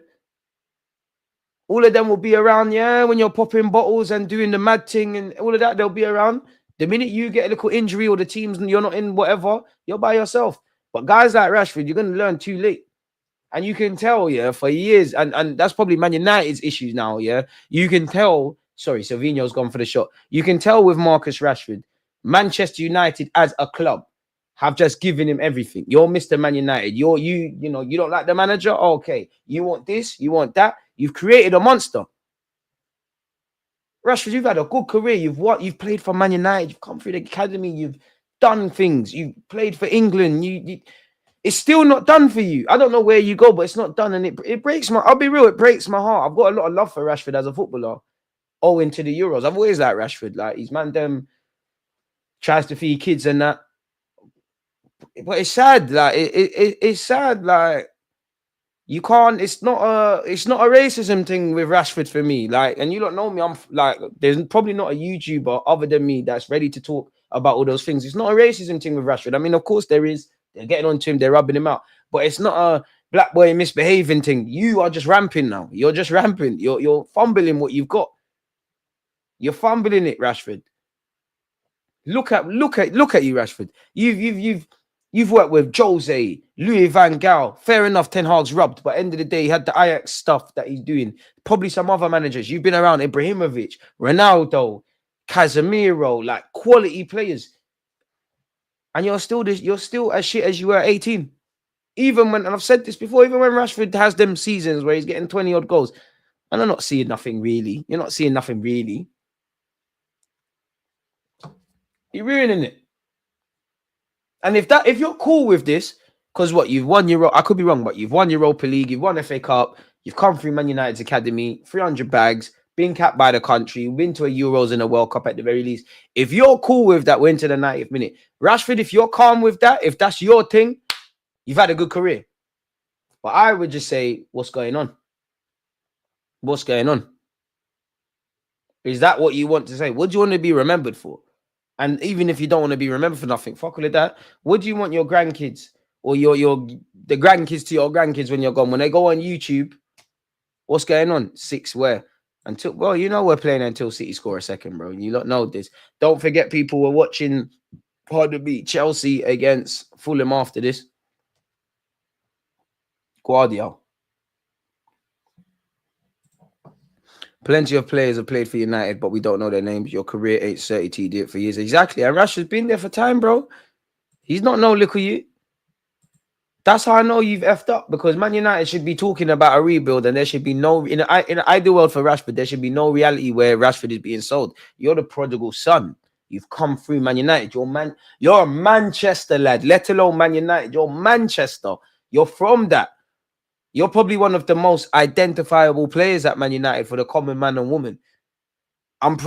All of them will be around, yeah, when you're popping bottles and doing the mad thing and all of that, they'll be around. The minute you get a little injury or the teams and you're not in whatever, you're by yourself. But guys like Rashford, you're going to learn too late. And you can tell, yeah, for years, and that's probably Man United's issues now, yeah. You can tell, sorry, Savinho's gone for the shot. You can tell with Marcus Rashford, Manchester United as a club have just given him everything. You're Mr. Man United. You don't like the manager? Okay. You want this, you want that. You've created a monster. Rashford, you've had a good career. You've played for Man United, you've come through the academy, you've done things, you've played for England. It's still not done for you. I don't know where you go, but it's not done. And it breaks I'll be real, it breaks my heart. I've got a lot of love for Rashford as a footballer, owing to the Euros. I've always liked Rashford. Like his man them tries to feed kids and that. But it's sad, like it's sad, like you can't. It's not a racism thing with Rashford for me. Like, and you don't know me. I'm like, there's probably not a YouTuber other than me that's ready to talk about all those things. It's not a racism thing with Rashford. I mean, of course there is. They're getting on to him. They're rubbing him out. But it's not a black boy misbehaving thing. You are just ramping now. You're just ramping. You're fumbling what you've got. You're fumbling it, Rashford. Look at you, Rashford. You've worked with Jose, Louis van Gaal. Fair enough, Ten Hag's rubbed, but end of the day, he had the Ajax stuff that he's doing. Probably some other managers. You've been around Ibrahimovic, Ronaldo, Casemiro, like quality players. And you're still as shit as you were at 18. Even when, and I've said this before, even when Rashford has them seasons where he's getting 20 odd goals, and I'm not seeing nothing really. You're not seeing nothing really. You're ruining it. And if you're cool with this, because what you've won I could be wrong, but you've won Europa League, you've won FA Cup, you've come through Man United's academy, 300 bags, been capped by the country, been to a Euros and a World Cup at the very least. If you're cool with that, we're into the 90th minute. Rashford, if you're calm with that, if that's your thing, you've had a good career. But I would just say, what's going on? What's going on? Is that what you want to say? What do you want to be remembered for? And even if you don't want to be remembered for nothing, fuck all of that. What do you want your grandkids or the grandkids to your grandkids when you're gone? When they go on YouTube, what's going on? 6 where? We're playing until City score a second, bro. You don't know this. Don't forget, people were watching, pardon me, Chelsea against Fulham after this. Guardiola. Plenty of players have played for United, but we don't know their names. Your career ain't 30. You did it for years. Exactly. And Rashford's been there for time, bro. He's not no little you. That's how I know you've effed up, because Man United should be talking about a rebuild, and there should be no, in an ideal world for Rashford, there should be no reality where Rashford is being sold. You're the prodigal son. You've come through Man United. You're a Manchester lad, let alone Man United. You're Manchester. You're from that. You're probably one of the most identifiable players at Man United for the common man and woman. I'm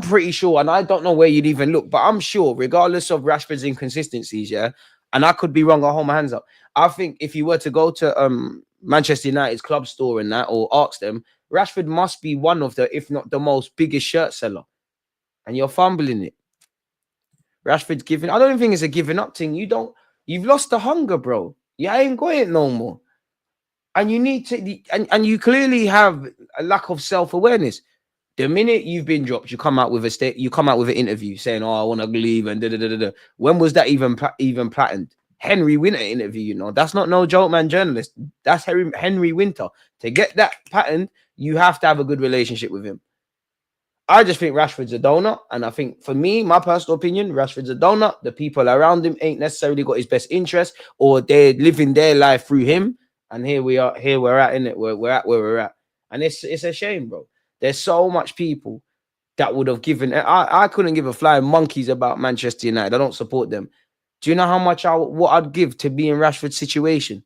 pretty sure, and I don't know where you'd even look, but I'm sure, regardless of Rashford's inconsistencies, yeah, and I could be wrong, I'll hold my hands up. I think if you were to go to Manchester United's club store and that, or ask them, Rashford must be one of the, if not the most biggest shirt seller. And you're fumbling it. Rashford's giving. I don't even think it's a giving up thing. You've lost the hunger, bro. You ain't got it no more. And you need to, and you clearly have a lack of self-awareness. The minute you've been dropped, you come out with an interview saying, "Oh, I want to leave," and da da da da. When was that even planned? Henry Winter interview, you know. That's not no joke, man, journalist. That's Henry Winter. To get that pattern, you have to have a good relationship with him. I just think Rashford's a donut. And I think, for me, my personal opinion, Rashford's a donut. The people around him ain't necessarily got his best interest, or they're living their life through him. And here we're at, innit? We're at where we're at. And it's a shame, bro. There's so much people that would have given. I couldn't give a flying monkeys about Manchester United. I don't support them. Do you know how much what I'd give to be in Rashford's situation,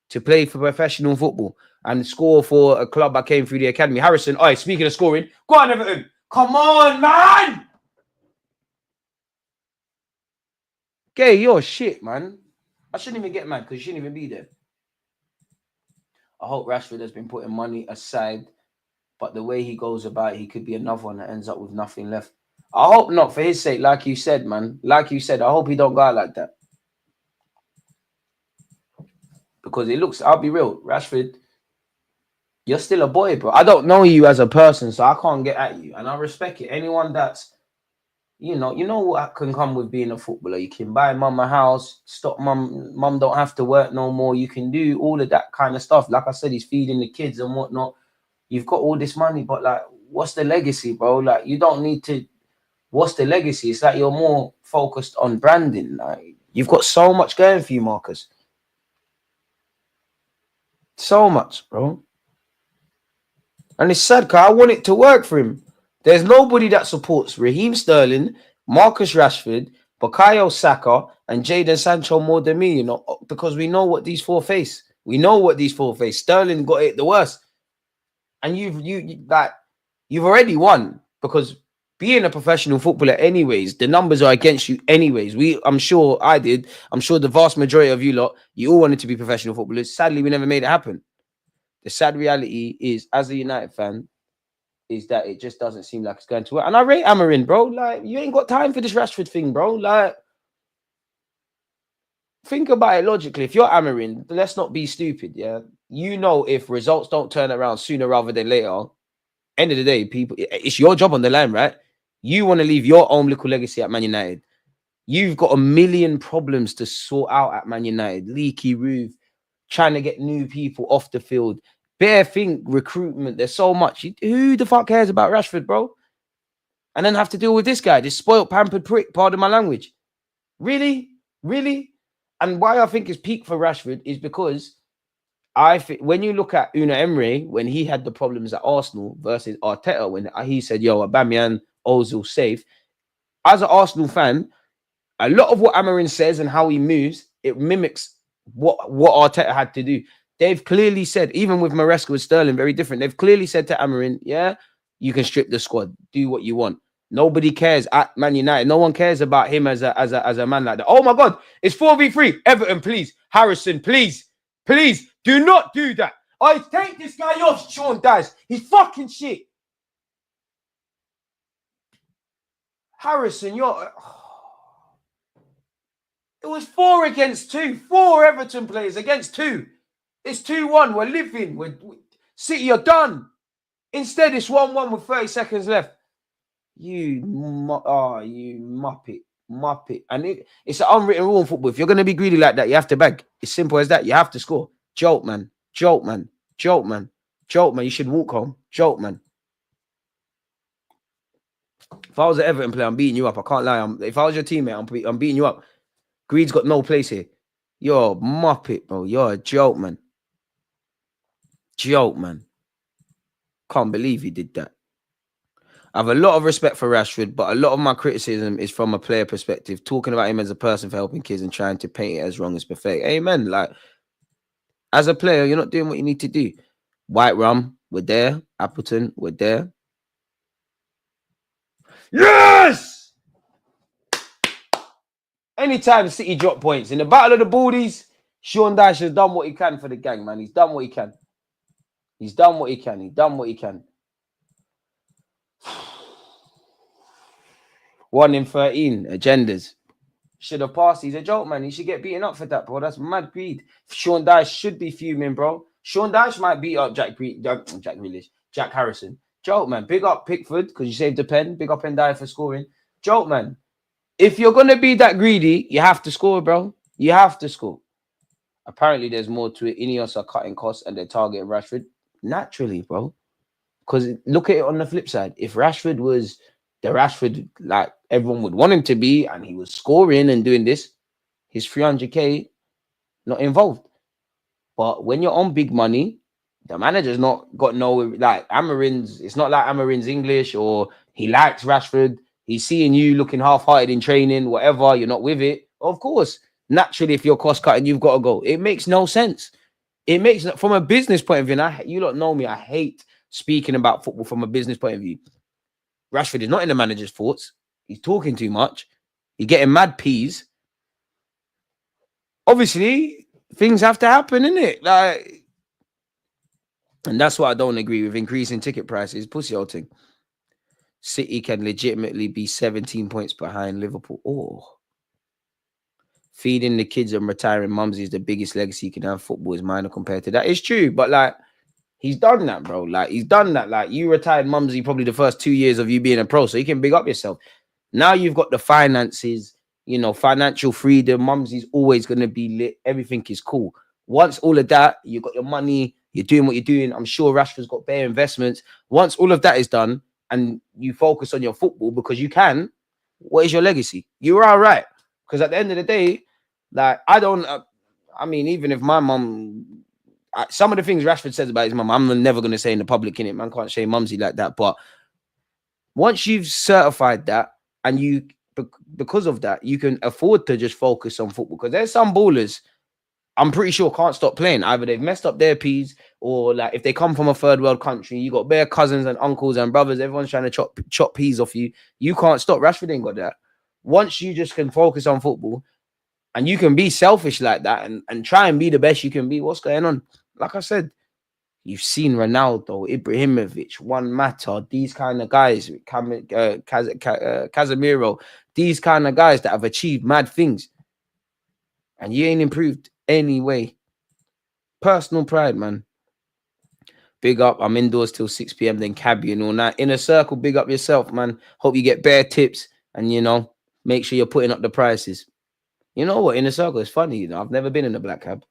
to play for professional football and score for a club I came through the academy? Harrison, speaking of scoring, go on, Everton. Come on, man. Okay, you're shit, man. I shouldn't even get mad because you shouldn't even be there. I hope Rashford has been putting money aside, but the way he goes about it, he could be another one that ends up with nothing left. I hope not, for his sake, like you said, man. Like you said, I hope he don't go out like that. Because it looks, I'll be real, Rashford, you're still a boy, bro. I don't know you as a person, so I can't get at you. And I respect it. Anyone that's, you know what can come with being a footballer. You can buy mum a house, stop mum don't have to work no more. You can do all of that kind of stuff. Like I said, he's feeding the kids and whatnot. You've got all this money, but like, what's the legacy, bro? Like, you don't need to. What's the legacy? It's like you're more focused on branding. Like, you've got so much going for you, Marcus. So much, bro. And it's sad because I want it to work for him. There's nobody that supports Raheem Sterling, Marcus Rashford, Bukayo Saka, and Jadon Sancho more than me, you know, because we know what these four face. We know what these four face. Sterling got it the worst. And you've already won, because being a professional footballer anyways, the numbers are against you anyways. I'm sure I did. I'm sure the vast majority of you lot, you all wanted to be professional footballers. Sadly, we never made it happen. The sad reality is, as a United fan, is that it just doesn't seem like it's going to work. And I rate Amarin, bro. Like, you ain't got time for this Rashford thing, bro. Like, think about it logically. If you're Amarin, let's not be stupid, yeah? You know, if results don't turn around sooner rather than later, end of the day, people, it's your job on the line, right? You want to leave your own little legacy at Man United. You've got a million problems to sort out at Man United. Leaky roof, trying to get new people off the field. Bare thing, recruitment. There's so much. Who the fuck cares about Rashford, bro? And then have to deal with this guy, this spoiled, pampered prick, pardon my language. Really? Really? And why I think it's peak for Rashford is because I think when you look at Unai Emery, when he had the problems at Arsenal versus Arteta, when he said, yo, Aubameyang, Ozil safe. As an Arsenal fan, a lot of what Amarin says and how he moves, it mimics what Arteta had to do. They've clearly said, even with Maresca with Sterling, very different. They've clearly said to Amarin, yeah, you can strip the squad, do what you want. Nobody cares at Man United. No one cares about him as a man like that. Oh my God, it's 4v3. Everton, please. Harrison, please. Please, do not do that. Take this guy off, Sean Dyche. He's fucking shit. Harrison, it was 4 against 2. 4 Everton players against 2. It's 2-1. We're living. City are done. Instead, it's 1-1 with 30 seconds left. You muppet. And it's an unwritten rule in football. If you're going to be greedy like that, you have to bag. It's simple as that. You have to score. Joke, man. Joke, man. Joke, man. Joke, man. You should walk home. Joke, man. If I was an Everton player, I'm beating you up. I can't lie. If I was your teammate, I'm beating you up. Greed's got no place here. You're a muppet, bro. You're a joke, man. Joke, man. Can't believe he did that. I have a lot of respect for Rashford, but a lot of my criticism is from a player perspective, talking about him as a person for helping kids and trying to paint it as wrong as perfect. Amen. Like, as a player, you're not doing what you need to do. White Rum, we're there. Appleton, we're there. Yes! Anytime City drop points in the battle of the Baldies, Sean Dyche has done what he can for the gang, man. He's done what he can. He's done what he can. He's done what he can. 1 in 13 agendas. Should have passed. He's a joke, man. He should get beaten up for that, bro. That's mad greed. Sean Dyche should be fuming, bro. Sean Dyche might beat up Jack Harrison. Joke, man. Big up Pickford because you saved the pen. Big up Ndiaye for scoring. Joke, man. If you're going to be that greedy, you have to score, bro. You have to score. Apparently, there's more to it. Ineos are cutting costs and they're targeting Rashford. Naturally, bro. Because look at it on the flip side. If Rashford was the Rashford like everyone would want him to be, and he was scoring and doing this, his 300k not involved. But when you're on big money, the manager's not got no, like Amarin's, it's not like Amarin's English or he likes Rashford. He's seeing you looking half-hearted in training, whatever, you're not with it. Of course, naturally, if you're cost-cutting, you've got to go. It makes no sense. It makes, from a business point of view, and you lot know me, I hate speaking about football from a business point of view. Rashford is not in the manager's thoughts. He's talking too much. He's getting mad peas. Obviously, things have to happen, innit? Like, and that's what I don't agree with. Increasing ticket prices, pussy old thing. City can legitimately be 17 points behind Liverpool. Oh. Feeding the kids and retiring mumsy is the biggest legacy you can have. Football is minor compared to that. It's true, but like, he's done that, bro. Like, he's done that. Like, you retired mumsy probably the first 2 years of you being a pro, so you can big up yourself. Now you've got the finances, you know, financial freedom. Mumsy's always going to be lit. Everything is cool. Once all of that, you got your money, you're doing what you're doing. I'm sure Rashford's got bare investments. Once all of that is done and you focus on your football because you can, what is your legacy? You're all right. Because at the end of the day, like, I mean, even if my mum, some of the things Rashford says about his mum, I'm never going to say in the public, innit? Man can't say mumsy like that. But once you've certified that and you, because of that, you can afford to just focus on football. Because there's some ballers, I'm pretty sure, can't stop playing. Either they've messed up their P's, or like if they come from a third world country, you got bare cousins and uncles and brothers, everyone's trying to chop peas off you. You can't stop. Rashford ain't got that. Once you just can focus on football and you can be selfish like that and try and be the best you can be, what's going on? Like I said, you've seen Ronaldo, Ibrahimovic, Juan Mata, these kind of guys, Casemiro, these kind of guys that have achieved mad things. And you ain't improved anyway. Personal pride, man. Big up. I'm indoors till 6 p.m. then cabby and all that. Inner circle, big up yourself, man. Hope you get bare tips and, you know, make sure you're putting up the prices. You know what? Inner circle is funny, you know. I've never been in a black cab.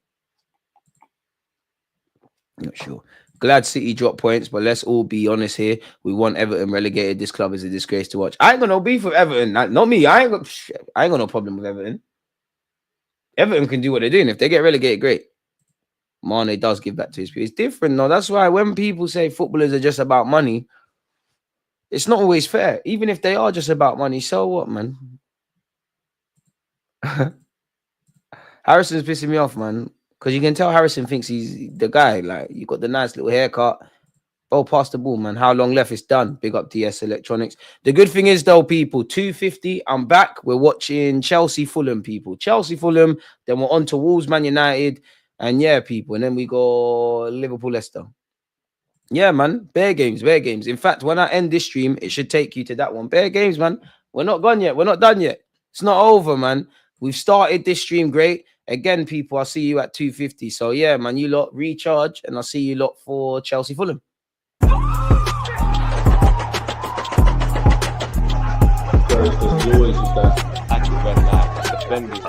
Not sure. Glad City dropped points, but let's all be honest here. We want Everton relegated. This club is a disgrace to watch. I ain't got no beef with Everton. Not me. I ain't got no problem with Everton. Everton can do what they're doing. If they get relegated, great. Mane does give back to his people. It's different, though. That's why when people say footballers are just about money, it's not always fair. Even if they are just about money, so what, man? Harrison's pissing me off, man. Because you can tell Harrison thinks he's the guy. Like, you got the nice little haircut. Oh, pass the ball, man. How long left? It's done. Big up DS Electronics. The good thing is, though, people, 2:50, I'm back. We're watching Chelsea Fulham, people. Chelsea Fulham. Then we're on to Wolves Man United. And yeah, people. And then we go Liverpool Leicester. Yeah, man. Bare games, bare games. In fact, when I end this stream, it should take you to that one. Bare games, man. We're not gone yet. We're not done yet. It's not over, man. We've started this stream great. Again, people, I'll see you at 2:50. So yeah, man, you lot recharge. And I'll see you lot for Chelsea Fulham. There's always that actual red light, defenders.